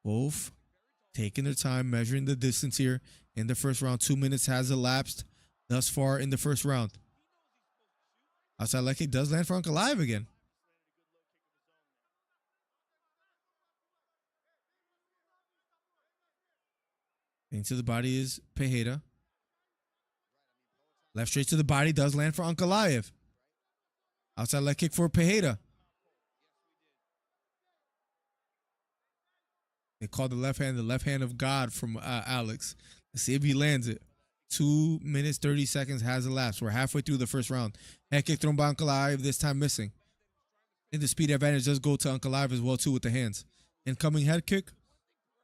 Both taking their time, measuring the distance here in the first round. 2 minutes has elapsed thus far in the first round. Outside leg kick does land for Ankalaev again. Into the body is Pereira. Left straight to the body does land for Ankalaev. Outside leg kick for Pereira. They call the left hand of God from Alex. Let's see if he lands it. 2 minutes, 30 seconds has elapsed. We're halfway through the first round. Head kick thrown by Ankalaev, this time missing. And the speed advantage does go to Ankalaev as well, too, with the hands. Incoming head kick.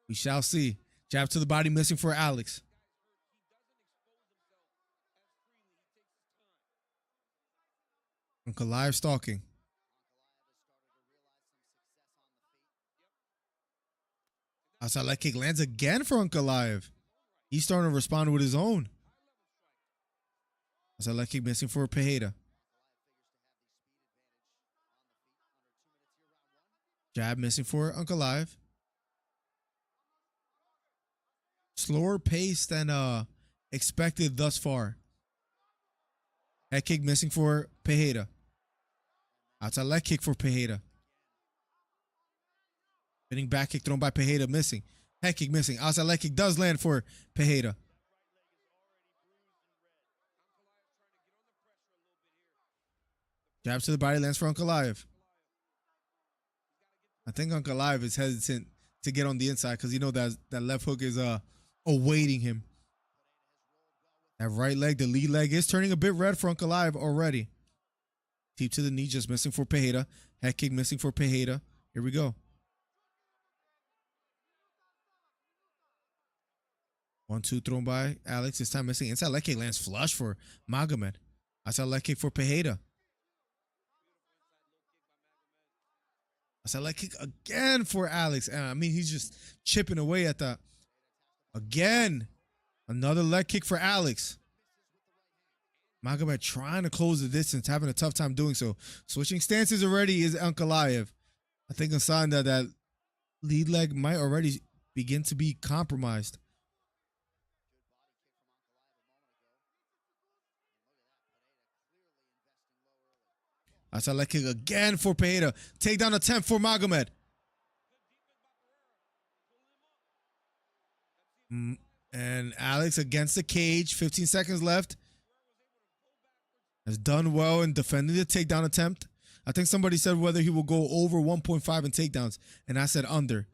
We shall see. Jab to the body, missing for Alex. Ankalaev stalking. Outside leg kick lands again for Ankalaev. He's starting to respond with his own. Outside leg kick missing for Pereira. Jab missing for Ankalaev. Slower pace than expected thus far. Head kick missing for Pereira. Outside leg kick for Pereira. Spinning back kick thrown by Pereira, missing. Head kick missing. Outside leg kick does land for Pereira. Jab to the body, lands for Ankalaev. I think Ankalaev is hesitant to get on the inside because you know that left hook is awaiting him. That right leg, the lead leg, is turning a bit red for Ankalaev already. Deep to the knee, just missing for Pereira. Head kick missing for Pereira. Here we go. 1-2 thrown by Alex. This time missing. Inside leg kick lands flush for Magomed. Outside leg kick for Pereira. Outside leg kick again for Alex. And I mean, he's just chipping away at that. Again. Another leg kick for Alex. Magomed trying to close the distance, having a tough time doing so. Switching stances already is Ankalaev. I think a sign that that lead leg might already begin to be compromised. Outside leg kick again for Pereira. Takedown attempt for Magomed. And Alex against the cage. 15 seconds left. Has done well in defending the takedown attempt. I think somebody said whether he will go over 1.5 in takedowns, and I said under.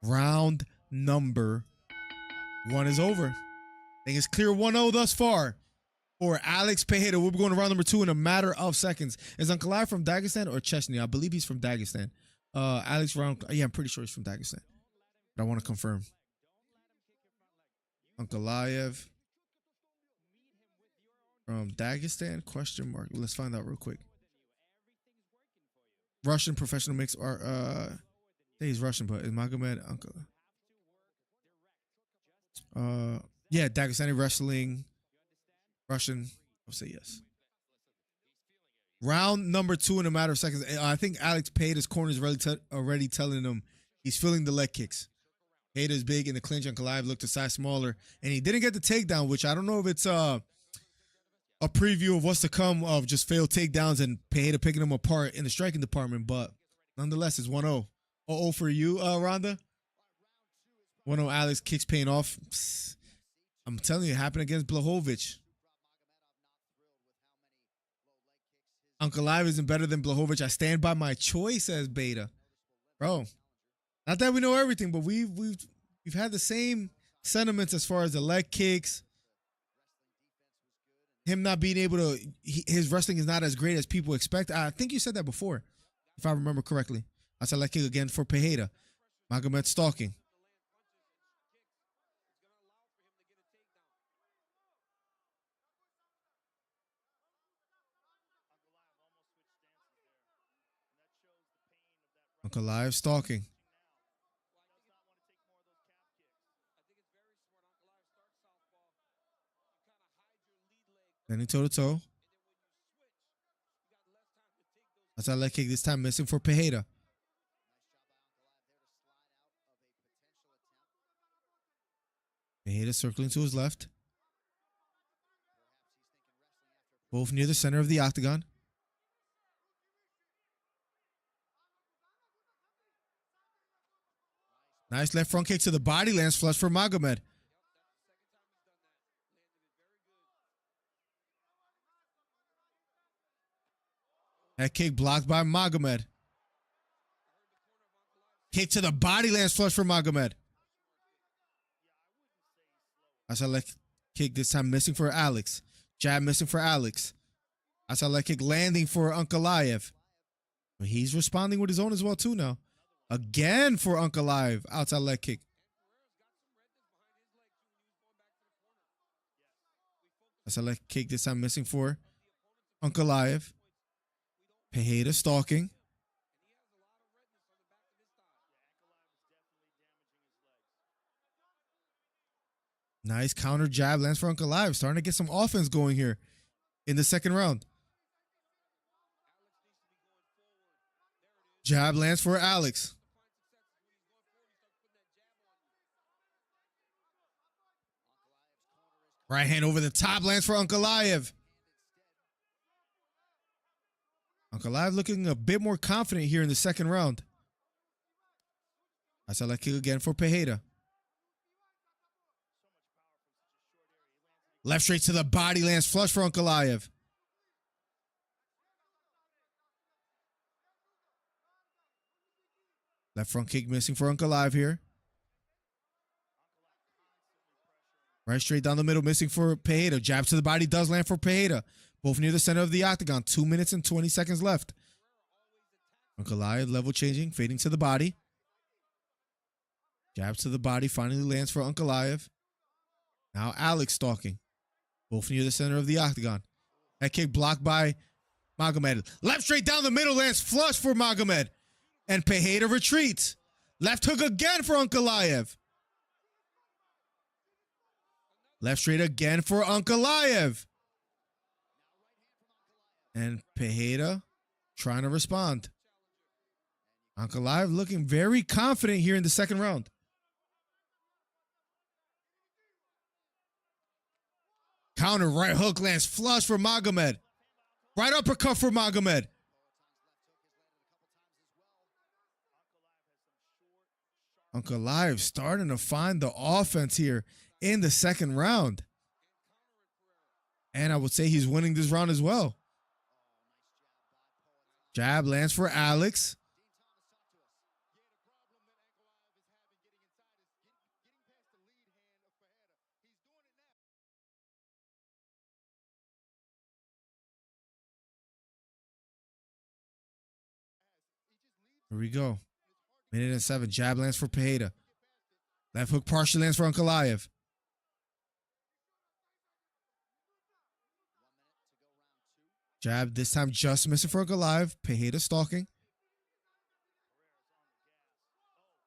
Round number 1 is over. I think it's clear 1-0 thus far for Alex Pereira. We'll be going to round number 2 in a matter of seconds. Is Ankalaev from Dagestan or Chechnya? I believe he's from Dagestan. Alex round, yeah, I'm pretty sure he's from Dagestan, but I want to confirm. Ankalaev from Dagestan? Question mark. Let's find out real quick. Russian professional mix are I think he's Russian, but is Magomed yeah, Dagestani wrestling. Russian. I'll say yes. Round number 2 in a matter of seconds. I think Alex Pereira's corner is already telling him he's feeling the leg kicks. Pereira is big in the clinch. Ankalaev looked a size smaller, and he didn't get the takedown, which I don't know if it's a preview of what's to come of just failed takedowns and Pereira picking him apart in the striking department. But nonetheless, it's 1-0. 0-0 for you, Rhonda. 1-0 Alex kicks paying off. Psst. I'm telling you, it happened against Blachowicz. Ankalaev isn't better than Blachowicz. I stand by my choice, says Beta. Bro, not that we know everything, but we've had the same sentiments as far as the leg kicks. Him not being able to, his wrestling is not as great as people expect. I think you said that before, if I remember correctly. I said leg kick again for Pereira. Magomed stalking. Ankalaev stalking. Standing toe to toe. That's a leg kick this time, missing for Pereira. Pereira circling to his left. Both near the center of the octagon. Nice left front kick to the body, lands flush for Magomed. That kick blocked by Magomed. Kick to the body, lands flush for Magomed. That's a leg kick this time, missing for Alex. Jab missing for Alex. That's a leg kick landing for Ankalaev. But he's responding with his own as well too now. Again for Ankalaev, outside leg kick. That's a leg kick this time, missing for Ankalaev. Pereira stalking. Nice counter jab lands for Ankalaev. Starting to get some offense going here in the second round. Jab lands for Alex. Right hand over the top lands for Ankalaev. Ankalaev looking a bit more confident here in the second round. That's a leg kick again for Pereira. Left straight to the body, lands flush for Ankalaev. Left front kick missing for Ankalaev here. Right straight down the middle, missing for Pereira. Jab to the body does land for Pereira. Both near the center of the octagon. 2 minutes and 20 seconds left. Ankalaev level changing, fading to the body. Jab to the body, finally lands for Ankalaev. Now Alex stalking. Both near the center of the octagon. That kick blocked by Magomed. Left straight down the middle, lands flush for Magomed. And Pereira retreats. Left hook again for Ankalaev. Left straight again for Ankalaev. And Pereira trying to respond. Ankalaev looking very confident here in the second round. Counter right hook lands flush for Magomed. Right uppercut for Magomed. Ankalaev starting to find the offense here in the second round. And I would say he's winning this round as well. Jab lands for Alex. Here we go. Minute and 7. Jab lands for Pereira. Left hook partially lands for Ankalaev. Jab this time just missing for Ankalaev. Pereira stalking.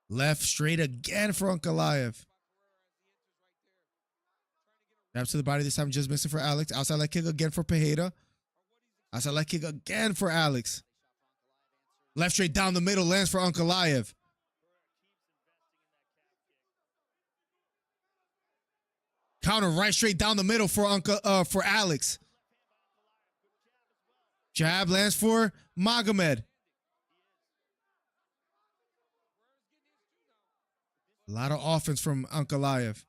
Left straight again for Ankalaev. Jab to the body this time just missing for Alex. Outside leg kick again for Pereira. Outside leg kick again for Alex. Left straight down the middle lands for Ankalaev. Counter right straight down the middle for Alex. Jab lands for Magomed. A lot of offense from Ankalaev.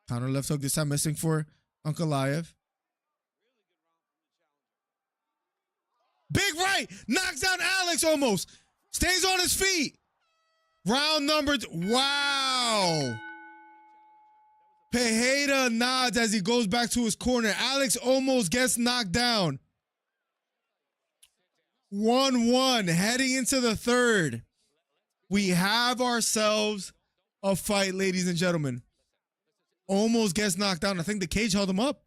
Counter left hook this time missing for Ankalaev. Big right, knocks down Alex almost. Stays on his feet. Round number, wow. Pereira nods as he goes back to his corner. Alex almost gets knocked down. 1-1 heading into the third. We have ourselves a fight, ladies and gentlemen. Almost gets knocked down. I think the cage held him up.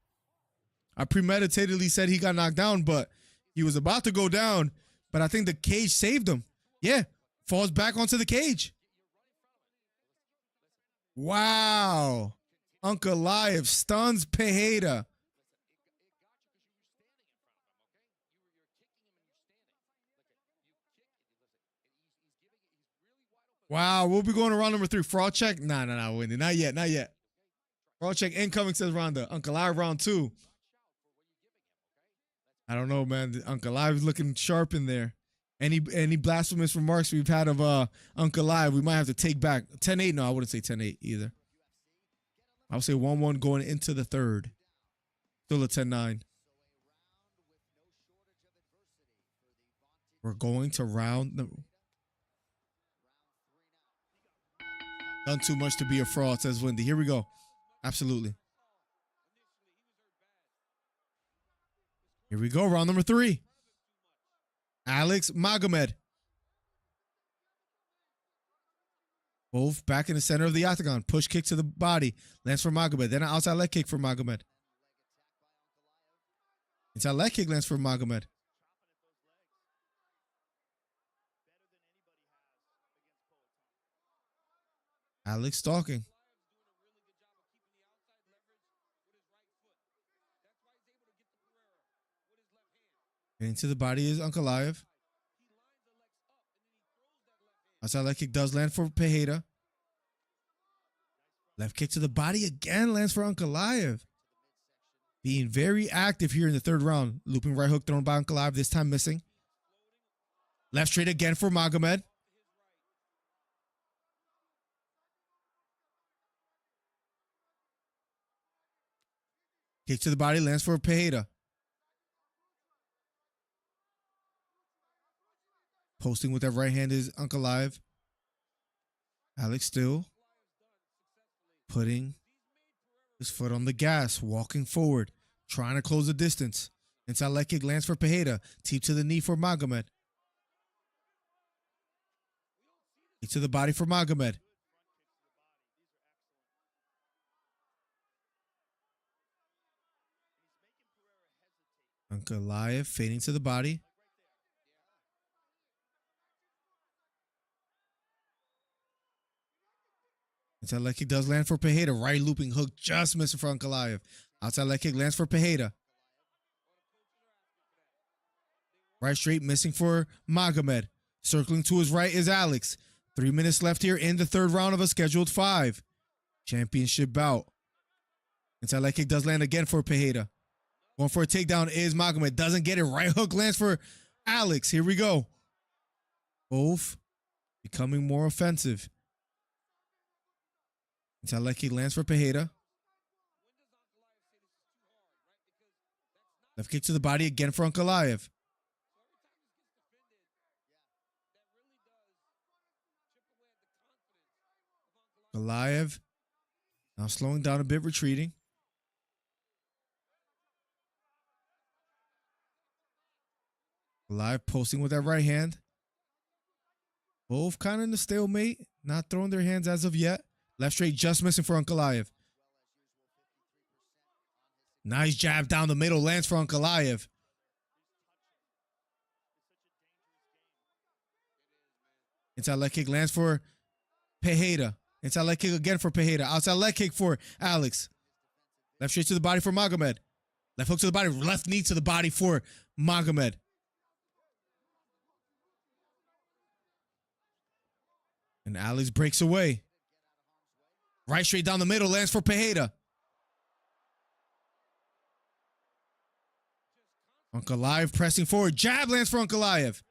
I premeditatedly said he got knocked down, but he was about to go down. But I think the cage saved him. Yeah, falls back onto the cage. Wow. Ankalaev stuns Pereira. Wow, we'll be going to round number 3. Fraud check? Nah, Wendy. Not yet. Fraud check incoming, says Ronda. Ankalaev round 2. I don't know, man. Ankalaev is looking sharp in there. Any blasphemous remarks we've had of Ankalaev, we might have to take back. 10-8? No, I wouldn't say 10-8 either. I would say 1-1 going into the third. Still a 10-9. We're going to round the... Done too much to be a fraud, says Wendy. Here we go. Absolutely. Here we go. Round number 3. Alex Magomed. Both back in the center of the octagon. Push kick to the body. Lands for Magomed. Then an outside leg kick for Magomed. Inside leg kick lands for Magomed. Alex stalking. Into the body is Ankalaev. Outside leg kick does land for Pereira. Left kick to the body again lands for Ankalaev. Being very active here in the third round. Looping right hook thrown by Ankalaev, this time missing. Left straight again for Magomed. Kick to the body lands for Pereira. Posting with that right hand is Ankalaev. Alex still putting his foot on the gas, walking forward, trying to close the distance. Inside leg kick lands for Pereira. Teep to the knee for Magomed. Kick to the body for Magomed. Ankalaev fading to the body. Inside leg kick does land for Pereira. Right looping hook just missing for Ankalaev. Outside leg kick lands for Pereira. Right straight missing for Magomed. Circling to his right is Alex. 3 minutes left here in the third round of a scheduled 5. Championship bout. Inside leg kick does land again for Pereira. Going for a takedown is Magomed. Doesn't get it. Right hook lands for Alex. Here we go. Both becoming more offensive. Inside leg kick lands for Pereira. Left kick to the body again for Ankalaev. Ankalaev now slowing down a bit, retreating. Ankalaev posting with that right hand. Both kind of in a stalemate, not throwing their hands as of yet. Left straight just missing for Ankalaev. Nice jab down the middle, lands for Ankalaev. Inside leg kick lands for Pereira. Inside leg kick again for Pereira. Outside leg kick for Alex. Left straight to the body for Magomed. Left hook to the body. Left knee to the body for Magomed. And Alex breaks away. Right straight down the middle, lands for Pereira. Ankalaev pressing forward. Jab lands for Ankalaev.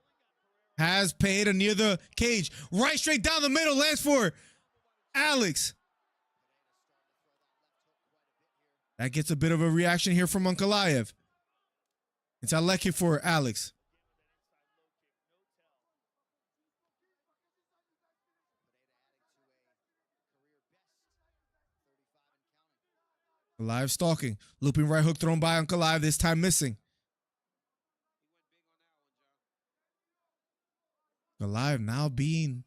Has Pereira near the cage. Right straight down the middle, lands for Alex. That gets a bit of a reaction here from Ankalaev. Inside leg kick for Alex. Ankalaev stalking. Looping right hook thrown by Ankalaev, this time missing. Ankalaev now being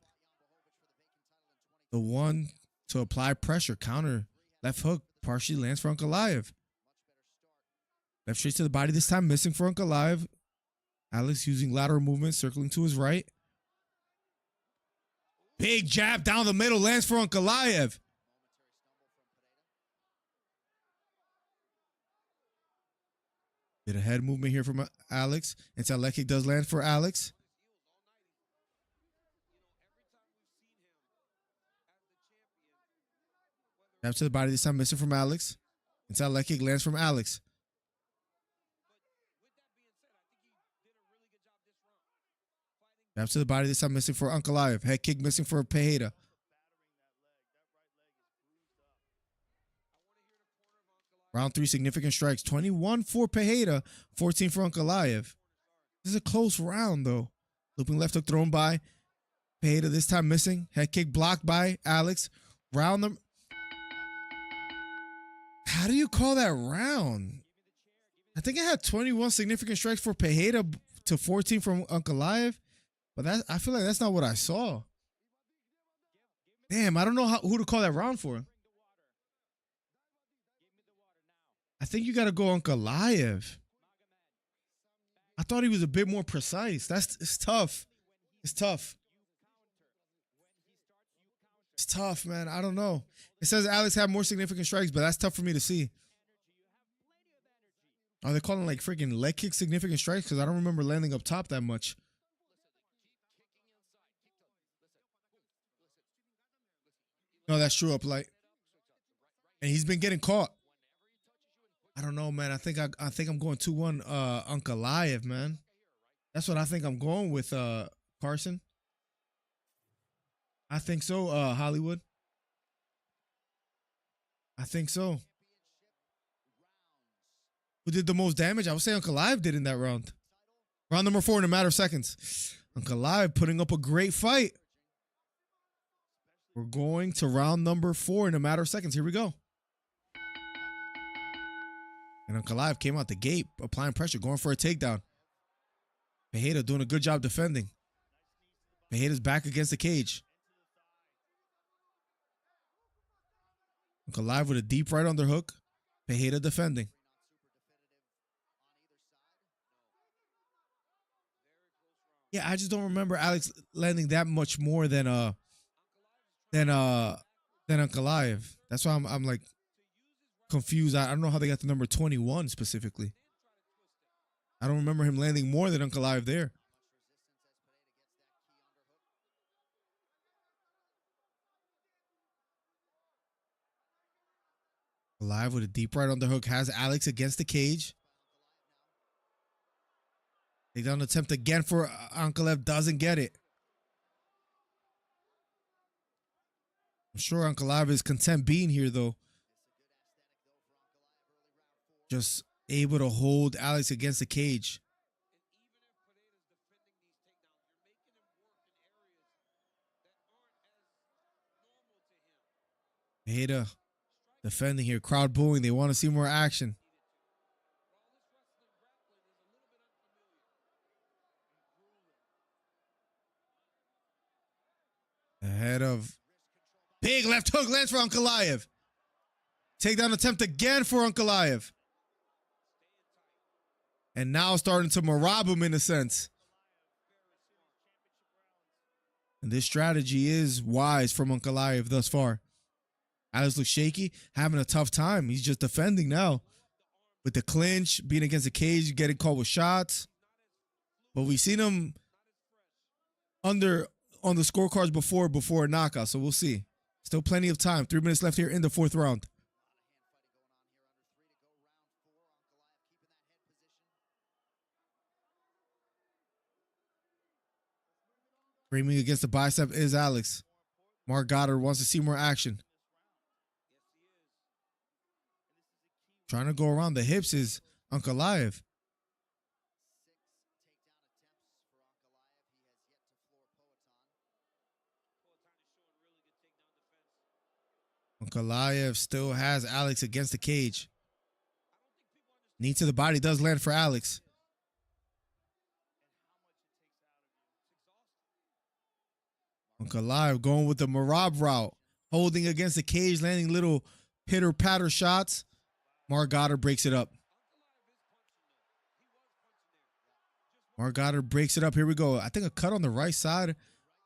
the one to apply pressure. Counter. Left hook partially lands for Ankalaev. Left straight to the body, this time missing for Ankalaev. Alex using lateral movement, circling to his right. Big jab down the middle, lands for Ankalaev. Bit of head movement here from Alex. Inside leg kick does land for Alex. Jab to the body, this time missing from Alex. Inside leg kick lands from Alex. Jab to the body, this time missing for Ankalaev. Head kick missing for Pereira. Round 3, significant strikes. 21 for Pereira, 14 for Ankalaev. This is a close round, though. Looping left hook thrown by Pereira, this time missing. Head kick blocked by Alex. Round them. How do you call that round? I think I had 21 significant strikes for Pereira to 14 from Ankalaev, but that I feel like that's not what I saw. Damn, I don't know who to call that round for. I think you got to go Ankalaev. I thought he was a bit more precise. It's tough. It's tough. It's tough, man. I don't know. It says Alex had more significant strikes, but that's tough for me to see. Are they calling like freaking leg kick significant strikes? Because I don't remember landing up top that much. No, that's true, up light. And he's been getting caught. I don't know, man. I think I'm going 2-1 Ankalaev, man. That's what I think I'm going with, Carson. I think so, Hollywood. I think so. Who did the most damage? I would say Ankalaev did in that round. Round number 4 in a matter of seconds. Ankalaev putting up a great fight. We're going to round number 4 in a matter of seconds. Here we go. And Ankalaev came out the gate, applying pressure, going for a takedown. Pereira doing a good job defending. Pereira's back against the cage. Ankalaev with a deep right underhook. Pereira defending. Yeah, I just don't remember Alex landing that much more than Ankalaev. That's why I'm like confused. I don't know how they got the number 21 specifically. I don't remember him landing more than Ankalaev there. Ankalaev with a deep right underhook has Alex against the cage. Takedown attempt again for Ankalaev, doesn't get it. I'm sure Ankalaev is content being here, though. Just able to hold Alex against the cage. Pereira defending here. Crowd booing. They want to see more action. Ahead of big left hook lands for Ankalaev. Takedown attempt again for Ankalaev. And now starting to rob him in a sense. And this strategy is wise from Ankalaev thus far. Alex looks shaky, having a tough time. He's just defending now. With the clinch, being against the cage, getting caught with shots. But we've seen him on the scorecards before a knockout, so we'll see. Still plenty of time. 3 minutes left here in the 4th round. Screaming against the bicep is Alex. Mark Goddard wants to see more action. Trying to go around the hips is Ankalaev. Ankalaev still has Alex against the cage. Knee to the body does land for Alex. Ankalaev going with the Marab route. Holding against the cage, landing little pitter-patter shots. Mark Goddard breaks it up. Mark Goddard breaks it up. Here we go. I think a cut on the right side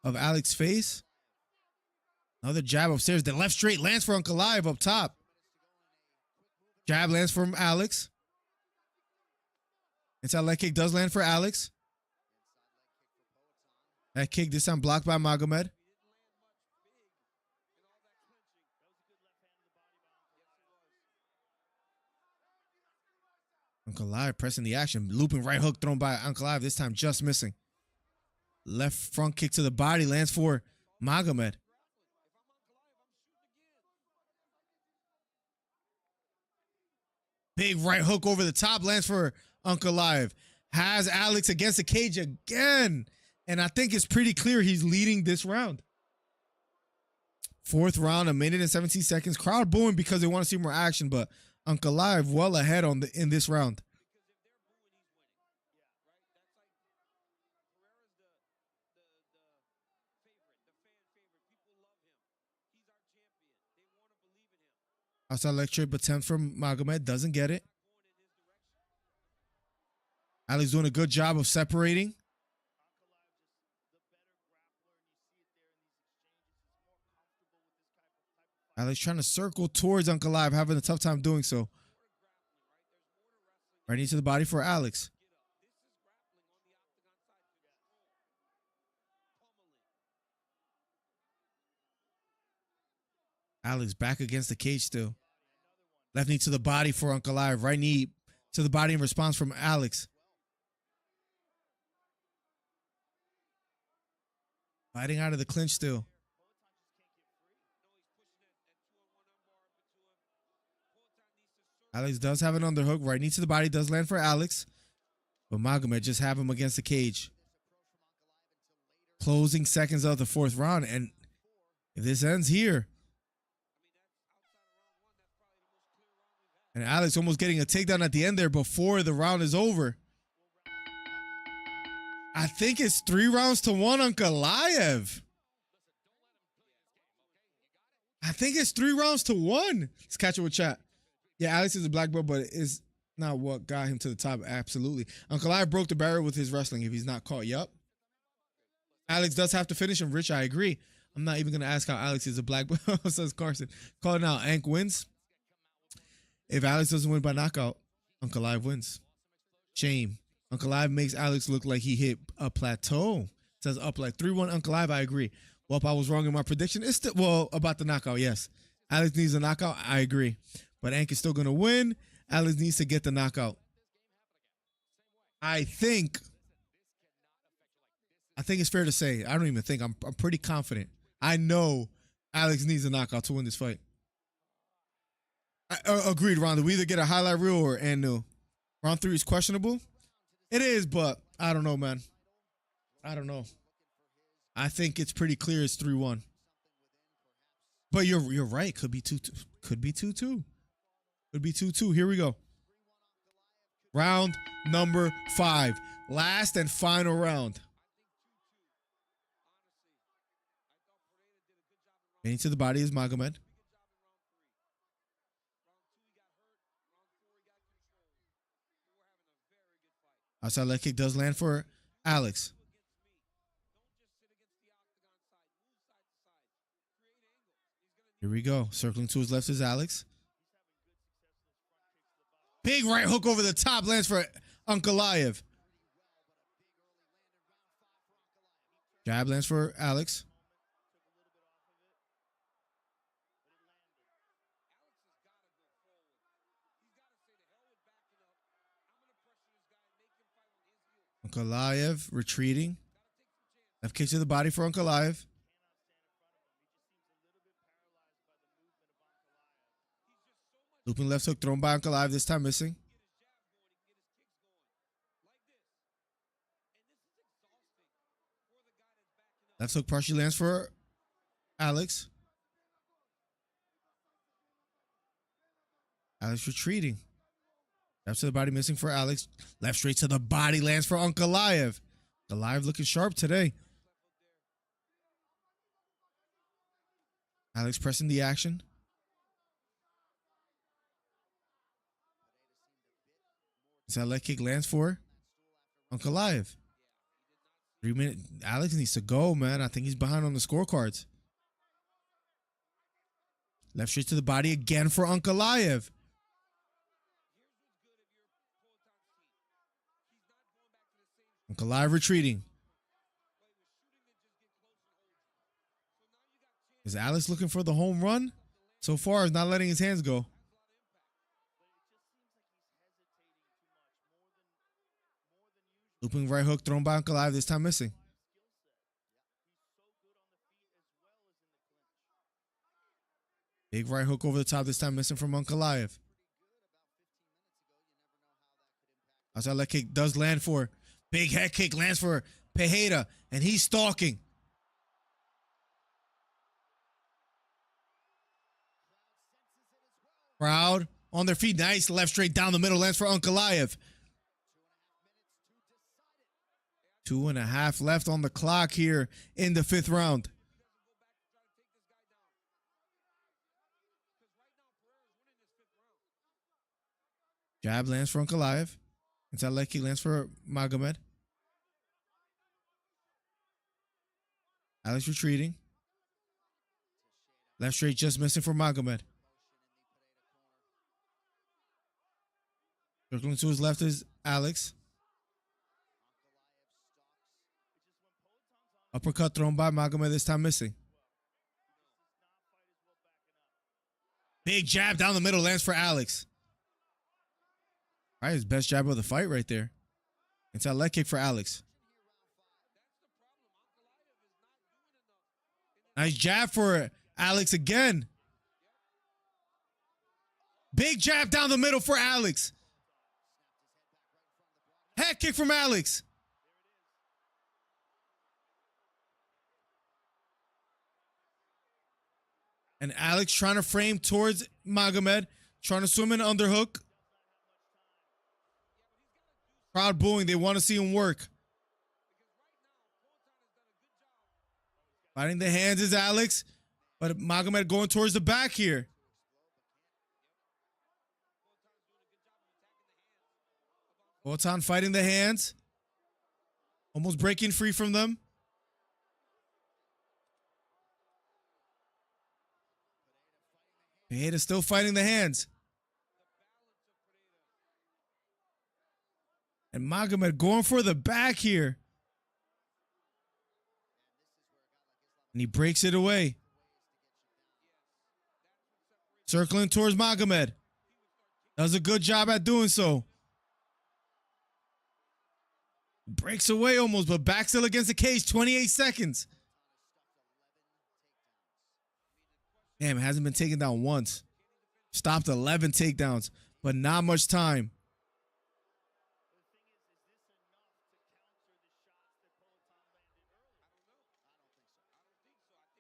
of Alex's face. Another jab upstairs. The left straight lands for Ankalaev up top. Jab lands from Alex. Inside leg kick does land for Alex. That kick this time blocked by Magomed. Ankalaev pressing the action. Looping right hook thrown by Ankalaev. This time just missing. Left front kick to the body lands for Magomed. Big right hook over the top lands for Ankalaev. Has Alex against the cage again. And I think it's pretty clear he's leading this round. 4th round, 1 minute and 17 seconds. Crowd booing because they want to see more action, but Ankalaev well ahead in this round. Outside leg trip attempt from Magomed. Doesn't get it. Alex doing a good job of separating. Alex trying to circle towards Ankalaev, having a tough time doing so. Right knee to the body for Alex. Alex back against the cage still. Left knee to the body for Ankalaev. Right knee to the body in response from Alex. Fighting out of the clinch still. Alex does have an underhook. Right knee to the body does land for Alex. But Magomed just have him against the cage. Closing seconds of the 4th round. And if this ends here. And Alex almost getting a takedown at the end there before the round is over. I think it's 3-1 Ankalaev. I think it's 3-1. Let's catch it with chat. Yeah, Alex is a black belt, but it's not what got him to the top. Absolutely. Ankalaev broke the barrier with his wrestling if he's not caught. Yup. Alex does have to finish him. Rich, I agree. I'm not even going to ask how Alex is a black belt, says Carson. Calling out, Ank wins. If Alex doesn't win by knockout, Ankalaev wins. Shame. Ankalaev makes Alex look like he hit a plateau. Says up like 3-1 Ankalaev. I agree. Well, if I was wrong in my prediction, it's still, well, about the knockout, yes. Alex needs a knockout. I agree. But Ank is still going to win. Alex needs to get the knockout. I think it's fair to say, I don't even think, I'm pretty confident. I know Alex needs a knockout to win this fight. Agreed, Ronda. We either get a highlight reel or and new. Round 3 is questionable. It is, but I don't know, man. I don't know. I think it's pretty clear it's 3-1. But you're right. Could be 2-2. Could be 2-2. Could be 2-2. Here we go. Round number 5. Last and final round. Getting to the body is Magomed. Outside leg kick does land for Alex. Here we go. Circling to his left is Alex. Big right hook over the top lands for Ankalaev. Jab lands for Alex. Ankalaev retreating. Left kick to the body for Ankalaev. Looping left hook thrown by Ankalaev, this time missing. Left hook partially lands for Alex. Alex retreating. Left to the body missing for Alex. Left straight to the body lands for Ankalaev. Ankalaev looking sharp today. Alex pressing the action. That leg kick lands for Ankalaev. 3 minutes. Alex needs to go, man. I think he's behind on the scorecards. Left straight to the body again for Ankalaev. Ankalaev retreating. Is Alex looking for the home run? So far, he's not letting his hands go. Looping right hook thrown by Ankalaev, this time missing. Big right hook over the top, this time missing from Ankalaev. Outside leg kick does land for. Big head kick lands for Pereira, and he's stalking. Crowd on their feet. Nice left straight down the middle lands for Ankalaev. 2.5 left on the clock here in the 5th round. Jab lands for Ankalaev. Inside leg kick lands for Magomed. Alex retreating. Left straight just missing for Magomed. Circling to his left is Alex. Uppercut thrown by Magomed, this time missing. Big jab down the middle lands for Alex. All right, his best jab of the fight right there. Inside leg kick for Alex. Nice jab for Alex again. Big jab down the middle for Alex. Head kick from Alex. And Alex trying to frame towards Magomed, trying to swim in underhook. Crowd booing. They want to see him work. Fighting the hands is Alex, but Magomed going towards the back here. Botan fighting the hands. Almost breaking free from them. Pereira still fighting the hands. And Magomed going for the back here. And he breaks it away. Circling towards Magomed. Does a good job at doing so. Breaks away almost, but back still against the cage. 28 seconds. Damn, it hasn't been taken down once. Stopped 11 takedowns, but not much time.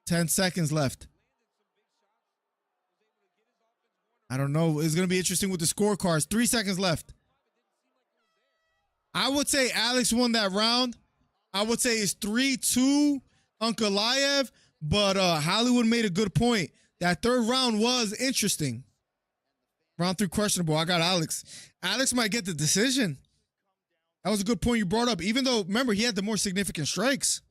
10 seconds left. I don't know. It's going to be interesting with the scorecards. 3 seconds left. I would say Alex won that round. I would say it's 3-2 Ankalaev, but Hollywood made a good point. That third round was interesting. Round 3 questionable. I got Alex. Alex might get the decision. That was a good point you brought up. Even though, remember, he had the more significant strikes.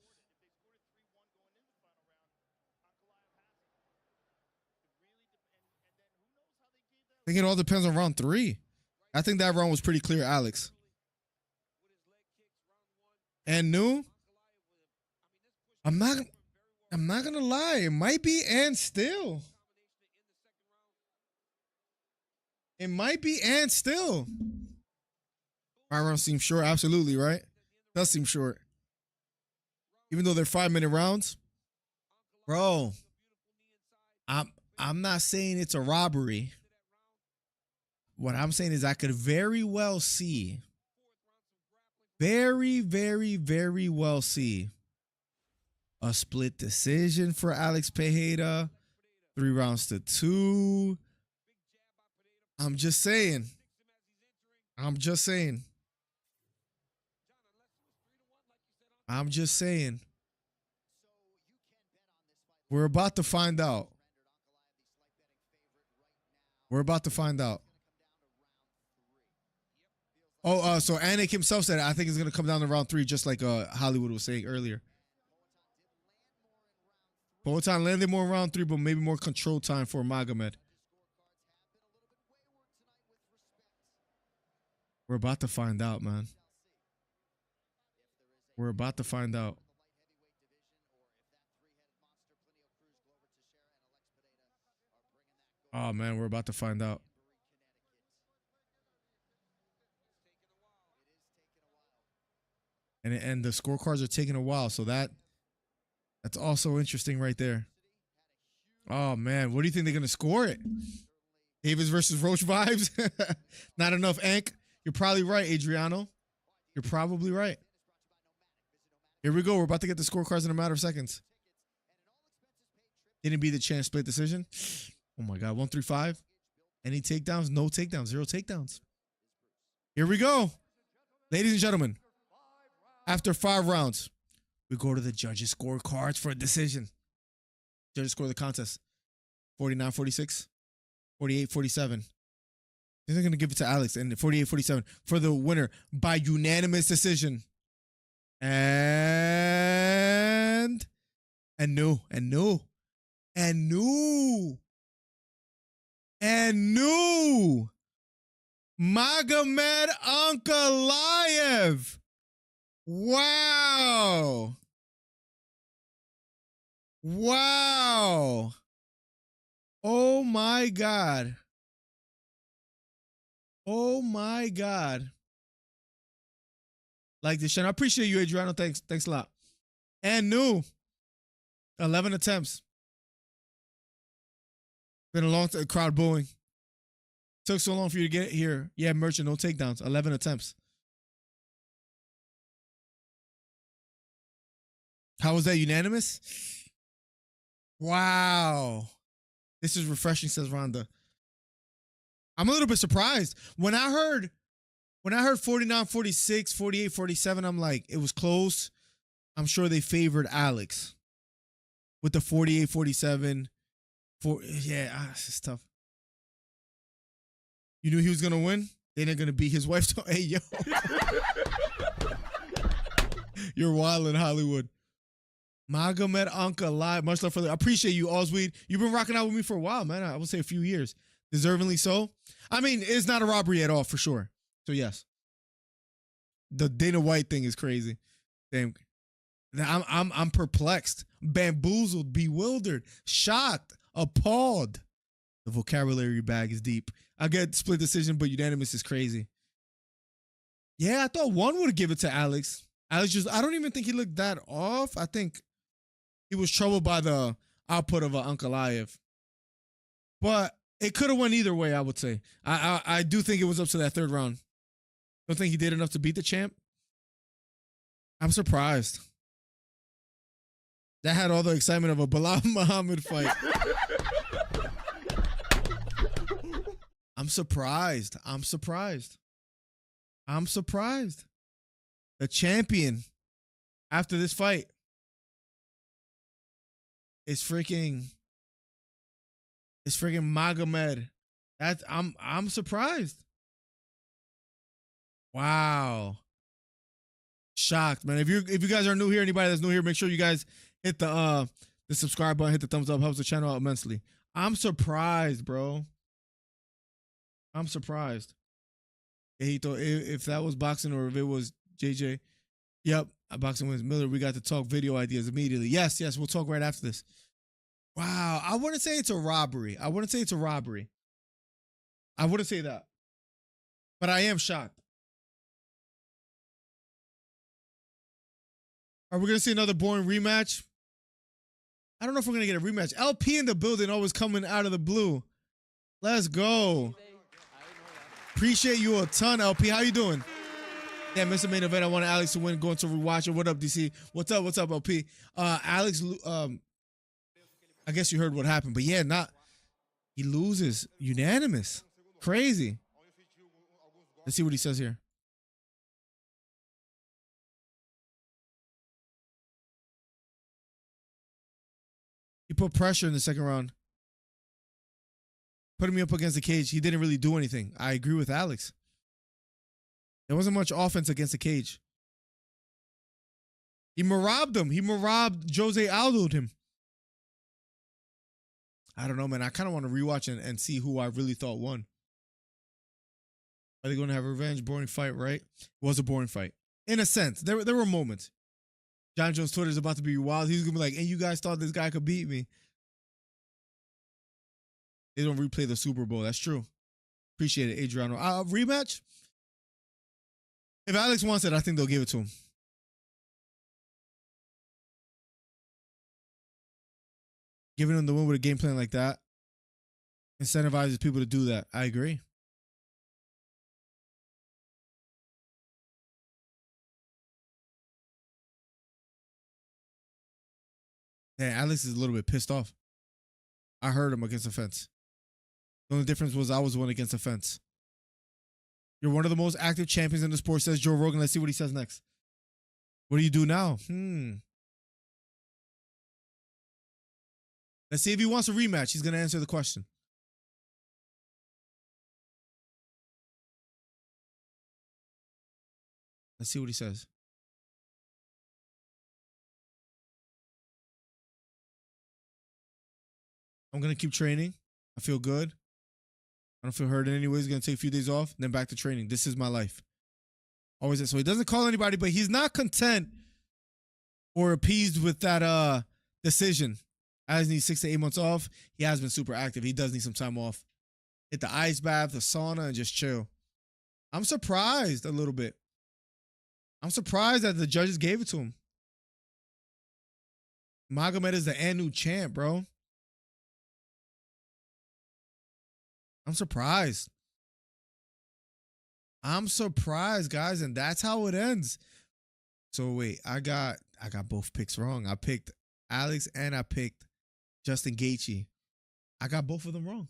I think it all depends on round 3. I think that round was pretty clear, Alex. And new, I'm not gonna lie. It might be and still. It might be and still. My round seems short, absolutely, right? Does seem short. Even though they're 5-minute rounds. Bro, I'm not saying it's a robbery. What I'm saying is I could very well see, very well see a split decision for Alex Pereira, 3-2. I'm just saying. I'm just saying. We're about to find out. Oh, so Anik himself said, I think it's going to come down to round 3, just like Hollywood was saying earlier. Poatan landed more in round 3, but maybe more control time for Magomed. We're about to find out, man. We're about to find out. Oh, man, we're about to find out. And the scorecards are taking a while, so that's also interesting right there. Oh, man, what do you think they're going to score it? Davis versus Roach vibes? Not enough Ank. You're probably right, Adriano. You're probably right. Here we go. We're about to get the scorecards in a matter of seconds. Didn't be the chance split decision. Oh, my God. 1-3-5. Any takedowns? No takedowns. 0 takedowns. Here we go. Ladies and gentlemen, after 5 rounds, we go to the judges' scorecards for a decision. Judges score the contest. 49-46. 48-47. They're going to give it to Alex. And 48-47 for the winner by unanimous decision. And new. Magomed Ankalaev. Wow. Oh my God. Like this, Shen. I appreciate you, Adriano. Thanks a lot. And new. 11 attempts. Been a long time. Crowd booing. Took so long for you to get here. Yeah, Merchant, no takedowns. 11 attempts. How was that, unanimous? Wow. This is refreshing, says Rhonda. I'm a little bit surprised. When I heard 49-46, 48-47, I'm like, it was close. I'm sure they favored Alex with the 48-47. It's tough. You knew he was going to win? They're not going to beat his wife. Hey, yo. You're wild in Hollywood. Magomed Ankalaev. Much love for I appreciate you, Osweed. You've been rocking out with me for a while, man. I would say a few years. Deservingly so. I mean, it's not a robbery at all, for sure. So, yes. The Dana White thing is crazy. Damn. I'm perplexed, bamboozled, bewildered, shocked, appalled. The vocabulary bag is deep. I get split decision, but unanimous is crazy. Yeah, I thought one would give it to Alex. I don't even think he looked that off. I think he was troubled by the output of Ankalaev. But it could have went either way, I would say. I do think it was up to that third round. Don't think he did enough to beat the champ. I'm surprised. That had all the excitement of a Bilal Muhammad fight. I'm surprised. I'm surprised. I'm surprised. The champion after this fight is freaking Magomed. I'm surprised. Wow. Shocked, man. If you guys are new here, anybody that's new here, make sure you guys hit the subscribe button, hit the thumbs up, helps the channel out immensely. I'm surprised, bro. I'm surprised. He thought if that was boxing or if it was JJ. Yep, boxing wins. Miller, we got to talk video ideas immediately. Yes, we'll talk right after this. Wow, I wouldn't say it's a robbery. I wouldn't say that. But I am shocked. Are we going to see another boring rematch? I don't know if we're going to get a rematch. LP in the building, always coming out of the blue. Let's go. Appreciate you a ton, LP. How you doing? Yeah, Mr. Main Event. I wanted Alex to win. Going to rewatch it. What up, DC? What's up, LP? Alex, I guess you heard what happened, but yeah, he loses. Unanimous. Crazy. Let's see what he says here. He put pressure in the second round. Putting me up against the cage. He didn't really do anything. I agree with Alex. There wasn't much offense against the cage. He marabbed him. He marabbed Jose Aldo'd him. I don't know, man. I kind of want to rewatch and see who I really thought won. Are they going to have revenge? Boring fight, right? It was a boring fight. In a sense. There were moments. John Jones' Twitter is about to be wild. He's going to be like, and you guys thought this guy could beat me. They don't replay the Super Bowl. That's true. Appreciate it, Adriano. Rematch? If Alex wants it, I think they'll give it to him. Giving him the win with a game plan like that incentivizes people to do that. I agree. Yeah, Alex is a little bit pissed off. I heard him against the fence. The only difference was I was the one against the fence. You're one of the most active champions in the sport, says Joe Rogan. Let's see what he says next. What do you do now? Let's see if he wants a rematch. He's going to answer the question. Let's see what he says. I'm going to keep training. I feel good. I don't feel hurt in any way. He's going to take a few days off, then back to training. This is my life. Always. So he doesn't call anybody, but he's not content or appeased with that decision. As needs 6 to 8 months off. He has been super active. He does need some time off. Hit the ice bath, the sauna, and just chill. I'm surprised a little bit. I'm surprised that the judges gave it to him. Magomed is the new champ, bro. I'm surprised. I'm surprised, guys, and that's how it ends. So wait, I got both picks wrong. I picked Alex and I picked Justin Gaethje. I got both of them wrong.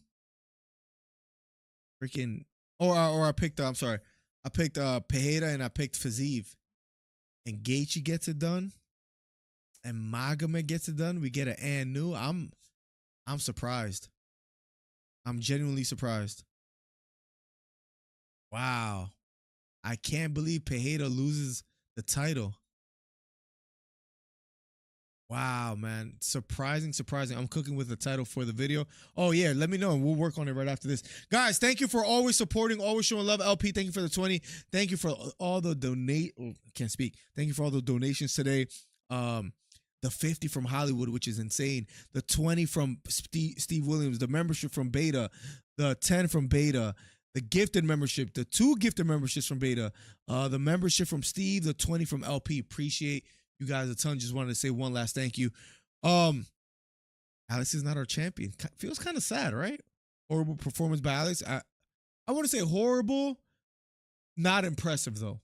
Freaking or I picked I'm sorry. I picked Pereira and I picked Fiziev. And Gaethje gets it done. And Magomed gets it done. We get an new. I'm surprised. I'm genuinely surprised. Wow. I can't believe Pereira loses the title. Wow, man. Surprising. I'm cooking with the title for the video. Oh, yeah. Let me know, and we'll work on it right after this. Guys, thank you for always supporting, always showing love. LP, thank you for the 20. Thank you for all the can't speak. Thank you for all the donations today. The 50 from Hollywood, which is insane. The 20 from Steve Williams. The membership from Beta. The 10 from Beta. The gifted membership. The 2 gifted memberships from Beta. The membership from Steve. The 20 from LP. Appreciate you guys a ton. Just wanted to say one last thank you. Alex is not our champion. Feels kind of sad, right? Horrible performance by Alex. I want to say horrible, not impressive though.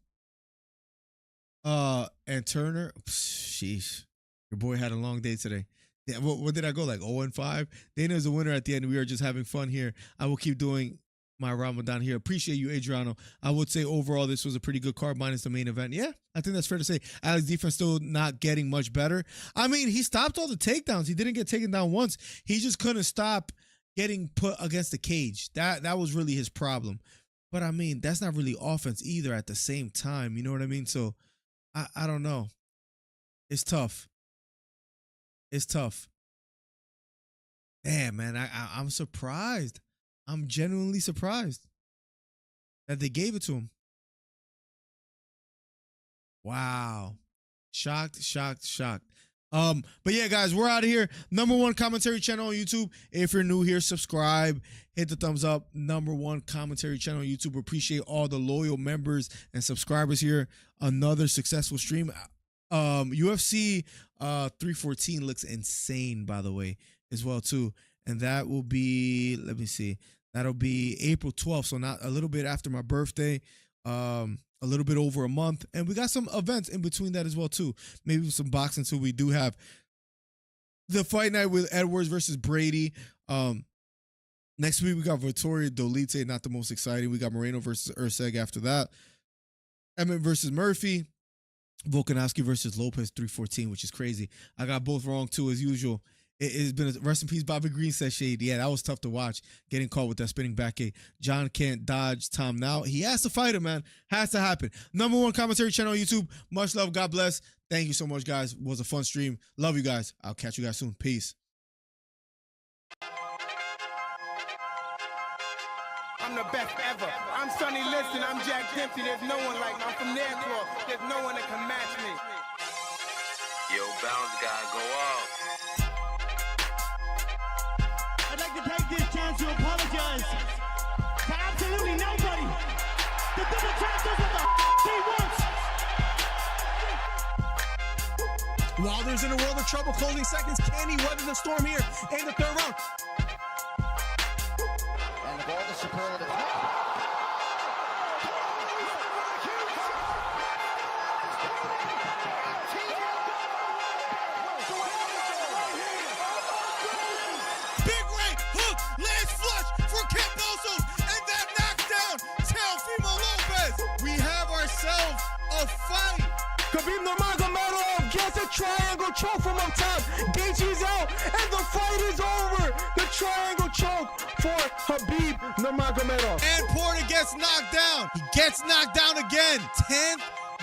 And Turner, sheesh, your boy had a long day today. Yeah, what did I go, like 0-5? Dana's a winner at the end. We are just having fun here. I will keep doing my Ramadan here. Appreciate you, Adriano. I would say overall this was a pretty good card minus the main event. Yeah, I think that's fair to say. Alex defense still not getting much better. I mean, he stopped all the takedowns. He didn't get taken down once. He just couldn't stop getting put against the cage. That was really his problem. But I mean, that's not really offense either at the same time. You know what I mean? So I don't know. It's tough. It's tough. Damn, man, I'm surprised. I'm genuinely surprised that they gave it to him. Wow. Shocked. But yeah, guys, we're out of here. #1 commentary channel on YouTube. If you're new here, subscribe, hit the thumbs up. #1 commentary channel on YouTube. Appreciate all the loyal members and subscribers here. Another successful stream. UFC 314 looks insane, by the way, as well too. And that will be, let me see, that'll be April 12th. So not a little bit after my birthday, a little bit over a month. And we got some events in between that as well too. Maybe some boxing too. We do have the fight night with Edwards versus Brady. Next week we got Vittoria Dolite, not the most exciting. We got Moreno versus Urseg after that. Emmett versus Murphy. Volkanovski versus Lopez 314, which is crazy. I got both wrong too, as usual. It's been a rest in peace. Bobby Green says shade. Yeah, that was tough to watch. Getting caught with that spinning back eight. John can't dodge Tom now. He has to fight him, man. Has to happen. #1 commentary channel on YouTube. Much love. God bless. Thank you so much, guys. It was a fun stream. Love you guys. I'll catch you guys soon. Peace. I'm the best ever. I'm Sonny Liston. I'm Jack Dempsey. There's no one like me. I'm from Nairclaw. There's no one that can match me. Yo, bounce guy, go off. I'd like to take this chance to apologize to absolutely nobody. The double champ does what the he wants. Wilder's in a world of trouble, closing seconds. Can he weather the storm here in the third round? And of all the superlative. Big right hook, lands flush for Cambosos, and that knocks down Teofimo Lopez. We have ourselves a fight. Khabib Nurmagomedov gets a triangle choke from up top. Gaethje's out, and the fight is over. The triangle choke for Khabib Nurmagomedov. And Porter gets knocked down. He gets knocked down again. 10th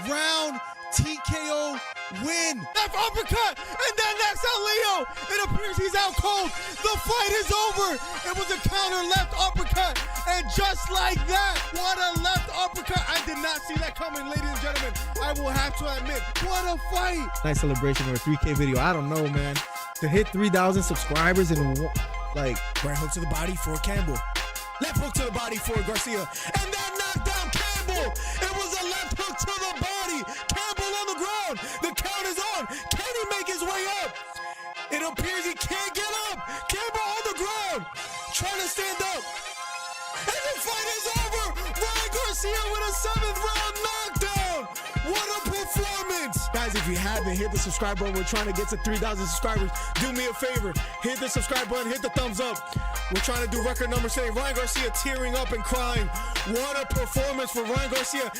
round TKO win. Left uppercut, and then knocks out Leo. It appears he's out cold. The fight is over. It was a counter left uppercut, and just like that, what a left uppercut. I did not see that coming, ladies and gentlemen. I will have to admit, what a fight. Nice celebration or a 3K video. I don't know, man. To hit 3,000 subscribers and like right hook to the body for Campbell. Left hook to the body for Garcia. And then knocked down Campbell. It was a left hook to the body. Campbell on the ground. The count is on. Can he make his way up? It appears he can't get up. Campbell on the ground. Trying to stand up. And the fight is over. Ryan Garcia with a 7th round knockdown. What a performance. Guys, if you haven't, hit the subscribe button. We're trying to get to 3,000 subscribers. Do me a favor. Hit the subscribe button. Hit the thumbs up. We're trying to do record numbers today. Ryan Garcia tearing up and crying. What a performance for Ryan Garcia.